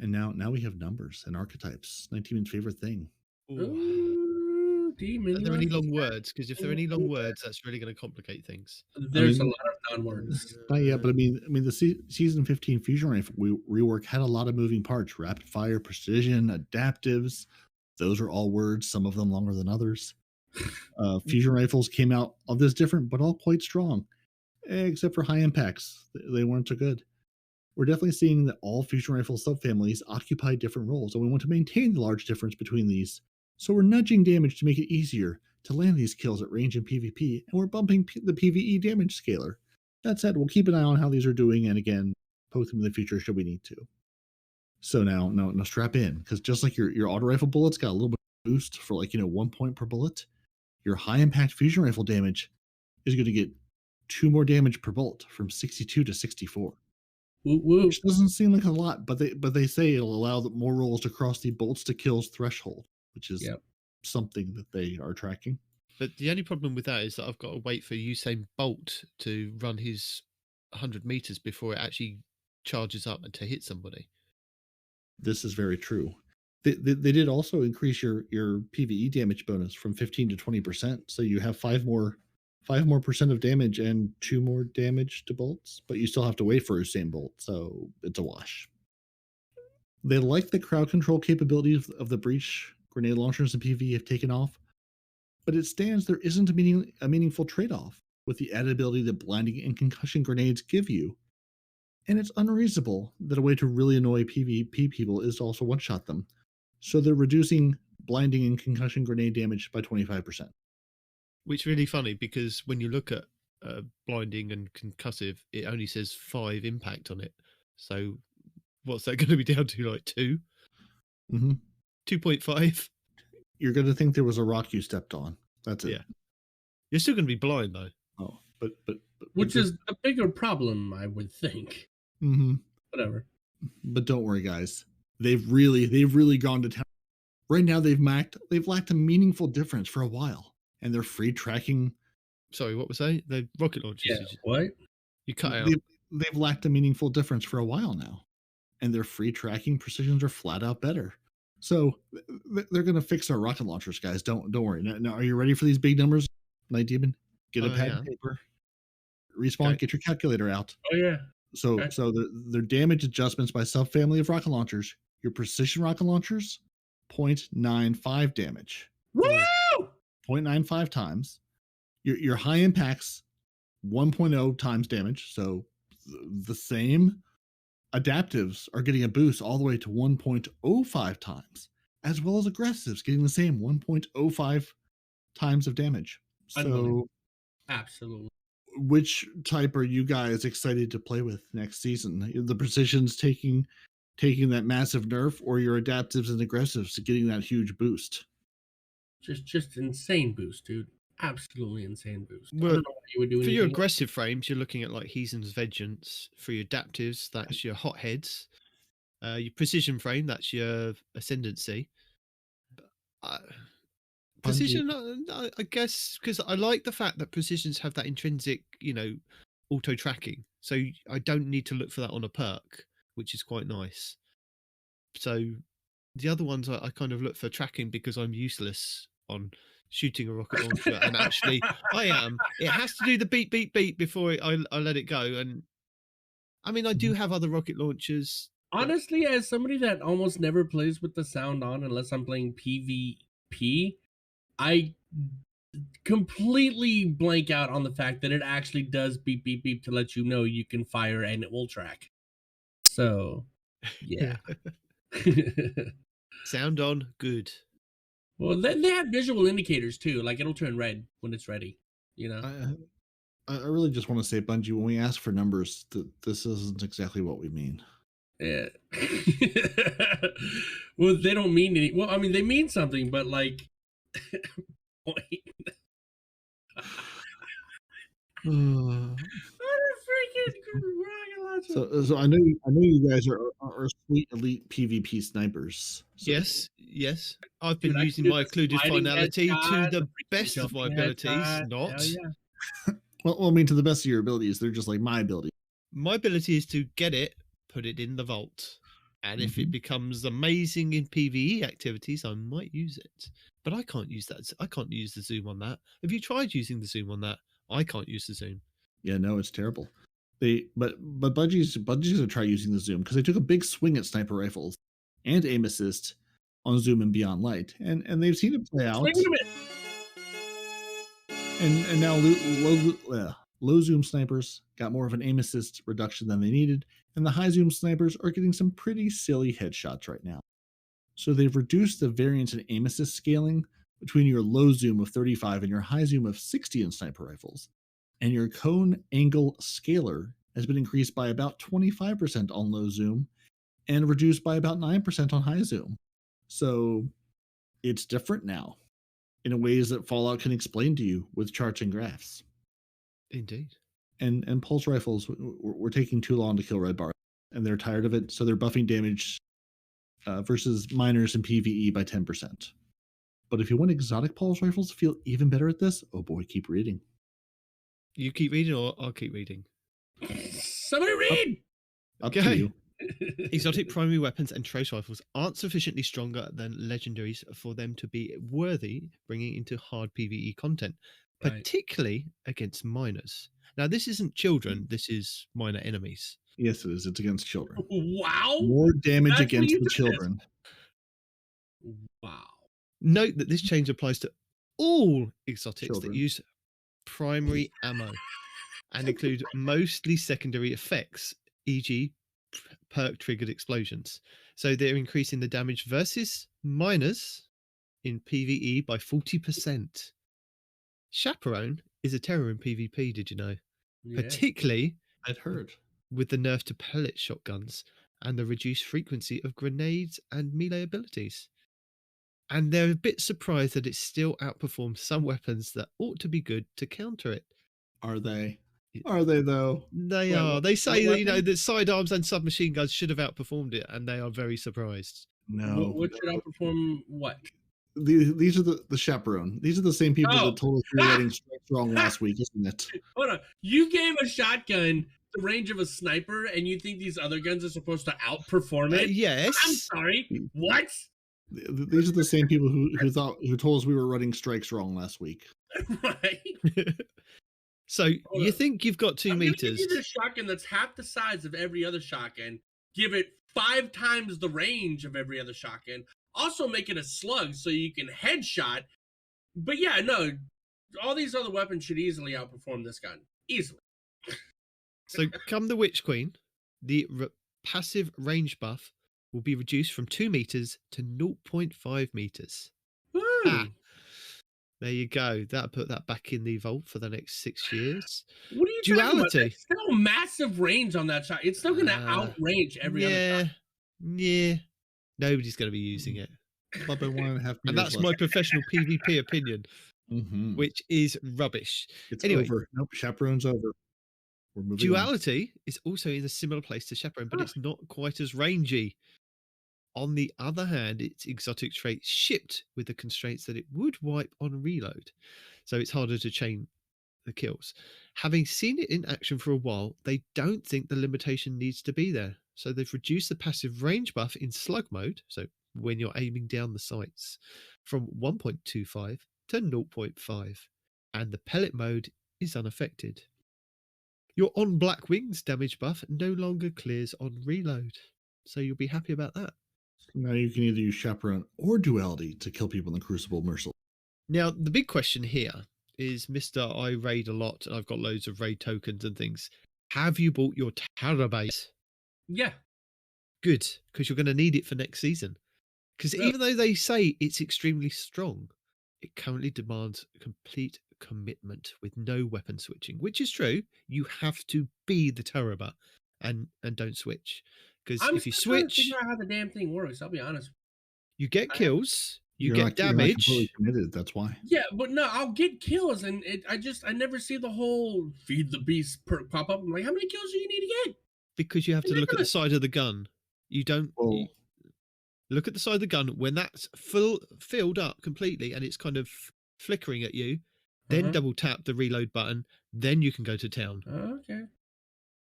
And now we have numbers and archetypes. 19's favorite thing. Ooh, are there any long words? Because if there are any long words, that's really going to complicate things. There's a lot of non-words. Not yet, but I mean, the season 15 fusion rifle rework had a lot of moving parts: rapid fire, precision, adaptives. Those are all words. Some of them longer than others. Fusion rifles came out of this different, but all quite strong, except for high impacts. They weren't so good. We're definitely seeing that all fusion rifle subfamilies occupy different roles, and we want to maintain the large difference between these. So we're nudging damage to make it easier to land these kills at range in PvP, and we're bumping the PvE damage scaler. That said, we'll keep an eye on how these are doing, and again, poke them in the future should we need to. So now strap in, because just like your auto rifle bullets got a little bit of boost for 1 point per bullet, your high impact fusion rifle damage is going to get 2 more damage per bolt from 62 to 64. Woo woo. Which doesn't seem like a lot, but they say it'll allow more rolls to cross the bolts to kills threshold, which is something that they are tracking. But the only problem with that is that I've got to wait for Usain Bolt to run his 100 meters before it actually charges up and to hit somebody. This is very true. They did also increase your PvE damage bonus from 15 to 20%, so you have 5 more percent of damage and 2 more damage to bolts, but you still have to wait for Usain Bolt, so it's a wash. They like the crowd control capabilities of the breach grenade launchers in PvE have taken off, but it stands there isn't a meaningful trade-off with the added ability that blinding and concussion grenades give you. And it's unreasonable that a way to really annoy PvP people is to also one-shot them. So they're reducing blinding and concussion grenade damage by 25%. Which is really funny because when you look at blinding and concussive, it only says 5 impact on it. So what's that going to be down to, like 2? Mm-hmm. 2.5? You're going to think there was a rock you stepped on. That's it. Yeah. You're still going to be blind, though. Oh, but which is a bigger problem, I would think. Mm-hmm. Whatever. But don't worry, guys. They've really gone to town. Right now, they've lacked a meaningful difference for a while, and they're free tracking. Sorry, what was that? The rocket launchers. Yeah, what? You cut out. They've lacked a meaningful difference for a while now, and their free tracking precisions are flat out better. So they're going to fix our rocket launchers, guys. Don't worry. Now, are you ready for these big numbers, Nitedemon? Get a pad and paper. Respawn. Okay. Get your calculator out. Oh yeah. So their damage adjustments by subfamily of rocket launchers. Your precision rocket launchers, 0.95 damage. Woo! 0.95 times. Your high impacts, 1.0 times damage. So the same. Adaptives are getting a boost all the way to 1.05 times, as well as aggressives getting the same 1.05 times of damage. So, absolutely. Which type are you guys excited to play with next season? The precision's taking that massive nerf, or your adaptives and aggressives getting that huge boost? Just insane boost, dude. Absolutely insane boost. Well, I don't know what you would do for your aggressive frames, you're looking at like Heathen's Vengeance. For your adaptives, that's your Hotheads. Your precision frame, that's your Ascendancy. Precision, I guess, because I like the fact that precisions have that intrinsic, auto tracking. So I don't need to look for that on a perk, which is quite nice. So the other ones I kind of look for tracking because I'm useless on shooting a rocket launcher, and actually I am. It has to do the beep beep beep before I let it go. And I mean, I do have other rocket launchers. Honestly, as somebody that almost never plays with the sound on unless I'm playing PvP, I completely blank out on the fact that it actually does beep beep beep to let you know you can fire and it will track. So yeah. Sound on, good. Well, they have visual indicators too. Like it'll turn red when it's ready. I really just want to say, Bungie, when we ask for numbers, this isn't exactly what we mean. Yeah. Well, they don't mean any. Well, I mean, they mean something, but like. So I know you guys are sweet elite PvP snipers. So. Yes. I've been using my occluded finality to the best of my abilities. Not. Yeah. Well, I mean, to the best of your abilities, they're just like my ability. My ability is to get it, put it in the vault, and if it becomes amazing in PvE activities, I might use it. But I can't use that. I can't use the zoom on that. Have you tried using the zoom on that? I can't use the zoom. Yeah, no, it's terrible. But Bungie's gonna try using the zoom because they took a big swing at sniper rifles and aim assist on zoom and beyond light, and they've seen it play out. And now low zoom snipers got more of an aim assist reduction than they needed, and the high zoom snipers are getting some pretty silly headshots right now. So they've reduced the variance in aim assist scaling between your low zoom of 35 and your high zoom of 60 in sniper rifles. And your cone angle scaler has been increased by about 25% on low zoom and reduced by about 9% on high zoom. So it's different now. in ways that Fallout can explain to you with charts and graphs. Indeed. And pulse rifles were taking too long to kill red bars, and they're tired of it, so they're buffing damage versus miners in PvE by 10%. But if you want exotic pulse rifles to feel even better at this, oh boy, keep reading. You keep reading, or I'll keep reading. Somebody read! Up to you. Exotic primary weapons and trace rifles aren't sufficiently stronger than legendaries for them to be worthy bringing into hard PvE content, Right. particularly against miners. Now, this isn't children, this is minor enemies. Yes, it is. It's against children. Wow. More damage That's against what you the did. children. Wow. Note that this change applies to all exotics Children. that use primary ammo and include mostly secondary effects, e.g., perk-triggered explosions. So they're increasing the damage versus miners in PvE by 40%. Chaperone is a terror in PvP, did you know? Yeah. Particularly I'd heard. with the nerf to pellet shotguns and the reduced frequency of grenades and melee abilities. And they're a bit surprised that it still outperforms some weapons that ought to be good to counter it. Are they? Are they though? They Wait, are. what- They say what that, you know, weapon? that sidearms and submachine guns should have outperformed it, and they are very surprised. No. What should outperform what? These are the chaperone. These are the same people Oh. that told us we were letting strike wrong last week, isn't it? Hold on. You gave a shotgun the range of a sniper, and you think these other guns are supposed to outperform it? I'm Yes. sorry. What? These are the same people who told us we were running strikes wrong last week. Right. So Hold you on. think you've got 2 I'm gonna give meters? you this shotgun that's half the size of every other shotgun. Give it 5 times the range of every other shotgun. Also make it a slug so you can headshot. But yeah, no, all these other weapons should easily outperform this gun. Easily. So come the Witch Queen, the passive range buff will be reduced from 2 meters to 0.5 meters. Woo. Ah, there you go. That'll put that back in the vault for the next 6 years. What are you talking about? Duality. There's still massive range on that shot. It's still going to outrange every other shot. Yeah. Nobody's going to be using it. But by 1.5 meters. And that's my professional PvP opinion, Mm-hmm. which is rubbish. It's anyway. over. Nope, chaperone's over. We're moving on. Duality is also in a similar place to Chaperone, but it's not quite as rangy. On the other hand, its exotic trait shipped with the constraints that it would wipe on reload, so it's harder to chain the kills. Having seen it in action for a while, they don't think the limitation needs to be there, so they've reduced the passive range buff in slug mode, so when you're aiming down the sights, from 1.25 to 0.5, and the pellet mode is unaffected. Your on Black Wings damage buff no longer clears on reload, so you'll be happy about that. Now you can either use chaperone or duality to kill people in the Crucible Merciless. Now, the big question here is, Mr. I raid a lot, and I've got loads of raid tokens and things. Have you bought your Terra base? Yeah. Good, because you're going to need it for next season. Because Yeah. even though they say it's extremely strong, it currently demands complete commitment with no weapon switching, which is true. You have to be the Terraba and don't switch. Because I'm if you still trying to switch, figure out how the damn thing works. I'll be honest. you get kills, you You're get not- you're not damage. completely committed. That's why. Yeah, but no, I'll get kills, and I never see the whole feed the beast perk pop up. I'm like, how many kills do you need to get? Because you have to You're look at the gonna- side of the gun. You don't Well, look at the side of the gun when that's filled up completely and it's kind of flickering at you. Then Uh-huh. double tap the reload button. Then you can go to town. Oh, okay.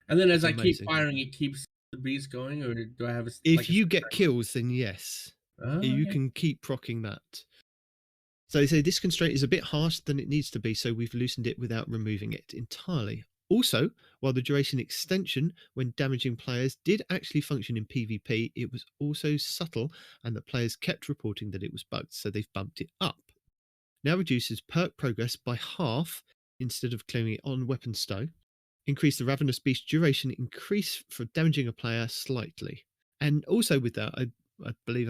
And then as It's I keep amazing. firing, it keeps the beast going, or do I have a? If like a you get string? kills, then yes, Oh, you okay. can keep procking that. So they say this constraint is a bit harsher than it needs to be, so we've loosened it without removing it entirely. Also, while the duration extension when damaging players did actually function in PvP, it was also subtle, and the players kept reporting that it was bugged, so they've bumped it up. Now reduces perk progress by half instead of clearing it on weapon stow. Increase the Ravenous Beast duration, increase for damaging a player slightly. And also with that, I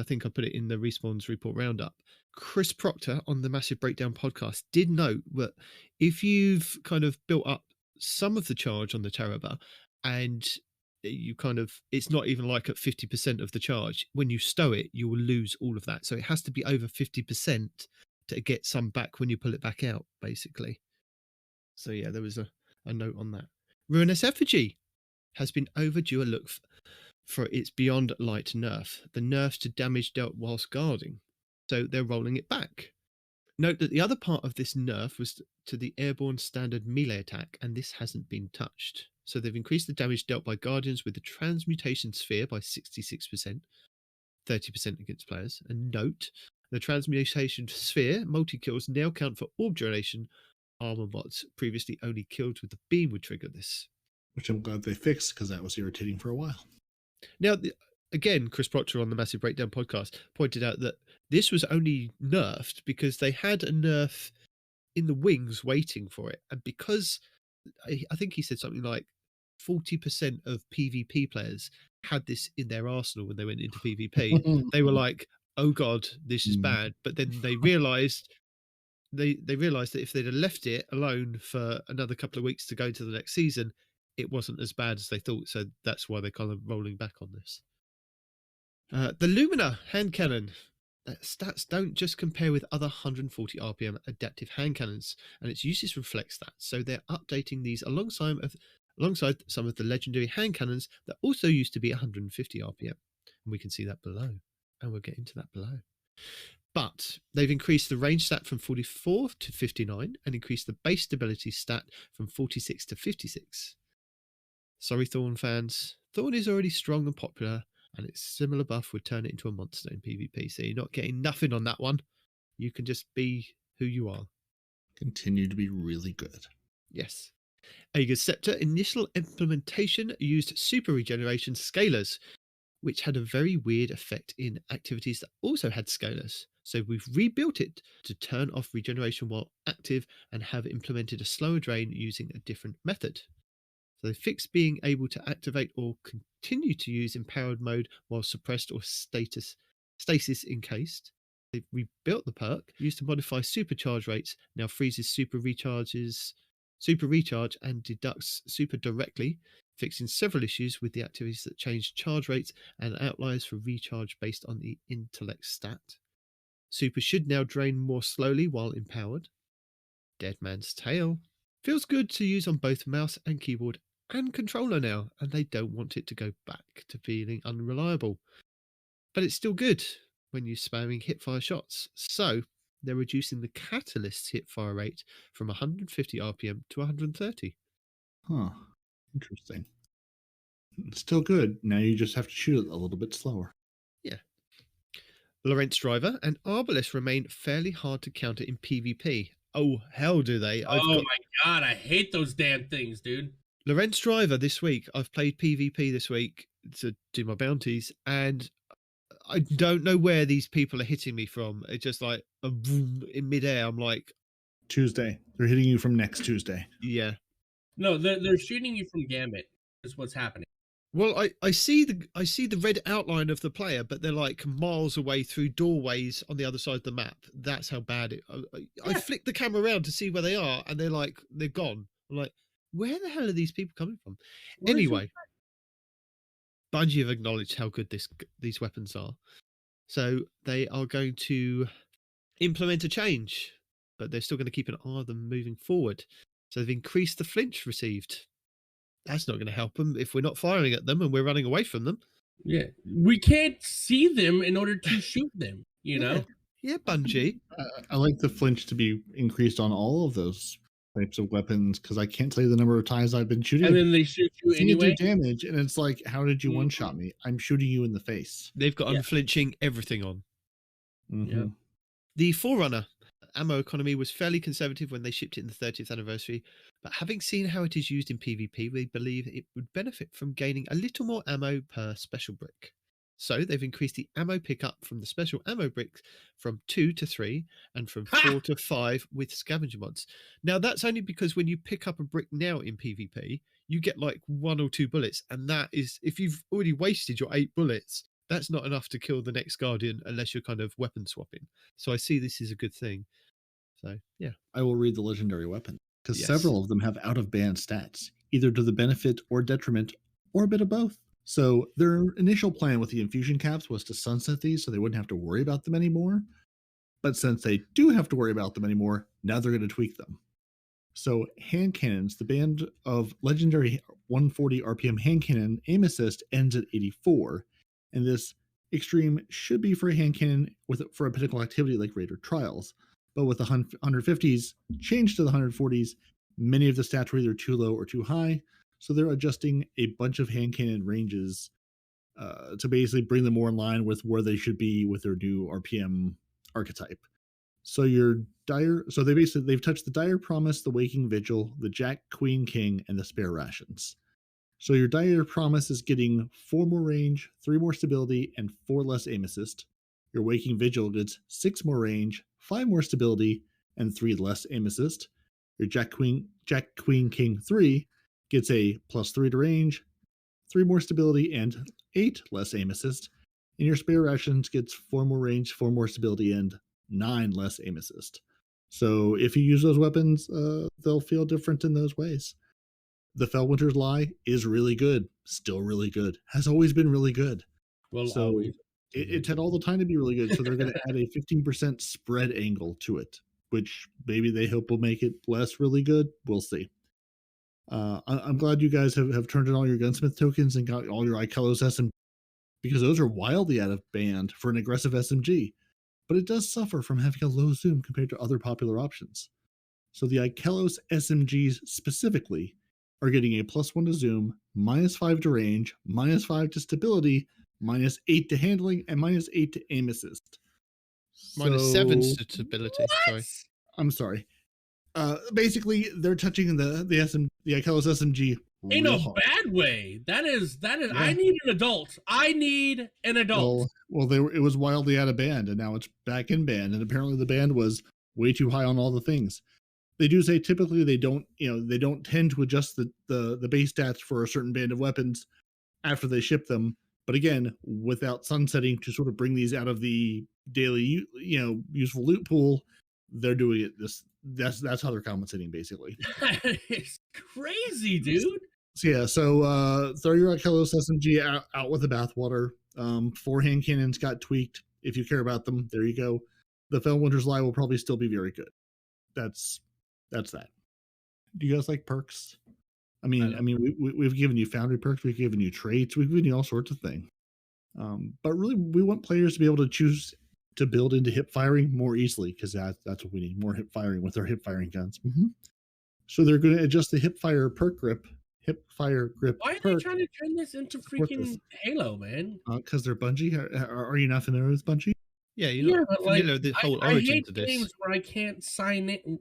think I put it in the Respawn's report roundup. Chris Proctor on the Massive Breakdown podcast did note that if you've kind of built up some of the charge on the Terraba and you kind of, it's not even like at 50% of the charge, when you stow it, you will lose all of that. So it has to be over 50% to get some back when you pull it back out, basically. So yeah, there was a note on that. Ruinous Effigy has been overdue a look for its Beyond Light nerf, the nerfs to damage dealt whilst guarding. So they're rolling it back. Note that the other part of this nerf was to the airborne standard melee attack, and this hasn't been touched. So they've increased the damage dealt by Guardians with the Transmutation Sphere by 66%, 30% against players. And note, the Transmutation Sphere multi-kills now count for orb duration. Armor bots previously only killed with the beam would trigger this. Which I'm glad they fixed, because that was irritating for a while. Now, again, Chris Proctor on the Massive Breakdown podcast pointed out that this was only nerfed because they had a nerf in the wings waiting for it. And because I think he said something like 40% of PvP players had this in their arsenal when they went into PvP, they were like, oh God, this is bad. But then they realized they realized that if they'd have left it alone for another couple of weeks to go into the next season, it wasn't as bad as they thought. So that's why they're kind of rolling back on this. The Lumina hand cannon. Stats don't just compare with other 140 RPM adaptive hand cannons, and its uses reflects that. So they're updating these alongside some of the legendary hand cannons that also used to be 150 RPM. And we can see that below, and we'll get into that below. But they've increased the range stat from 44 to 59 and increased the base stability stat from 46 to 56. Sorry, Thorn fans. Thorn is already strong and popular, and its similar buff would turn it into a monster in PvP. So you're not getting nothing on that one. You can just be who you are. Continue to be really good. Yes. Aegis Scepter initial implementation used super regeneration scalers, which had a very weird effect in activities that also had scalers. So we've rebuilt it to turn off regeneration while active and have implemented a slower drain using a different method. So they fixed being able to activate or continue to use empowered mode while suppressed or stasis encased. They've rebuilt the perk, used to modify supercharge rates, now freezes super recharge and deducts super directly, fixing several issues with the activities that change charge rates and outliers for recharge based on the intellect stat. Super should now drain more slowly while empowered. Dead Man's Tail. Feels good to use on both mouse and keyboard and controller now, and they don't want it to go back to feeling unreliable. But it's still good when you're spamming hipfire shots. So they're reducing the catalyst's hipfire rate from 150 RPM to 130. Huh. Interesting. Still good. Now you just have to shoot it a little bit slower. Yeah. Lorentz Driver and Arbalest remain fairly hard to counter in PvP. Oh, hell do they. My God, I hate those damn things, dude. Lorentz Driver this week. I've played PvP this week to do my bounties, and I don't know where these people are hitting me from. It's just like a boom in midair. I'm like, Tuesday. They're hitting you from next Tuesday. yeah. No, they're shooting you from Gambit. Is what's happening. Well, I see the red outline of the player, but they're like miles away through doorways on the other side of the map. That's how bad it. I flick the camera around to see where they are, and they're gone. I'm like, where the hell are these people coming from? Anyway, Bungie have acknowledged how good these weapons are, so they are going to implement a change, but they're still going to keep an eye on them moving forward. So they've increased the flinch received. That's not going to help them if we're not firing at them and we're running away from them. Yeah, we can't see them in order to shoot them. You know. Yeah, Bungie. I like the flinch to be increased on all of those types of weapons, because I can't tell you the number of times I've been shooting. And then they shoot you anyway. Do damage, and it's like, how did you one-shot me? I'm shooting you in the face. They've got unflinching everything on. Mm-hmm. Yeah. The Forerunner ammo economy was fairly conservative when they shipped it in the 30th anniversary, but having seen how it is used in PvP, we believe it would benefit from gaining a little more ammo per special brick. So they've increased the ammo pickup from the special ammo bricks from 2 to 3 and from 4 to 5 with scavenger mods. Now that's only because when you pick up a brick now in PvP, you get like 1 or 2 bullets, and that is, if you've already wasted your 8 bullets, that's not enough to kill the next Guardian unless you're kind of weapon swapping. So I see this is a good thing. So, yeah. I will read the legendary weapon, because several of them have out-of-band stats, either to the benefit or detriment, or a bit of both. So their initial plan with the infusion caps was to sunset these so they wouldn't have to worry about them anymore. But since they do have to worry about them anymore, now they're going to tweak them. So hand cannons, the band of legendary 140 RPM hand cannon aim assist ends at 84, and this extreme should be for a hand cannon for a pinnacle activity like Raid or Trials. But with the 150s changed to the 140s, many of the stats were either too low or too high, so they're adjusting a bunch of hand cannon ranges to basically bring them more in line with where they should be with their new RPM archetype. So they've touched the Dire Promise, the Waking Vigil, the Jack, Queen, King, and the Spare Rations. So your Dire Promise is getting 4 more range, 3 more stability, and 4 less aim assist. Your Waking Vigil gets 6 more range, 5 more stability, and 3 less aim assist. Your Jack, Queen, King 3 gets a +3 to range, 3 more stability, and 8 less aim assist. And your Spare Rations gets 4 more range, 4 more stability, and 9 less aim assist. So if you use those weapons, they'll feel different in those ways. The Fellwinter's Lie is really good, still really good, has always been really good. Well, so always. It's had all the time to be really good. So they're going to add a 15% spread angle to it, which maybe they hope will make it less really good. We'll see. I'm glad you guys have turned in all your gunsmith tokens and got all your Ikelos SMG, because those are wildly out of band for an aggressive SMG. But it does suffer from having a low zoom compared to other popular options. So the Ikelos SMGs specifically are getting a +1 to zoom, -5 to range, -5 to stability, -8 to handling, and -8 to aim assist. -7 to stability. Sorry. I'm sorry. Basically, they're touching the Ikelos SMG in a hard. bad way. That is. Yeah. I need an adult. Well, it was wildly out of band, and now it's back in band, and apparently the band was way too high on all the things. They do say typically they don't tend to adjust the base stats for a certain band of weapons after they ship them. But again, without sunsetting to sort of bring these out of the daily useful loot pool, they're doing it. That's how they're compensating, basically. That is crazy, dude. So throw your Ikelos SMG out with the bathwater. 4 hand cannons got tweaked. If you care about them, there you go. The Fellwinter's Lie will probably still be very good. That's that. Do you guys like perks? I mean, we've given you foundry perks, we've given you traits, we've given you all sorts of things. But really, we want players to be able to choose to build into hip firing more easily, because that's what we need, more hip firing with our hip firing guns. Mm-hmm. So they're going to adjust the hip fire grip. Why are they trying to turn this into freaking Halo, man? Because they're Bungie. Are you not familiar with Bungie? Yeah, you're not familiar with the whole origin to this. I hate games where I can't sign in.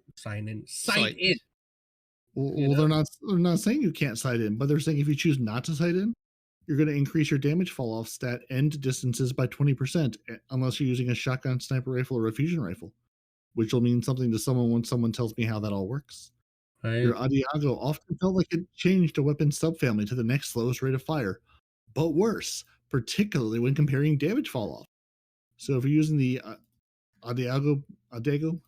Well, they're not saying you can't sight in, but they're saying if you choose not to sight in, you're going to increase your damage fall off stat and distances by 20%, unless you're using a shotgun, sniper rifle, or a fusion rifle, which will mean something to someone when someone tells me how that all works. Right. Your Adiago often felt like it changed a weapon subfamily to the next slowest rate of fire, but worse, particularly when comparing damage fall off. So if you're using the Adagio.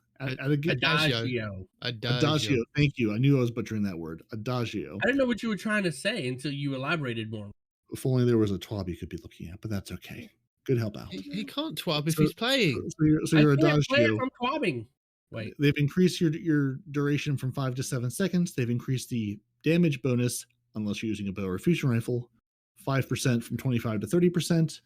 Thank you. I knew I was butchering that word. Adagio. I didn't know what you were trying to say until you elaborated more. If only there was a twab you could be looking at, but that's okay. Good help out. He can't twab if he's playing. So your Adagio. I'm twabbing. Wait. They've increased your duration from 5 to 7 seconds. They've increased the damage bonus, unless you're using a bow or a fusion rifle, 5% from 25 to 30%.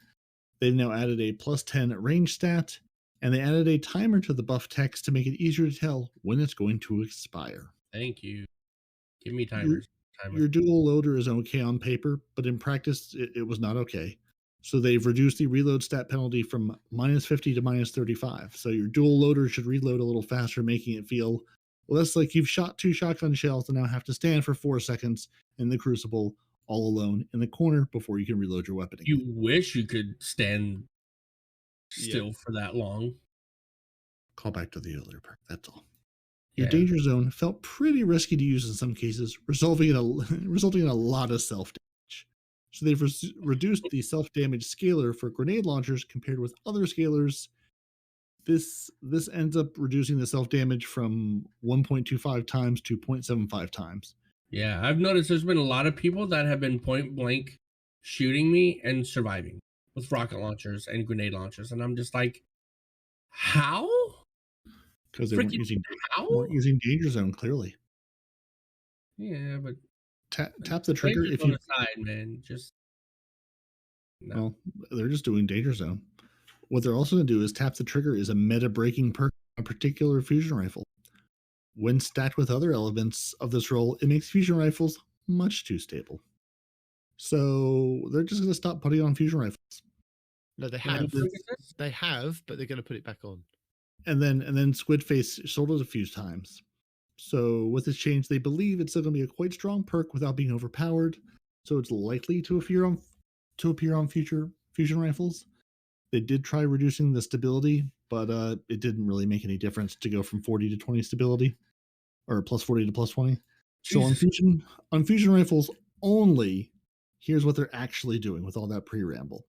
They've now added a +10 range stat, and they added a timer to the buff text to make it easier to tell when it's going to expire. Thank you. Give me timers. Your dual loader is okay on paper, but in practice, it was not okay. So they've reduced the reload stat penalty from -50 to -35. So your dual loader should reload a little faster, making it feel less like you've shot 2 shotgun shells and now have to stand for 4 seconds in the crucible all alone in the corner before you can reload your weapon again. You wish you could stand still for that long. Call back to the earlier part. That's all. Your danger zone felt pretty risky to use in some cases, resulting in a lot of self-damage. So they've reduced the self-damage scaler for grenade launchers compared with other scalers. This ends up reducing the self-damage from 1.25 times to 0.75 times. Yeah, I've noticed there's been a lot of people that have been point blank shooting me and surviving with rocket launchers and grenade launchers. And I'm just like, how? Because they Freaking how? weren't using Danger Zone, clearly. Yeah, but Tap the trigger if on you... the side, man. Just no. Well, they're just doing Danger Zone. What they're also going to do is tap the trigger is a meta-breaking perk on a particular fusion rifle. When stacked with other elements of this role, it makes fusion rifles much too stable. So they're just going to stop putting on fusion rifles. No, they And have. then- They have, but they're going to put it back on. And then Squidface sold it a few times. So with this change, they believe it's still going to be a quite strong perk without being overpowered. So it's likely to appear on future fusion rifles. They did try reducing the stability, but it didn't really make any difference to go from 40 to 20 stability, or plus 40 to plus 20. So on fusion rifles only, here's what they're actually doing with all that pre-ramble.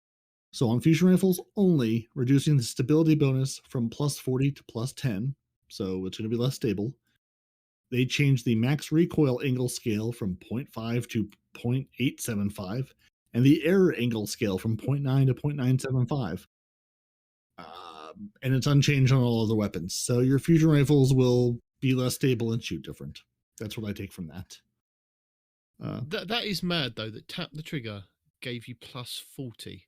So on fusion rifles only, reducing the stability bonus from plus 40 to plus 10, so it's going to be less stable. They changed the max recoil angle scale from 0.5 to 0.875, and the error angle scale from 0.9 to 0.975. And it's unchanged on all other weapons. So your fusion rifles will be less stable and shoot different. That's what I take from that. That is mad, though, that tap the trigger gave you plus 40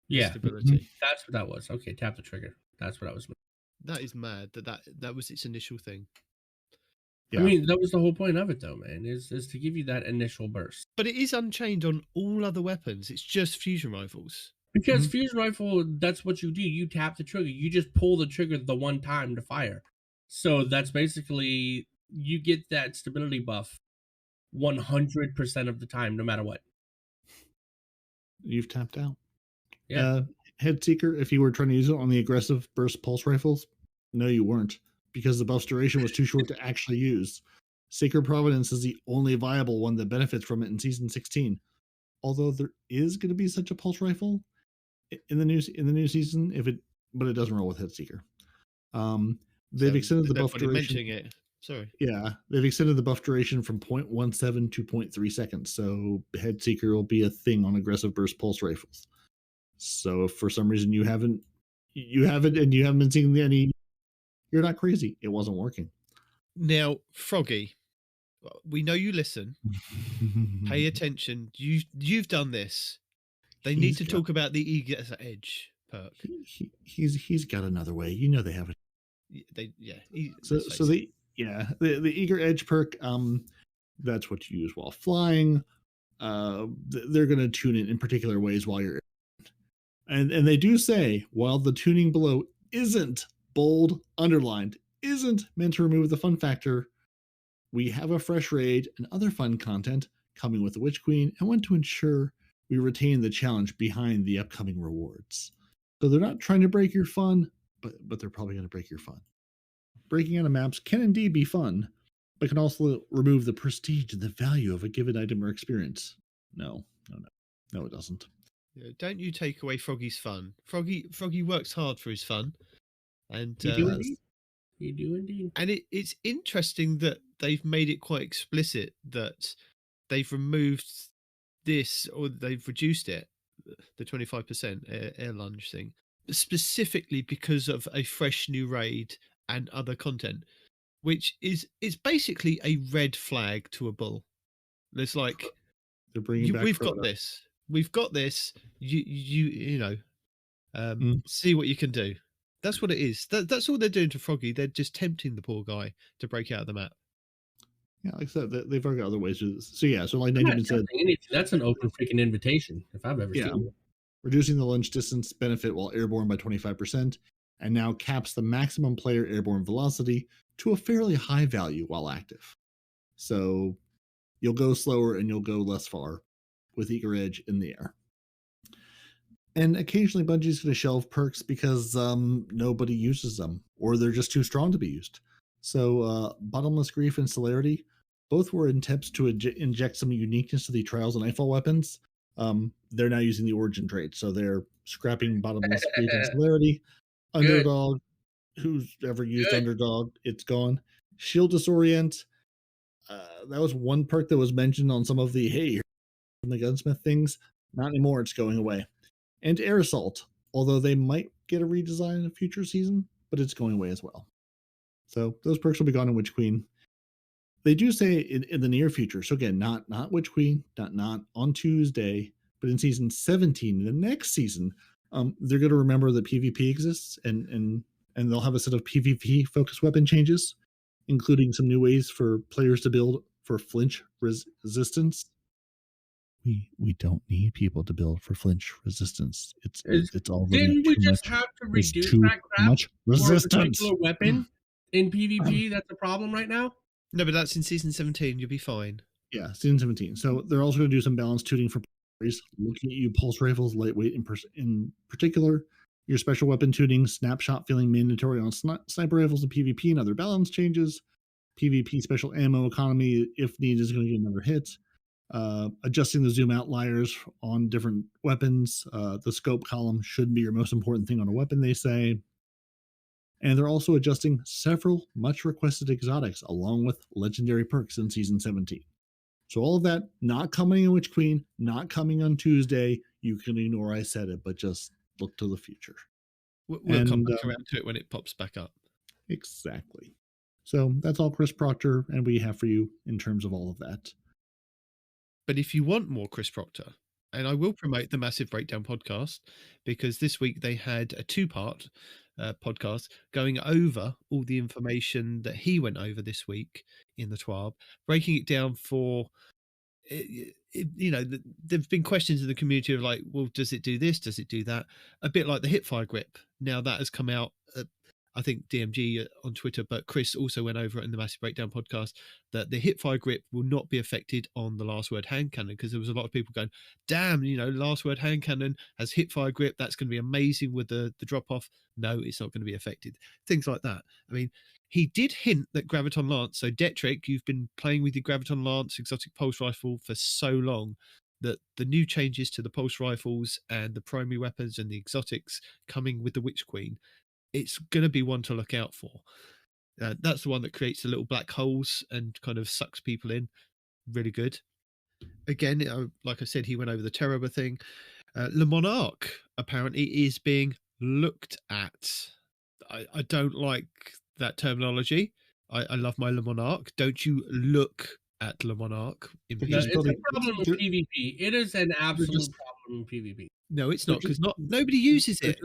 Yeah, stability. that's what that was. Okay, tap the trigger. That's what I was. That is mad that was its initial thing. Yeah. I mean, that was the whole point of it, though, man, is to give you that initial burst. But it is unchained on all other weapons. It's just fusion rifles. Because fusion rifle, that's what you do. You tap the trigger. You just pull the trigger the one time to fire. So that's basically, you get that stability buff 100% of the time, no matter what. You've tapped out. Yeah. Headseeker, if you were trying to use it on the aggressive burst pulse rifles, no, you weren't, because the buff's duration was too short to actually use. Sacred Providence is the only viable one that benefits from it in Season 16. Although there is going to be such a pulse rifle in the new season, but it doesn't roll with Headseeker. They've extended the buff duration. Mentioning it. Sorry. Yeah, they've extended the buff duration from 0.17 to 0.3 seconds. So Headseeker will be a thing on aggressive burst pulse rifles. So if for some reason you haven't been seeing any, you're not crazy. It wasn't working. Now, Froggy, we know you listen. Pay attention. You've done this. They need to talk about the Eager Edge perk. He's got another way. You know they have it. The Eager Edge perk. That's what you use while flying. They're going to tune it in particular ways while you're. And they do say, while the tuning below isn't bold, underlined, isn't meant to remove the fun factor, we have a fresh raid and other fun content coming with the Witch Queen and want to ensure we retain the challenge behind the upcoming rewards. So they're not trying to break your fun, but they're probably going to break your fun. Breaking out of maps can indeed be fun, but can also remove the prestige and the value of a given item or experience. No, it doesn't. Don't you take away Froggy's fun. Froggy works hard for his fun. And You do indeed. And it's interesting that they've made it quite explicit that they've removed this, or they've reduced it, the 25% air lunge thing, specifically because of a fresh new raid and other content, which is basically a red flag to a bull. It's like, they're bringing back we've got this. We've got this. See what you can do. That's what it is. That's all they're doing to Froggy. They're just tempting the poor guy to break out of the map. Yeah, like I said, they've already got other ways to do this. So like Nitedemon said, that's an open freaking invitation if I've ever seen it. Reducing the lunge distance benefit while airborne by 25%, and now caps the maximum player airborne velocity to a fairly high value while active. So you'll go slower and you'll go less far with Eager Edge in the air. And occasionally Bungie's going to shelve perks because nobody uses them, or they're just too strong to be used. So Bottomless Grief and Celerity, both were attempts to inject some uniqueness to the Trials and Nightfall weapons. They're now using the Origin trait, so they're scrapping Bottomless Grief and Celerity. Underdog, who's ever used Underdog, it's gone. Shield Disorient, that was one perk that was mentioned on some of the from the Gunsmith things. Not anymore, it's going away. And Air Assault, although they might get a redesign in a future season, but it's going away as well. So those perks will be gone in Witch Queen. They do say in the near future. So again, not Witch Queen, not on Tuesday, but in season 17, the next season, they're going to remember that PvP exists, and they'll have a set of PvP focused weapon changes, including some new ways for players to build for flinch resistance. We don't need people to build for flinch resistance. It's already Didn't we too just much. have to It's reduce too that crap much for a resistance. particular weapon in PvP? That's a problem right now. No, but that's in season 17. You'll be fine. Yeah, season 17. So they're also going to do some balance tuning for players, looking at you pulse rifles, lightweight in particular. Your special weapon tuning, snapshot feeling mandatory on sniper rifles and PvP, and other balance changes. PvP special ammo economy, if needed, is going to get another hit. Adjusting the zoom outliers on different weapons. The scope column should be your most important thing on a weapon, they say. And they're also adjusting several much requested exotics along with legendary perks in season 17. So all of that not coming in Witch Queen, not coming on Tuesday. You can ignore I said it, but just look to the future. We'll come back around to it when it pops back up. Exactly. So that's all Chris Proctor and we have for you in terms of all of that. But if you want more Chris Proctor, and I will promote the Massive Breakdown podcast, because this week they had a 2-part podcast going over all the information that he went over this week in the TWAB, breaking it down for, there've been questions in the community of like, well, does it do this? Does it do that? A bit like the hipfire grip. Now that has come out, I think DMG on Twitter, but Chris also went over it in the Massive Breakdown podcast that the hipfire grip will not be affected on the last word hand cannon, because there was a lot of people going, damn, last word hand cannon has hipfire grip. That's going to be amazing with the drop off. No, it's not going to be affected. Things like that. I mean, he did hint that Graviton Lance, so Detrick, you've been playing with your Graviton Lance exotic pulse rifle for so long that the new changes to the pulse rifles and the primary weapons and the exotics coming with the Witch Queen, it's going to be one to look out for. That's the one that creates the little black holes and kind of sucks people in. Really good. Again, like I said, he went over the Terror thing. Le Monarque apparently is being looked at. I don't like that terminology. I love my Le Monarque. Don't you look at Le Monarque in PvP? It's a problem in PvP. It is an absolute problem in PvP. No, it's not, because nobody uses it.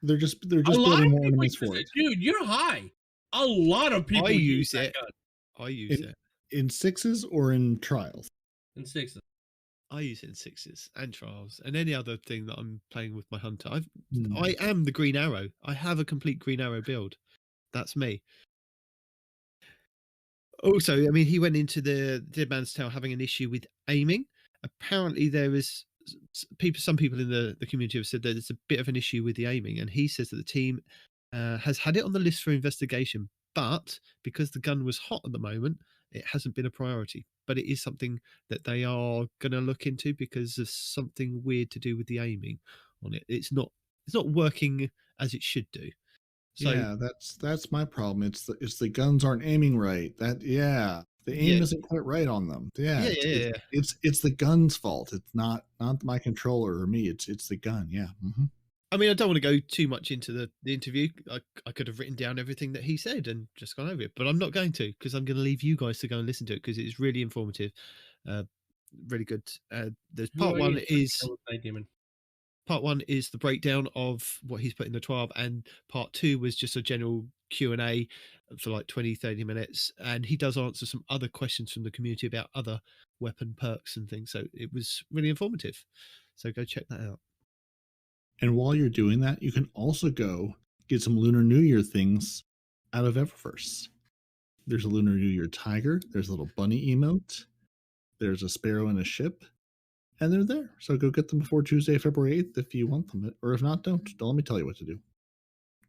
They're just building more ornaments for it. Dude, you're high. A lot of people use it. I use it in 6s or in trials. In 6s. I use it in 6s and trials and any other thing that I'm playing with my hunter. I am the Green Arrow. I have a complete Green Arrow build. That's me. Also, I mean, he went into the Dead Man's Tale having an issue with aiming. Apparently, there is some people in the community have said that it's a bit of an issue with the aiming, and he says that the team has had it on the list for investigation, but because the gun was hot at the moment, it hasn't been a priority. But it is something that they are going to look into, because there's something weird to do with the aiming on it. It's not working as it should do. So, yeah, that's my problem. It's the guns aren't aiming right. The aim isn't quite right on them. It's the gun's fault. It's not my controller or me. It's the gun. Yeah. Mm-hmm. I mean, I don't want to go too much into the interview. I could have written down everything that he said and just gone over it, but I'm not going to, because I'm going to leave you guys to go and listen to it, because it is really informative, really good. There's part one is the breakdown of what he's put in the 12, and part 2 was just a general Q&A for like 20-30 minutes, and he does answer some other questions from the community about other weapon perks and things, so it was really informative. So go check that out. And while you're doing that, you can also go get some Lunar New Year things out of Eververse. There's a Lunar New Year tiger, there's a little bunny emote, there's a sparrow and a ship, and they're there. So go get them before Tuesday, February 8th if you want them. Or if not, don't let me tell you what to do.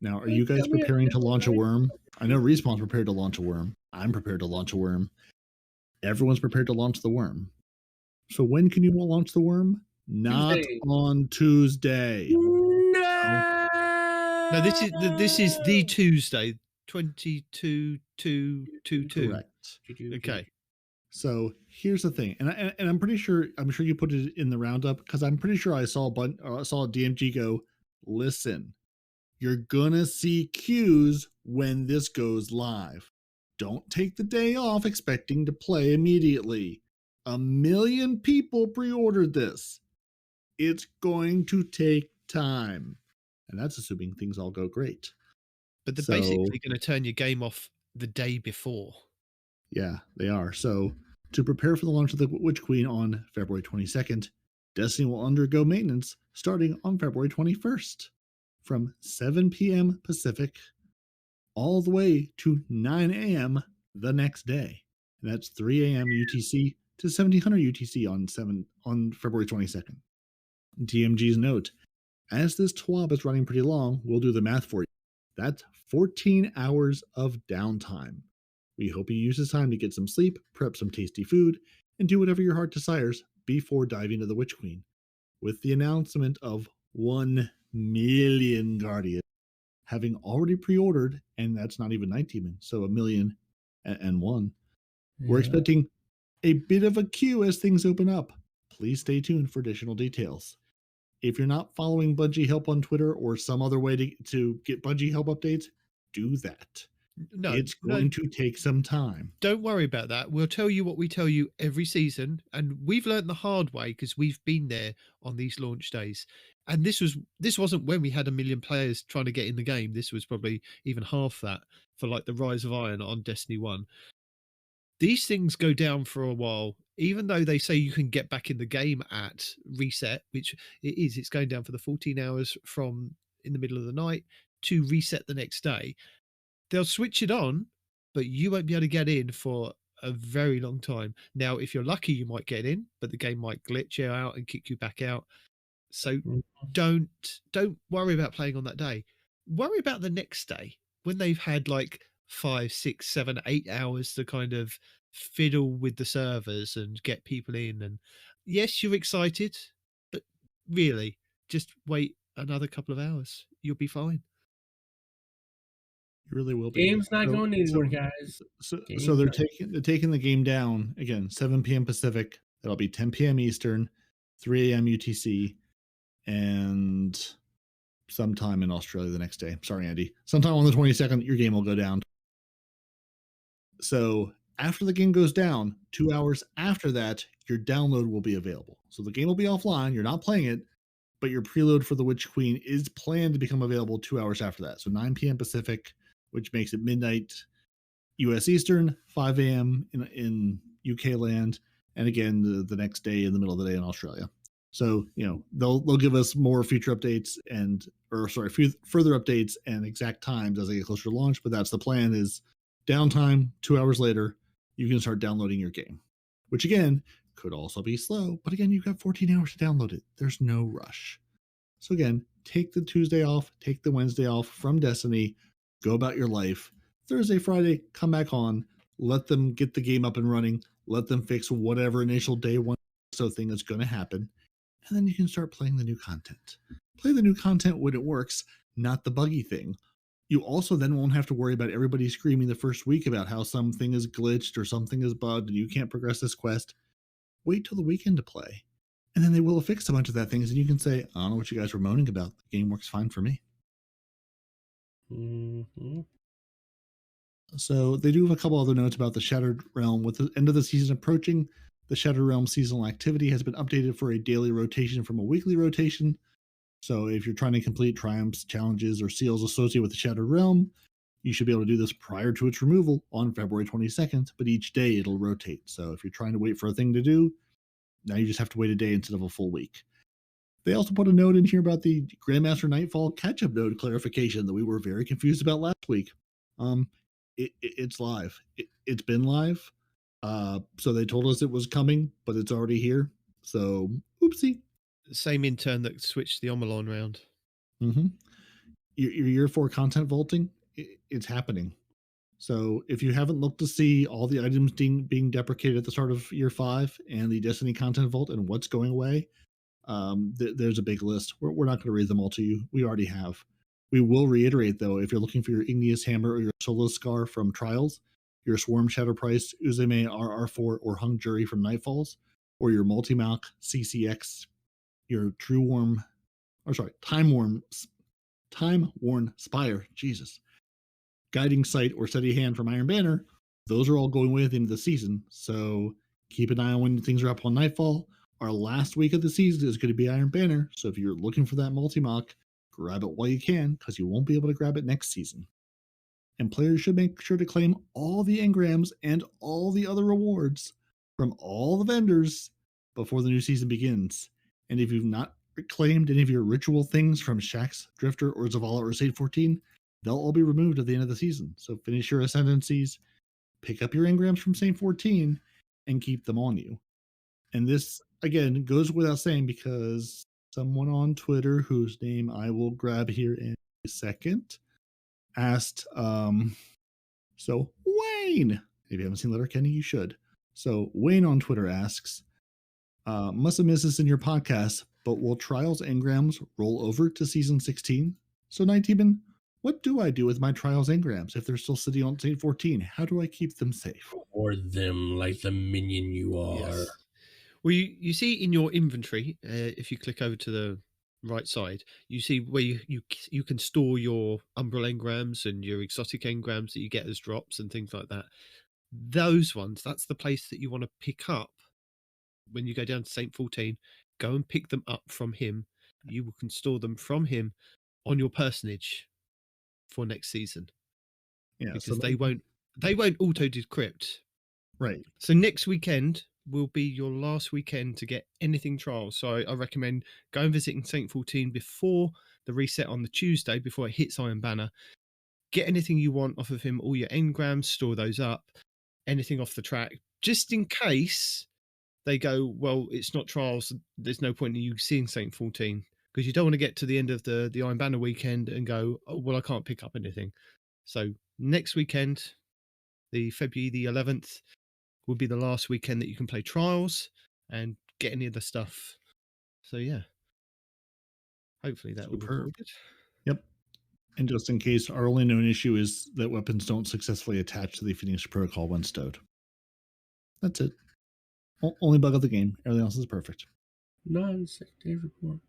Now, are you guys preparing to launch a worm? I know Respawn's prepared to launch a worm. I'm prepared to launch a worm. Everyone's prepared to launch the worm. So when can you launch the worm? Not on Tuesday. No, this is the Tuesday, 22/2/22. Correct. Okay. So here's the thing, and I'm pretty sure you put it in the roundup, because I'm pretty sure I saw a DMG go, listen, You're gonna see queues when this goes live. Don't take the day off expecting to play immediately. 1 million people pre-ordered this. It's going to take time. And that's assuming things all go great. But they're So- basically going to turn your game off the day before. Yeah, they are. So, to prepare for the launch of the Witch Queen on February 22nd, Destiny will undergo maintenance starting on February 21st from 7 p.m. Pacific all the way to 9 a.m. the next day. And that's 3 a.m. UTC to 1700 UTC on February 22nd. TMG's note, as this TWAB is running pretty long, we'll do the math for you. That's 14 hours of downtime. We hope you use this time to get some sleep, prep some tasty food, and do whatever your heart desires before diving into the Witch Queen. With the announcement of 1 million Guardians having already pre-ordered, and that's not even Nitedemon, so 1,000,001. We're expecting a bit of a queue as things open up. Please stay tuned for additional details. If you're not following Bungie Help on Twitter or some other way to get Bungie Help updates, do that. No, It's going to take some time. Don't worry about that. We'll tell you what we tell you every season, and we've learned the hard way because we've been there on these launch days. And this wasn't when we had 1 million players trying to get in the game. This was probably even half that for like the Rise of Iron on Destiny 1. These things go down for a while, even though they say you can get back in the game at reset, which it is. It's going down for the 14 hours from in the middle of the night to reset the next day. They'll switch it on, but you won't be able to get in for a very long time. Now, if you're lucky, you might get in, but the game might glitch you out and kick you back out. So don't worry about playing on that day. Worry about the next day when they've had like 5, 6, 7, 8 hours to kind of fiddle with the servers and get people in. And yes, you're excited, but really, just wait another couple of hours. You'll be fine. You really will be. Game's not going anywhere, guys. So they're taking the game down again, 7 p.m. Pacific. That'll be 10 p.m. Eastern, 3 a.m. UTC, and sometime in Australia the next day. Sorry, Andy. Sometime on the 22nd, your game will go down. So after the game goes down, 2 hours after that, your download will be available. So the game will be offline. You're not playing it, but your preload for the Witch Queen is planned to become available 2 hours after that. So 9 p.m. Pacific, which makes it midnight US Eastern, 5 a.m. in UK land, and again the next day in the middle of the day in Australia. So, they'll give us more future updates further updates and exact times as they get closer to launch, but that's the plan is downtime, 2 hours later, you can start downloading your game, which again, could also be slow, but again, you've got 14 hours to download it. There's no rush. So again, take the Tuesday off, take the Wednesday off from Destiny, go about your life. Thursday, Friday, come back on, let them get the game up and running, let them fix whatever initial day one thing is going to happen, and then you can start playing the new content. Play the new content when it works, not the buggy thing. You also then won't have to worry about everybody screaming the first week about how something is glitched or something is bugged and you can't progress this quest. Wait till the weekend to play. And then they will fix a bunch of that things and you can say, I don't know what you guys were moaning about. The game works fine for me. Mm-hmm. So they do have a couple other notes about the Shattered Realm. With the end of the season approaching, the Shattered Realm seasonal activity has been updated for a daily rotation from a weekly rotation. So if you're trying to complete triumphs, challenges, or seals associated with the Shattered Realm, you should be able to do this prior to its removal on February 22nd, but each day it'll rotate. So if you're trying to wait for a thing to do, now you just have to wait a day instead of a full week. They also put a note in here about the Grandmaster Nightfall catch-up node clarification that we were very confused about last week. It's live. It's been live. So they told us it was coming, but it's already here. So, oopsie. Same intern that switched the Omelon round. Mm-hmm. Your year 4 content vaulting, it's happening. So if you haven't looked to see all the items being deprecated at the start of year 5 and the Destiny content vault and what's going away, there's a big list. We're not going to read them all to you. We already have. We will reiterate, though, if you're looking for your Igneous Hammer or your Solo Scar from Trials, your Swarm Shadow Price, Uzume RR4, or Hung Jury from Nightfalls, or your Multi-Malk CCX, your Time Worm Time-Worn Spire, Jesus, Guiding Sight, or Steady Hand from Iron Banner, those are all going away at the end of the season. So keep an eye on when things are up on Nightfall. Our last week of the season is going to be Iron Banner. So if you're looking for that multi-mock, grab it while you can, because you won't be able to grab it next season. And players should make sure to claim all the engrams and all the other rewards from all the vendors before the new season begins. And if you've not claimed any of your ritual things from Shaxx, Drifter, or Zavala, or State 14, they'll all be removed at the end of the season. So finish your ascendancies, pick up your engrams from Saint 14, and keep them on you. And this, again, goes without saying because someone on Twitter, whose name I will grab here in a second, asked, so Wayne, if you haven't seen Letterkenny, you should. So Wayne on Twitter asks, must have missed this in your podcast, but will Trials engrams roll over to season 16? So Nitedemon, what do I do with my Trials engrams if they're still sitting on Saint 14? How do I keep them safe? Or them like the minion you are. Yes. Well, you see in your inventory, if you click over to the right side, you see where you can store your Umbral engrams and your exotic engrams that you get as drops and things like that. Those ones, that's the place that you want to pick up when you go down to Saint 14. Go and pick them up from him. You can store them from him on your personage for next season. Yeah, because they won't auto decrypt. Right. So next weekend will be your last weekend to get anything trials. So I recommend go and visiting Saint 14 before the reset on the Tuesday, before it hits Iron Banner. Get anything you want off of him, all your engrams, store those up, anything off the track, just in case they go, well, it's not trials, there's no point in you seeing Saint 14, because you don't want to get to the end of the Iron Banner weekend and go, oh, well, I can't pick up anything. So next weekend, the February the 11th, will be the last weekend that you can play trials and get any of the stuff. So yeah, hopefully that will be good. Yep. And just in case, our only known issue is that weapons don't successfully attach to the Phoenix Protocol when stowed. That's it. Only bug of the game. Everything else is perfect. Non-sick day report.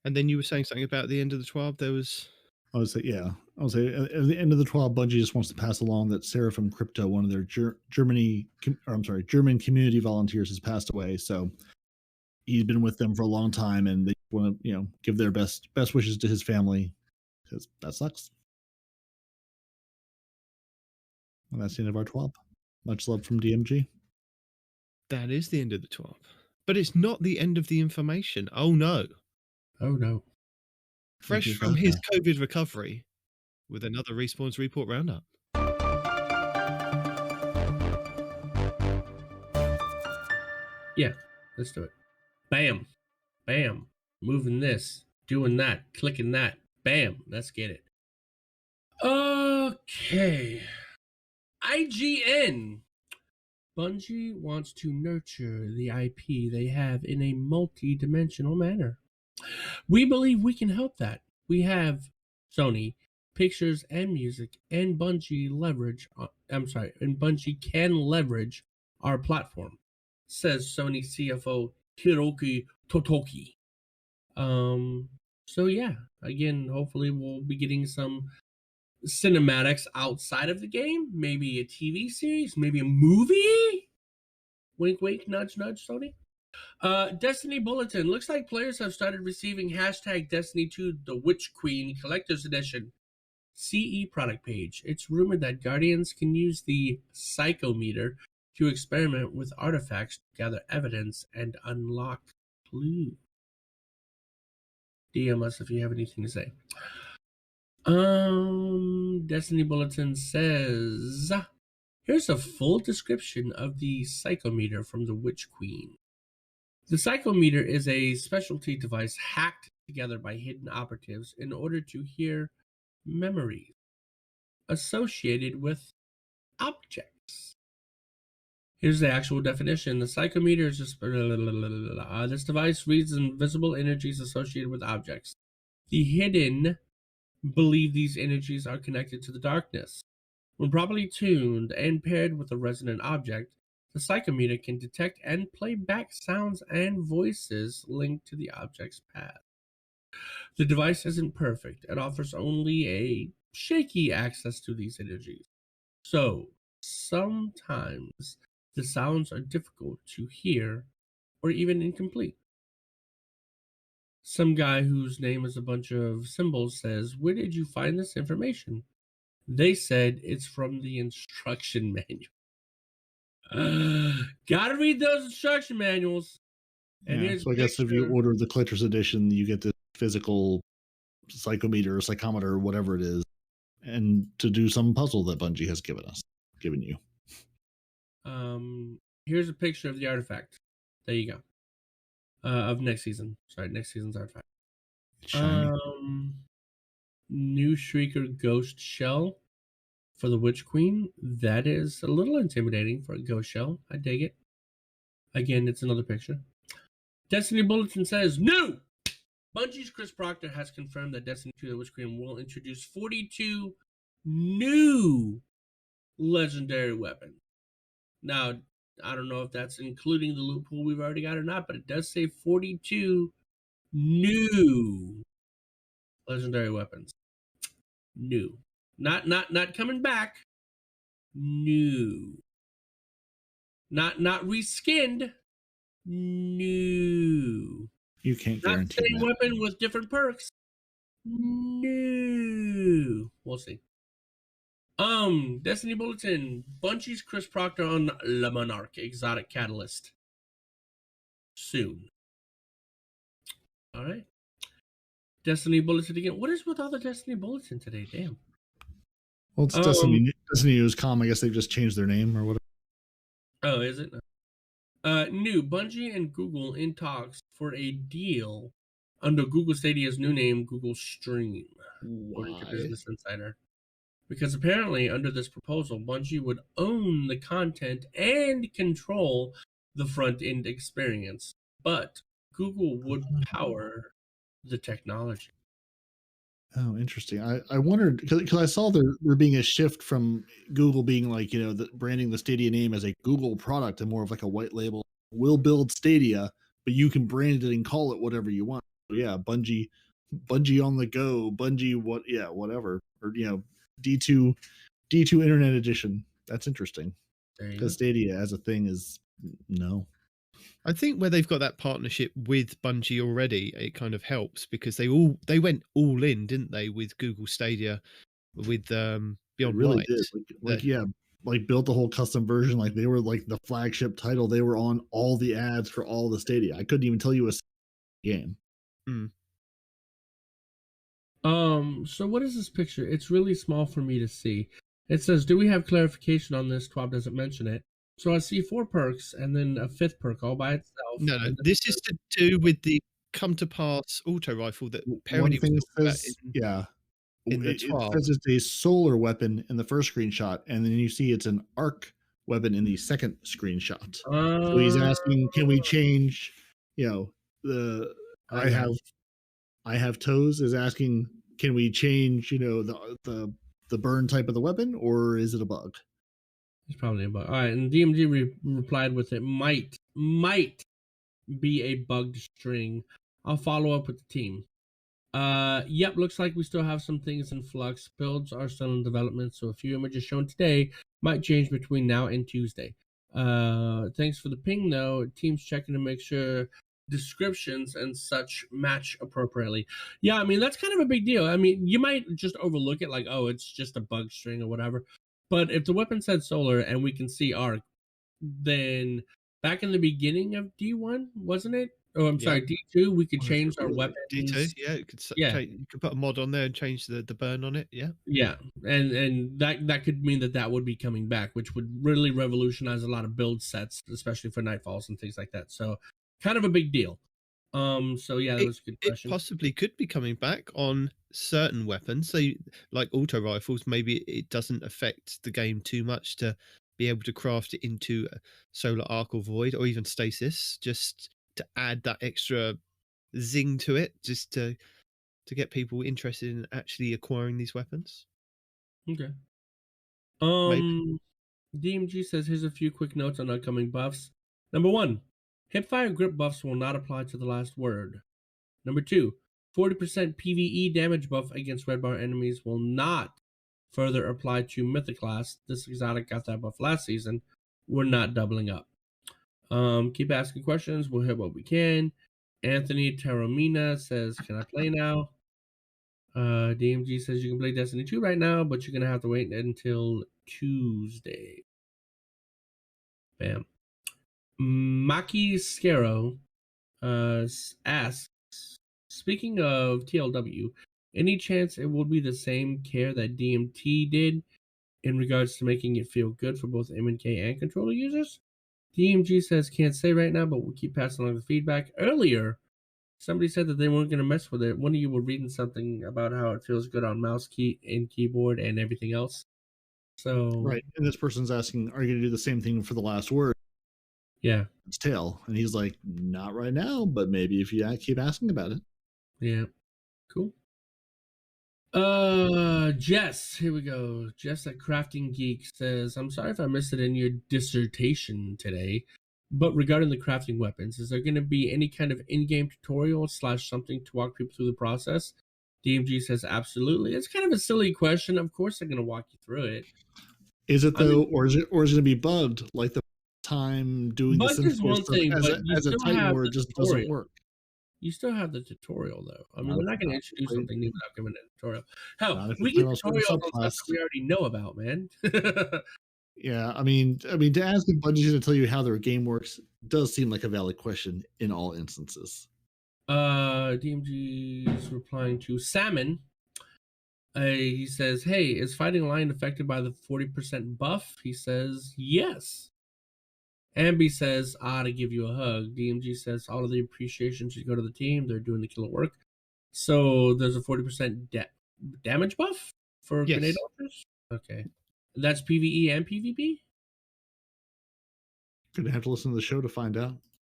And then you were saying something about the end of the 12. There was... I would say at the end of the 12, Bungie just wants to pass along that Seraphim Crypto, one of their German community volunteers, has passed away. So he's been with them for a long time, and they want to, give their best wishes to his family, because that sucks. And that's the end of our 12. Much love from DMG. That is the end of the 12. But it's not the end of the information. Oh no. Oh no. Fresh from his COVID recovery with another Respawns Report Roundup. Yeah, let's do it. Bam. Bam. Moving this, doing that, clicking that. Bam. Let's get it. Okay. IGN. Bungie wants to nurture the IP they have in a multi-dimensional manner. We believe we can help that. We have Sony, Pictures and Music, and Bungie can leverage our platform, says Sony CFO Hiroki Totoki. So yeah, again, hopefully we'll be getting some cinematics outside of the game, maybe a TV series, maybe a movie. Wink, wink, nudge, nudge, Sony. Destiny Bulletin. Looks like players have started receiving hashtag Destiny 2 The Witch Queen Collector's Edition CE product page. It's rumored that Guardians can use the psychometer to experiment with artifacts to gather evidence and unlock clues. DM us if you have anything to say. Destiny Bulletin says, here's a full description of the psychometer from the Witch Queen. The psychometer is a specialty device hacked together by hidden operatives in order to hear memories associated with objects. Here's the actual definition. The psychometer is just... this device reads invisible energies associated with objects. The hidden believe these energies are connected to the darkness. When properly tuned and paired with a resonant object, the psychometer can detect and play back sounds and voices linked to the object's path. The device isn't perfect. It offers only a shaky access to these energies. So, sometimes the sounds are difficult to hear or even incomplete. Some guy whose name is a bunch of symbols says, "Where did you find this information?" They said it's from the instruction manual. Gotta read those instruction manuals. And Yeah, here's so a I guess if you picture. order the collector's edition, you get the physical psychometer or psychometer or whatever it is, and to do some puzzle that Bungie has given you. Here's a picture of the artifact. There you go. Of next season. Sorry, next season's artifact. It's shiny. New Shrieker Ghost Shell for the Witch Queen. That is a little intimidating for a ghost shell. I dig it. Again, it's another picture. Destiny Bulletin says, new! Bungie's Chris Proctor has confirmed that Destiny 2 The Witch Queen will introduce 42 new legendary weapons. Now, I don't know if that's including the loot pool we've already got or not, but it does say 42 new legendary weapons. New. Not coming back. New. Not reskinned. New. You can't Not guarantee same that. weapon with different perks. New. We'll see. Destiny Bulletin. Bungie's Chris Proctor on Le Monarch Exotic Catalyst. Soon. Alright. Destiny Bulletin again. What is with all the Destiny Bulletin today? Damn. Well, it's Destiny News.com. I guess they've just changed their name or whatever. Oh, is it? New Bungie and Google in talks for a deal under Google Stadia's new name, Google Stream, according to Why? Business Insider. Because apparently, under this proposal, Bungie would own the content and control the front-end experience, but Google would power the technology. Oh, interesting. I wondered because I saw there being a shift from Google being like, branding the Stadia name as a Google product and more of like a white label. We'll build Stadia, but you can brand it and call it whatever you want. Yeah, Bungie on the go, Bungie whatever, or D2 Internet Edition. That's interesting because Stadia as a thing is no. I think where they've got that partnership with Bungie already, it kind of helps because they went all in, didn't they, with Google Stadia, with Beyond really Light. Did. Like built the whole custom version. Like they were like the flagship title. They were on all the ads for all the Stadia. I couldn't even tell you a game. So what is this picture? It's really small for me to see. It says, "Do we have clarification on this?" Twab doesn't mention it. So I see 4 perks and then a 5th perk all by itself. No, this is to do with the come to pass auto rifle that One thing says, it says it's a solar weapon in the first screenshot, and then you see it's an arc weapon in the second screenshot. So he's asking, can we change? I have toes is asking, can we change? The burn type of the weapon, or is it a bug? It's probably a bug. All right, and DMG replied with it might be a bugged string. I'll follow up with the team. Yep, looks like we still have some things in flux. Builds are still in development, so a few images shown today might change between now and Tuesday. Thanks for the ping, though. Team's checking to make sure descriptions and such match appropriately. Yeah, I mean, that's kind of a big deal. I mean, you might just overlook it like, oh, it's just a bug string or whatever. But if the weapon said solar and we can see arc, then back in the beginning of D1, wasn't it? Oh, I'm sorry, D2, we could change our weapons. D2, yeah, you could put a mod on there and change the burn on it, yeah. Yeah, and that could mean that would be coming back, which would really revolutionize a lot of build sets, especially for Nightfalls and things like that. So, kind of a big deal. So yeah, that was a good question. It possibly could be coming back on certain weapons. So, like auto rifles, maybe it doesn't affect the game too much to be able to craft it into a solar arc or void, or even stasis, just to add that extra zing to it, just to get people interested in actually acquiring these weapons. Okay. DMG says, here's a few quick notes on upcoming buffs. Number 1, hipfire grip buffs will not apply to the last word. Number 2, 40% PvE damage buff against red bar enemies will not further apply to Mythic class. This exotic got that buff last season. We're not doubling up. Keep asking questions. We'll hit what we can. Anthony Taramina says, can I play now? DMG says you can play Destiny 2 right now, but you're going to have to wait until Tuesday. Bam. Maki Scaro asks, speaking of TLW, any chance it will be the same care that DMT did in regards to making it feel good for both MNK and controller users? DMG says, can't say right now, but we'll keep passing along the feedback. Earlier, somebody said that they weren't going to mess with it. One of you were reading something about how it feels good on mouse key and keyboard and everything else. So Right. And this person's asking, are you going to do the same thing for the last word? Yeah. It's tail. And he's like, not right now, but maybe if you keep asking about it. Yeah. Cool. Jess, here we go. Jess at Crafting Geek says, I'm sorry if I missed it in your dissertation today, but regarding the crafting weapons, is there going to be any kind of in-game tutorial / something to walk people through the process? DMG says, absolutely. It's kind of a silly question. Of course they're going to walk you through it. Is it though, or is it going to be bugged like the time doing this is one thing, as a Titan where it just doesn't work? You still have the tutorial, though. I mean, we're not going to introduce something new without giving a tutorial. Hell, we get tutorials on stuff that we already know about, man. Yeah, I mean, to ask if Bungie to tell you how their game works does seem like a valid question in all instances. DMG is replying to Salmon. He says, hey, is Fighting Lion affected by the 40% buff? He says, yes. Ambi says, to give you a hug. DMG says, all of the appreciation should go to the team. They're doing the killer work. So there's a 40% damage buff for grenade launchers? Okay. That's PvE and PvP? Gonna have to listen to the show to find out.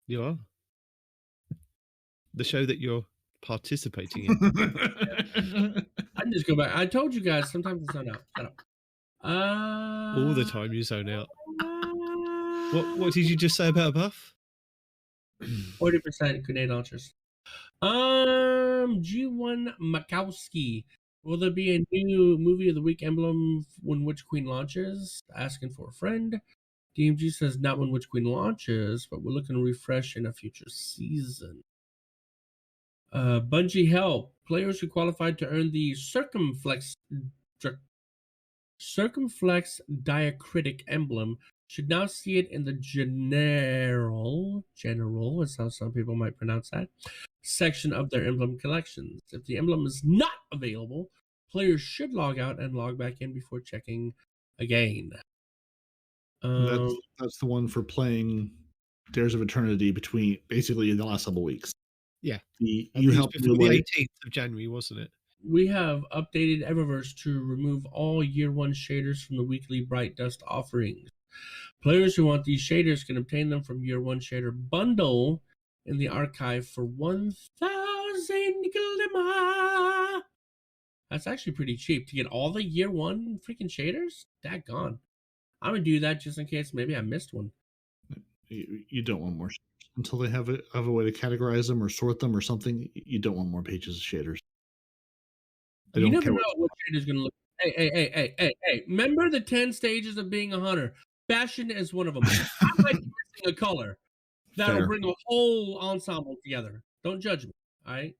You are. The show that you're participating in. I can just go back. I told you guys, sometimes I zone out. Shut up. All the time you zone out. What did you just say about a buff? 40% grenade launchers. G1 Makowski. Will there be a new movie of the week emblem when Witch Queen launches? Asking for a friend. DMG says not when Witch Queen launches, but we're looking to refresh in a future season. Bungie help. Players who qualified to earn the Circumflex diacritic emblem should now see it in the general, is how some people might pronounce that, section of their emblem collections. If the emblem is not available, players should log out and log back in before checking again. That's the one for playing Dares of Eternity between basically the last couple weeks. Yeah. You helped before the 18th of January, wasn't it? We have updated Eververse to remove all Year 1 shaders from the weekly Bright Dust offerings. Players who want these shaders can obtain them from Year 1 Shader Bundle in the archive for 1,000 Glima. That's actually pretty cheap to get all the Year 1 freaking shaders. Daggone. I'm going to do that just in case maybe I missed one. You don't want more shaders. Until they have a way to categorize them or sort them or something, you don't want more pages of shaders. You never know what shader's going to look. Hey. Remember the 10 stages of being a hunter? Fashion is one of them. I like missing a color that'll bring a whole ensemble together. Don't judge me, all right?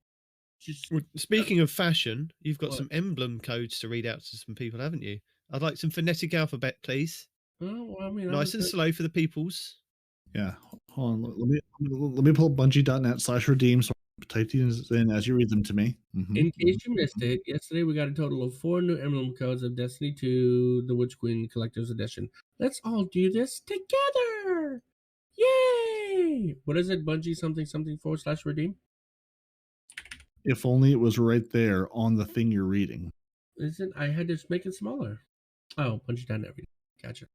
Speaking of fashion, you've got some emblem codes to read out to some people, haven't you? I'd like some phonetic alphabet, please. Oh, well, I mean, nice and slow for the peoples. Yeah, hold on. Let me pull bungie.net/redeem so type these in as you read them to me. Mm-hmm. In case you missed it, yesterday we got a total of 4 new emblem codes of Destiny 2, the Witch Queen Collector's Edition. Let's all do this together! Yay! What is it? Bungie something/redeem? If only it was right there on the thing you're reading. Isn't? I had to make it smaller. Oh, Bungie.net. Gotcha.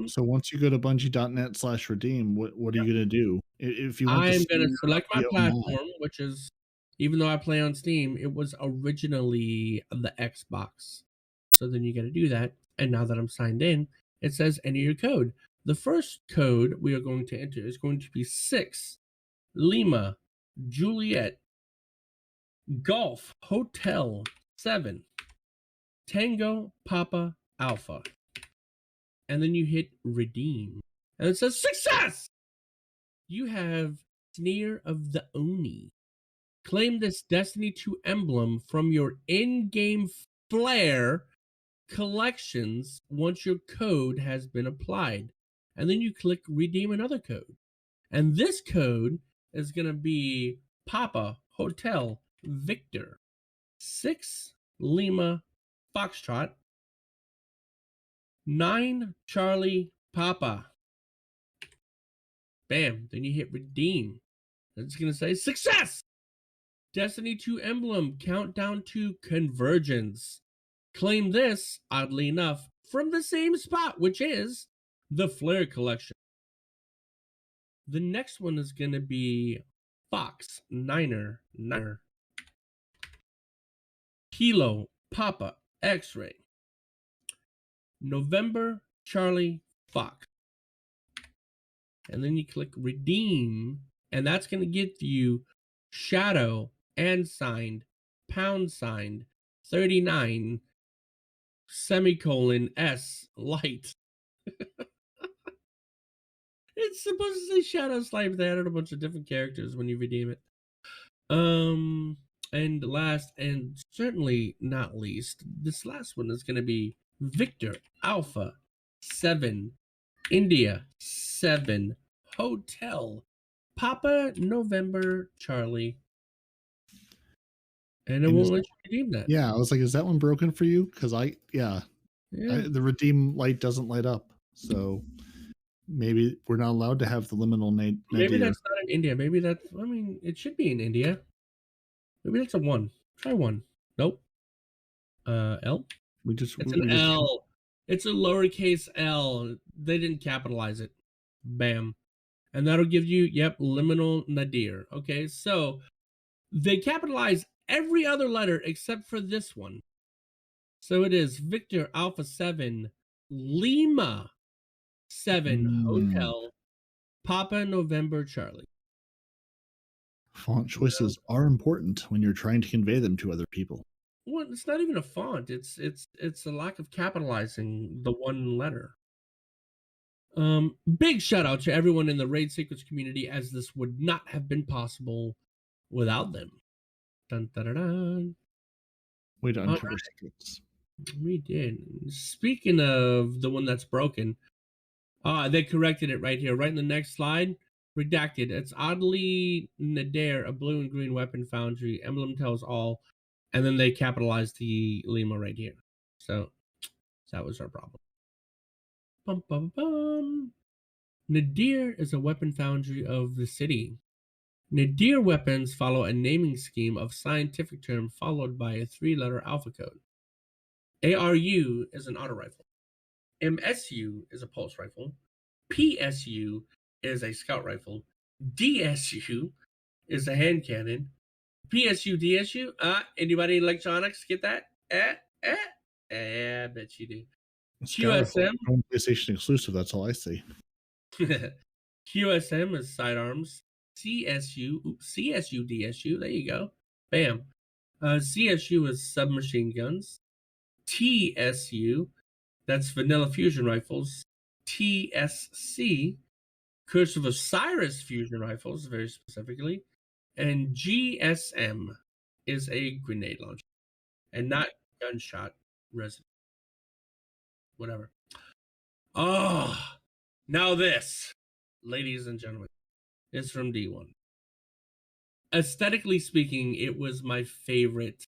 So once you go to bungie.net/redeem, what are you going to do? If you want I'm going to select my platform, which is, even though I play on Steam, it was originally the Xbox. So then you got to do that. And now that I'm signed in, it says enter your code. The first code we are going to enter is going to be 6 Lima Juliet Golf Hotel 7 Tango Papa Alpha. And then you hit redeem. And it says success! You have Sneer of the Oni. Claim this Destiny 2 emblem from your in-game flare collections once your code has been applied. And then you click redeem another code. And this code is going to be Papa Hotel Victor 6 Lima Foxtrot 9 Charlie Papa. Bam. Then you hit redeem. It's going to say success! Destiny 2 emblem countdown to convergence. Claim this, oddly enough, from the same spot, which is the Flare Collection. The next one is going to be Fox Niner Kilo Papa X-Ray November Charlie Fox. And then you click redeem, and that's going to get you Shadow and signed #sign 39 semicolon S light. It's supposed to say Shadow Slime. They added a bunch of different characters when you redeem it. And last and certainly not least, this last one is going to be Victor Alpha 7 India 7 Hotel Papa November Charlie. And it won't let you redeem that. Yeah, I was like, is that one broken for you? Because the redeem light doesn't light up. So maybe we're not allowed to have the liminal nadir. Maybe that's not in India. Maybe that's, I mean, it should be in India. Maybe that's a 1. Try 1. Nope. L? It's an L. It's a lowercase L. They didn't capitalize it. Bam. And that'll give you, liminal nadir. Okay, so they capitalize every other letter except for this one. So it is Victor Alpha 7 Lima 7 Hotel Papa November Charlie. Font choices are important when you're trying to convey them to other people. Well, it's not even a font. It's a lack of capitalizing the one letter. Big shout out to everyone in the Raid Secrets community, as this would not have been possible without them. Dun, dun, dun, dun. We done cover secrets. We did. Speaking of the one that's broken, they corrected it right here, right in the next slide. Redacted. It's oddly nadir, a blue and green weapon foundry. Emblem tells all, and then they capitalized the Lima right here. So that was our problem. Bum, bum, bum. Nadir is a weapon foundry of the city. Nadir weapons follow a naming scheme of scientific term followed by a 3-letter alpha code. ARU is an auto rifle. MSU is a pulse rifle. PSU is a scout rifle. DSU is a hand cannon. PSU, DSU, anybody in electronics get that? I bet you do. QSM. PlayStation exclusive, that's all I see. QSM is sidearms. CSU, DSU, there you go. Bam. CSU is submachine guns. TSU, that's vanilla fusion rifles. TSC, Curse of Osiris fusion rifles, very specifically. And GSM is a grenade launcher. And not gunshot residue. Whatever. Oh, now this, ladies and gentlemen, is from D1. Aesthetically speaking, it was my favorite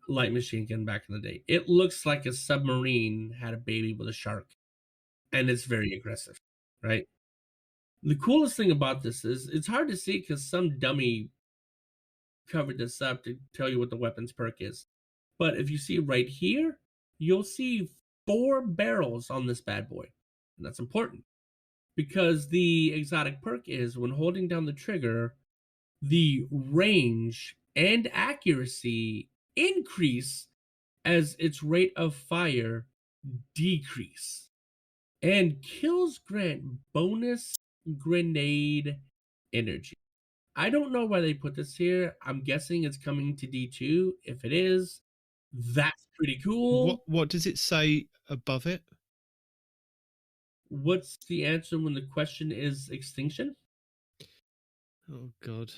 light machine gun back in the day. It looks like a submarine had a baby with a shark, and it's very aggressive, right? The coolest thing about this is it's hard to see because some dummy covered this up to tell you what the weapons perk is. But if you see right here, you'll see 4 barrels on this bad boy. And that's important because the exotic perk is when holding down the trigger, the range and accuracy increase as its rate of fire decrease. and kills grant bonus grenade energy. I don't know why they put this here. I'm guessing it's coming to D2. If it is, that's pretty cool. What does it say above it? What's the answer when the question is extinction? Oh God.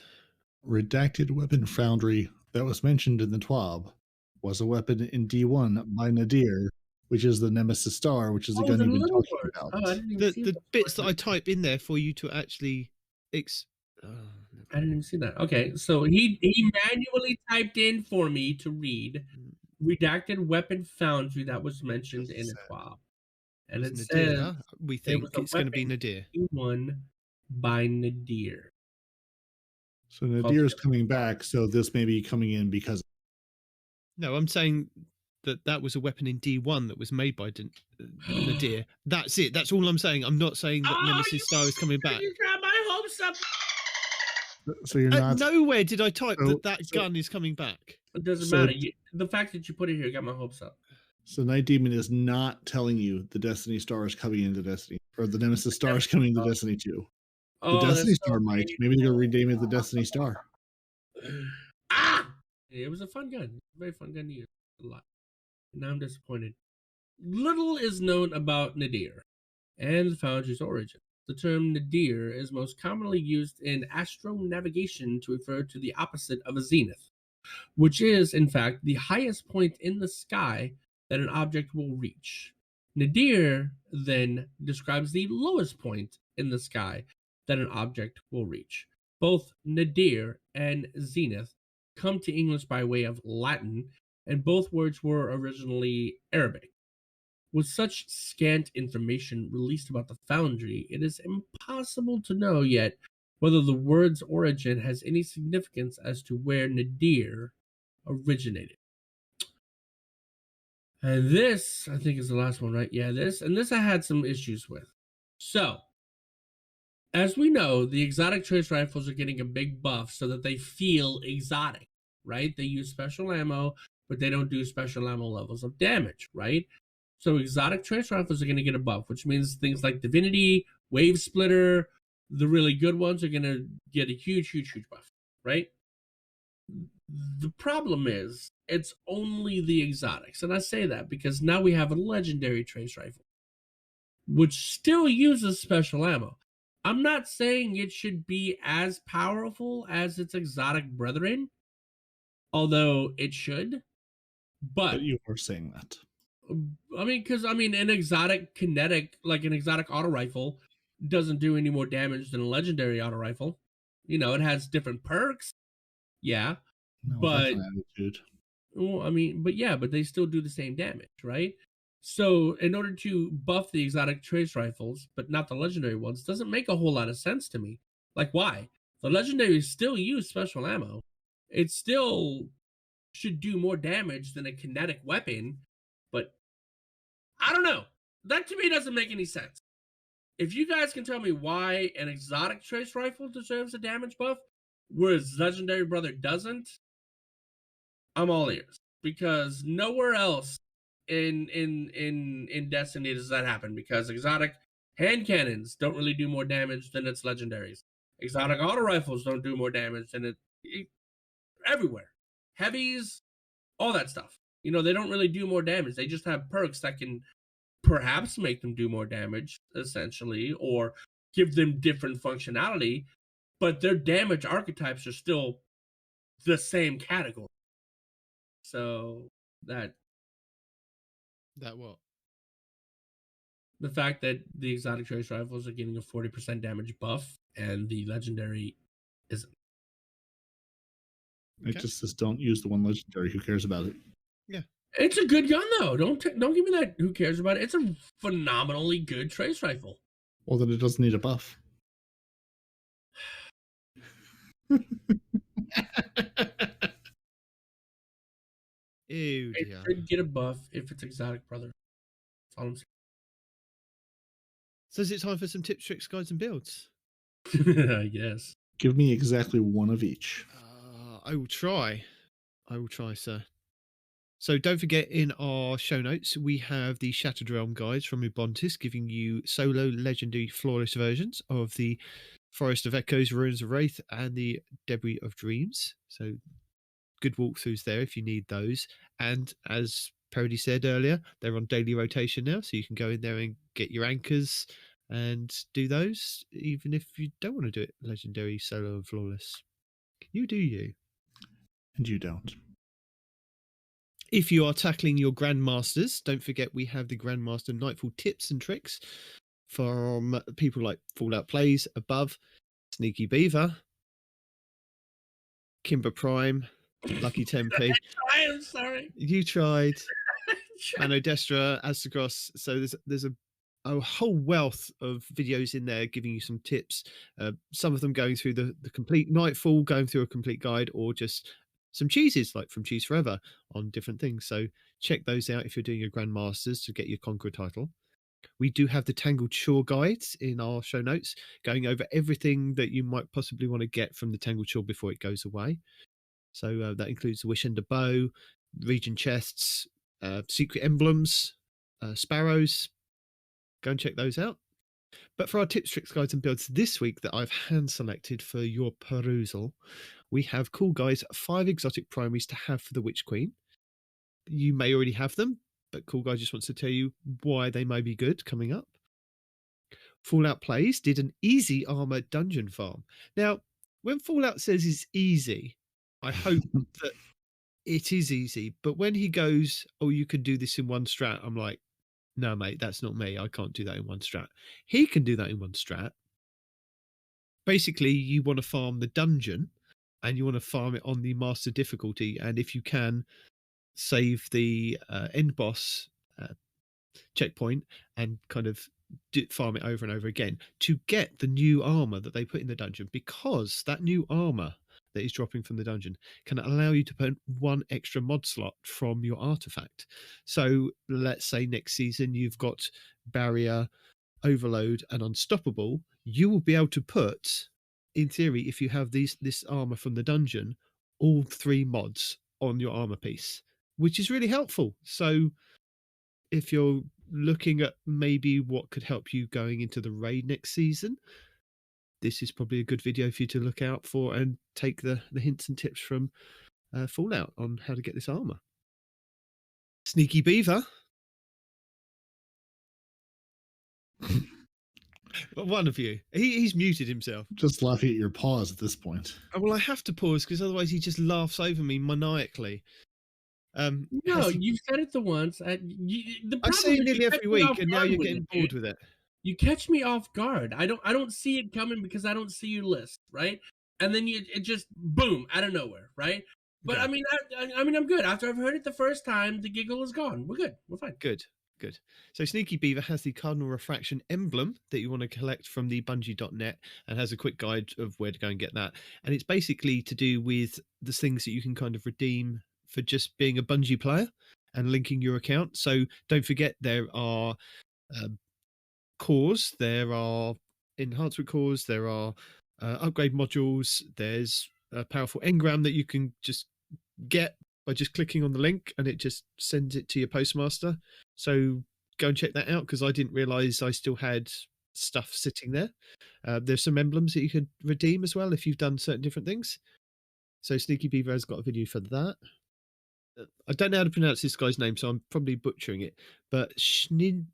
Redacted weapon foundry that was mentioned in the TWAB was a weapon in D1 by Nadir, which is the Nemesis Star, which is the gun the you've been little talking words. about. Oh, I didn't even see The that. bits that I type in there for you to actually I didn't even see that. Okay, so he manually typed in for me to read redacted weapon foundry that was mentioned in a TWAB. And it says Nadir. We it think was a it's going to be weapon Nadir. One by Nadir. So Nadir is coming back, so this may be coming in because. No, I'm saying that was a weapon in D1 that was made by Nadir. That's it. That's all I'm saying. I'm not saying that Nemesis Star is coming back. You got my hopes up. So you're not. Nowhere did I type that gun is coming back. It doesn't matter. The fact that you put it here got my hopes up. So Nitedemon is not telling you the Destiny Star is coming into Destiny, or the Nemesis Star is coming into Destiny 2. The Destiny Star might. Maybe they're going to rename it the Destiny Star. It was a fun gun. Very fun gun to use. A lot. Now I'm disappointed. Little is known about Nadir and the Foundry's origin. The term Nadir is most commonly used in astronavigation to refer to the opposite of a zenith, which is, in fact, the highest point in the sky that an object will reach. Nadir then describes the lowest point in the sky that an object will reach. Both nadir and zenith come to English by way of Latin, and both words were originally Arabic. With such scant information released about the Foundry, it is impossible to know yet whether the word's origin has any significance as to where nadir originated. And this, I think, is the last one, right? Yeah, this I had some issues with. So, as we know, the exotic trace rifles are getting a big buff so that they feel exotic, right? They use special ammo, but they don't do special ammo levels of damage, right? So exotic trace rifles are going to get a buff, which means things like Divinity, Wave Splitter, the really good ones are going to get a huge, huge, huge buff, right? The problem is, it's only the exotics. And I say that because now we have a legendary trace rifle, which still uses special ammo. I'm not saying it should be as powerful as its exotic brethren, although it should. But you are saying that. I mean, because an exotic kinetic, like an exotic auto rifle, doesn't do any more damage than a legendary auto rifle. You know, it has different perks. Yeah. No, but that's an attitude. Well, but they still do the same damage, right? So in order to buff the exotic trace rifles, but not the legendary ones, doesn't make a whole lot of sense to me. Like, why? The legendaries still use special ammo. It still should do more damage than a kinetic weapon, but I don't know. That to me doesn't make any sense. If you guys can tell me why an exotic trace rifle deserves a damage buff, whereas legendary brother doesn't, I'm all ears. Because nowhere else in Destiny does that happen, because exotic hand cannons don't really do more damage than its legendaries. Exotic auto rifles don't do more damage than it everywhere. Heavies, all that stuff. You know, they don't really do more damage. They just have perks that can perhaps make them do more damage, essentially, or give them different functionality, but their damage archetypes are still the same category. So that what? The fact that the exotic trace rifles are getting a 40% damage buff and the legendary isn't. It just says don't use the one legendary. Who cares about it? Yeah. It's a good gun though. Don't give me that. Who cares about it? It's a phenomenally good trace rifle. Well, then it doesn't need a buff. Ew, it should get a buff if it's exotic, brother. That's all I'm saying. So is it time for some tips, tricks, guides, and builds? I guess. Give me exactly one of each. I will try. I will try, sir. So don't forget, in our show notes, we have the Shattered Realm guides from Ubuntu giving you solo, legendary, flawless versions of the Forest of Echoes, Ruins of Wraith, and the Debris of Dreams. So good walkthroughs there if you need those. And as Peroty said earlier, they're on daily rotation now, so you can go in there and get your anchors and do those, even if you don't want to do it legendary, solo, and flawless. You do you. And you don't. If you are tackling your Grandmasters, don't forget we have the Grandmaster Nightfall tips and tricks from people like Fallout Plays, Above, Sneaky Beaver, Kimber Prime, Lucky Tempe. I'm sorry. You tried. Manodestra, Astagros. So there's a whole wealth of videos in there giving you some tips. Some of them going through the complete Nightfall, going through a complete guide, or just some cheeses like from Cheese Forever on different things. So check those out if you're doing your Grandmasters to get your Conqueror title. We do have the Tangled Shore guides in our show notes, going over everything that you might possibly want to get from the Tangled Shore before it goes away. So that includes the Wish Ender Bow, region chests, secret emblems, sparrows. Go and check those out. But for our tips, tricks, guides, and builds this week that I've hand selected for your perusal, we have Cool Guys 5 exotic primaries to have for the Witch Queen. You may already have them, but Cool Guy just wants to tell you why they may be good coming up. Fallout Plays did an easy armor dungeon farm. Now, when Fallout says it's easy, I hope that it is easy. But when he goes, oh, you can do this in one strat, I'm like, no, mate, that's not me. I can't do that in one strat. He can do that in one strat. Basically, you want to farm the dungeon and you want to farm it on the master difficulty. And if you can, save the end boss checkpoint and kind of farm it over and over again to get the new armor that they put in the dungeon, because that new armor that is dropping from the dungeon can allow you to put one extra mod slot from your artifact. So let's say next season you've got Barrier, Overload, and Unstoppable. You will be able to put, in theory, if you have this armor from the dungeon, all 3 mods on your armor piece, which is really helpful. So if you're looking at maybe what could help you going into the raid next season, this is probably a good video for you to look out for and take the hints and tips from Fallout on how to get this armor. Sneaky Beaver. One of you. He's muted himself. Just laughing at your pause at this point. Well, I have to pause because otherwise he just laughs over me maniacally. No, you've said it the once. I say it nearly every week, and now you're getting bored with it. You catch me off guard. I don't see it coming because I don't see your list, right? And then it just boom out of nowhere, right? But okay. I mean, I'm good. After I've heard it the first time, the giggle is gone. We're good. We're fine. Good. So Sneaky Beaver has the Cardinal Refraction emblem that you want to collect from the Bungie.net and has a quick guide of where to go and get that. And it's basically to do with the things that you can kind of redeem for just being a Bungie player and linking your account. So don't forget there are cores, there are enhancement cores, there are upgrade modules, there's a powerful engram that you can just get by just clicking on the link and it just sends it to your postmaster. So go and check that out because I didn't realize I still had stuff sitting there. There's some emblems that you could redeem as well if you've done certain different things. So Sneaky Beaver has got a video for that. I don't know how to pronounce this guy's name, so I'm probably butchering it. But Schneidzy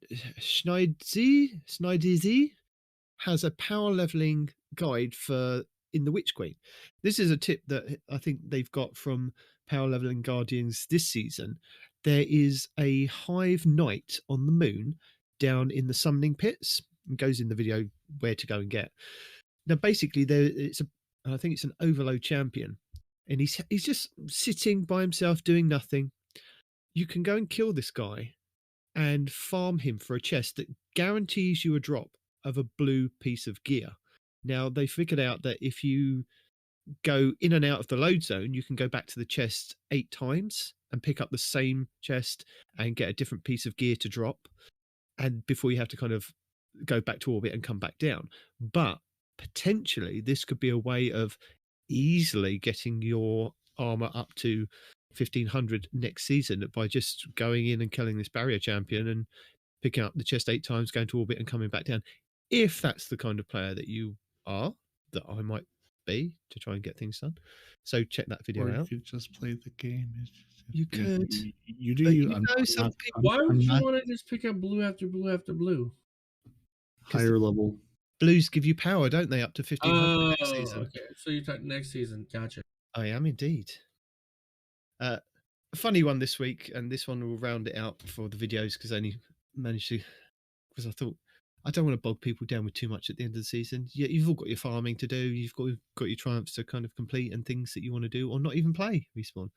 has a power leveling guide for in the Witch Queen. This is a tip that I think they've got from Power Leveling Guardians this season. There is a Hive Knight on the moon down in the summoning pits. It goes in the video where to go and get. Now, basically, I think it's an Overload champion. And he's just sitting by himself doing nothing. You can go and kill this guy and farm him for a chest that guarantees you a drop of a blue piece of gear. Now, they figured out that if you go in and out of the load zone, you can go back to the chest 8 times and pick up the same chest and get a different piece of gear to drop. And before you have to kind of go back to orbit and come back down. But potentially this could be a way of easily getting your armor up to 1500 next season by just going in and killing this barrier champion and picking up the chest 8 times, going to orbit and coming back down. If that's the kind of player that you are, that I might be, to try and get things done. So check that video Or you out. could just play the game. You could. You do. But You, you I'm, know, I'm some not, people- I'm, Why would I'm you not want to just pick up blue after blue after blue? higher level. Blues give you power, don't they? Up to 1500 Oh, next season. okay. So you're talking next season. Gotcha. I am indeed. A funny one this week, and this one will round it out for the videos because I only managed to. Because I thought I don't want to bog people down with too much at the end of the season. You've all got your farming to do. You've got your triumphs to kind of complete and things that you want to do, or not even play. Respawn.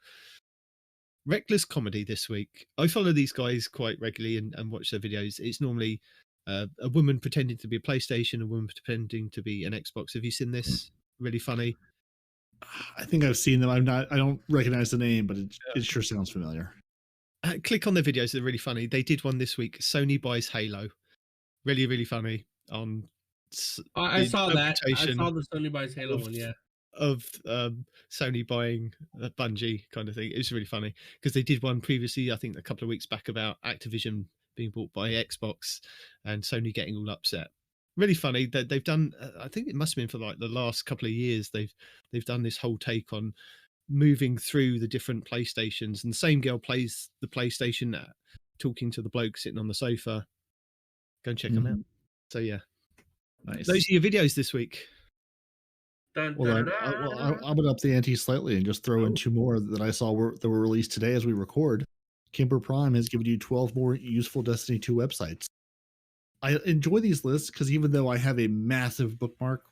Reckless comedy this week. I follow these guys quite regularly and watch their videos. It's normally a woman pretending to be a PlayStation, a woman pretending to be an Xbox. Have you seen this? Really funny. I think I've seen them. I don't recognize the name, but it sure sounds familiar. Click on their videos. They're really funny. They did one this week. Sony buys Halo. Really, really funny. I saw that. I interpretation saw the Sony buys Halo one. Yeah. of Sony buying Bungie kind of thing. It was really funny because they did one previously, I think a couple of weeks back, about Activision being bought by Xbox and Sony getting all upset. Really funny. They've done, I think it must have been for like the last couple of years, they've done this whole take on moving through the different PlayStations, and the same girl plays the PlayStation, talking to the bloke sitting on the sofa. Go and check them out. So yeah, Nice. those are your videos this week. Well, I'm going to up the ante slightly and just throw in 2 more that I saw that were released today as we record. Kimber Prime has given you 12 more useful Destiny 2 websites. I enjoy these lists because even though I have a massive bookmark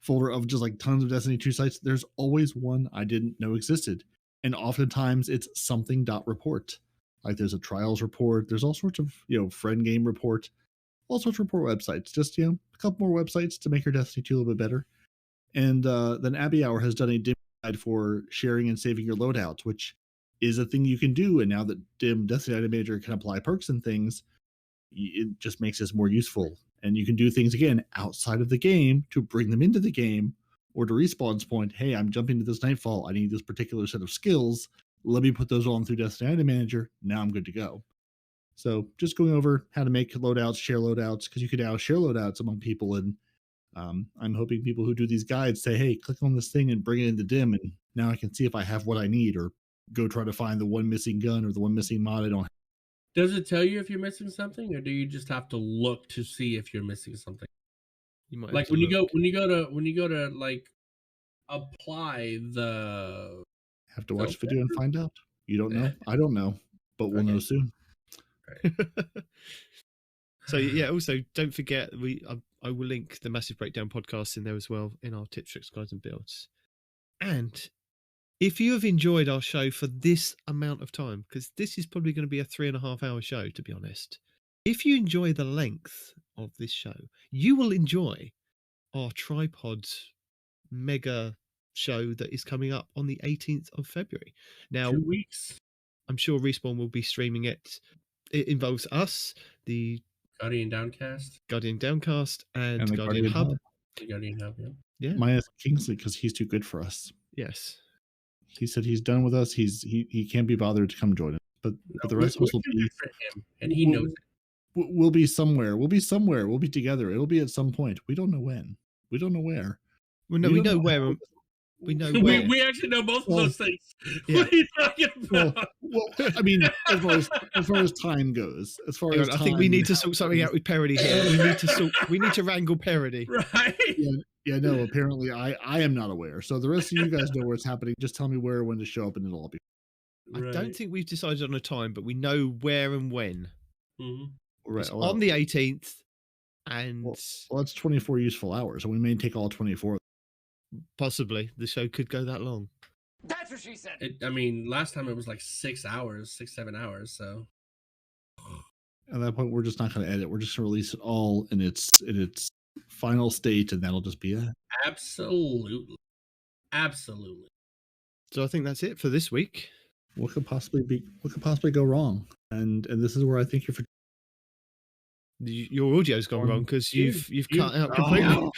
folder of just like tons of Destiny 2 sites, there's always one I didn't know existed. And oftentimes it's something.report. Like there's a trials report, there's all sorts of, friend game report, all sorts of report websites. Just, a couple more websites to make your Destiny 2 a little bit better. And then Abby Hour has done a dim guide for sharing and saving your loadouts, which is a thing you can do. And now that dim Destiny Item Manager can apply perks and things, it just makes this more useful. And you can do things again outside of the game to bring them into the game, or to Respawn's point, hey, I'm jumping to this Nightfall. I need this particular set of skills. Let me put those on through Destiny Item Manager. Now I'm good to go. So just going over how to make loadouts, share loadouts, because you can now share loadouts among people. And I'm hoping people who do these guides say, hey, click on this thing and bring it into dim, and now I can see if I have what I need, or go try to find the one missing gun or the one missing mod I don't have. Does it tell you if you're missing something, or do you just have to look to see if you're missing something? You might Like when you go to like apply the. Have to watch the video and find out. You don't know. I don't know, but we'll know soon. So yeah, also don't forget I will link the Massive Breakdown podcast in there as well, in our tips, tricks, guides and builds. And if you have enjoyed our show for this amount of time, because this is probably going to be a 3.5 hour show, to be honest, if you enjoy the length of this show, you will enjoy our Tripod mega show that is coming up on the 18th of February. Now, 2 weeks. I'm sure Respawn will be streaming it. It involves us, the Guardian Downcast, Guardian Downcast, and the Guardian Hub. The Guardian Hub, yeah. Yeah. Minus Kingsley, because he's too good for us. Yes. He said he's done with us. He can't be bothered to come join us. But the rest of us will be for him, and he knows it. We'll be somewhere. We'll be somewhere. We'll be together. It'll be at some point. We don't know when. We don't know where. Well, no, we know where. We know where. We actually know both of those things. Yeah. What are you talking about? Well, I mean, as far as time goes, I think we need to sort something out with Peroty here. We need to wrangle Peroty. Right. Yeah, no, apparently I am not aware. So the rest of you guys know where it's happening. Just tell me where, when to show up, and it'll all be. I don't think we've decided on a time, but we know where and when. Mm-hmm. Right, it's on the 18th, and well, that's 24 useful hours, and we may take all 24. Possibly the show could go that long. That's what she said. I mean, last time it was like 6 hours, 7 hours. So At that point, we're just not going to edit. We're just going to release it all in its final state, and that'll just be it. absolutely. So I think that's it for this week. What could possibly go wrong? And this is where I think you're for. Your audio's gone wrong because you've cut out completely.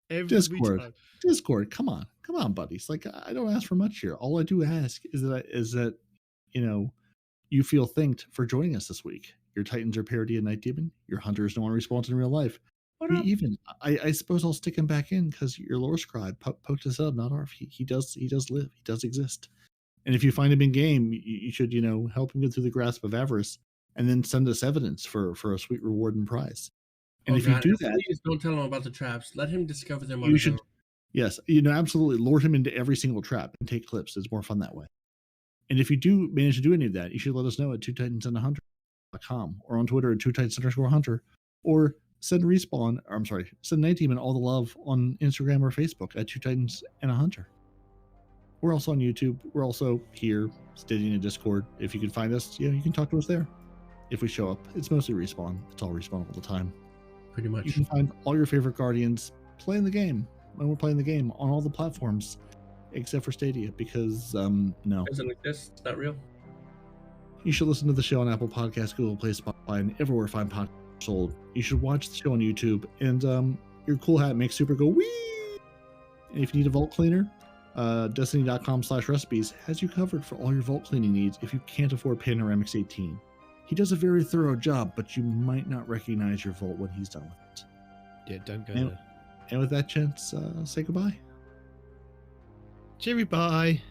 Every time. Discord, come on. come on, buddies. Like, I don't ask for much here. All I do ask is that you feel thanked for joining us this week. Your Titans are Peroty and Nitedemon. Your Hunters don't want to respond in real life. I suppose I'll stick him back in because your lore scribe poked us up. Not Arf. He does live. He does exist. And if you find him in game, you should help him get through the grasp of avarice, and then send us evidence for a sweet reward and prize. And if you do that, please don't tell him about the traps. Let him discover them. You should. Yes, absolutely lure him into every single trap and take clips. It's more fun that way. And if you do manage to do any of that, you should let us know at twotitansandahunter.com or on Twitter at twotitans_hunter, or send Nitedemon all the love on Instagram or Facebook at twotitansandahunter. We're also on YouTube. We're also here, studying in Discord. If you can find us, you can talk to us there. If we show up, it's mostly Respawn. It's all Respawn all the time. Pretty much. You can find all your favorite Guardians playing the game when we're playing the game on all the platforms, except for Stadia, because no. It doesn't exist. It's not real. You should listen to the show on Apple Podcasts, Google Play, Spotify, and everywhere fine podcasts are sold. You should watch the show on YouTube, and your cool hat makes Super go wee. And if you need a vault cleaner, Destiny.com/recipes has you covered for all your vault cleaning needs if you can't afford Panoramix 18. He does a very thorough job, but you might not recognize your vault when he's done with it. Yeah, don't go there. And with that, gents, say goodbye. Cheery bye.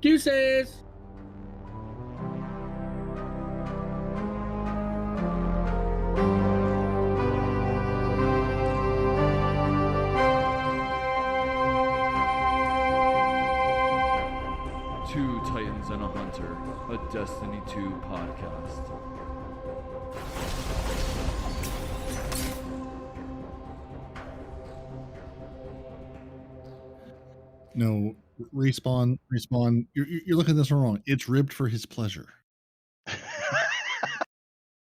Deuces. Two Titans and a Hunter, a Destiny 2 podcast. No, Respawn. You're looking at this wrong. It's ribbed for his pleasure.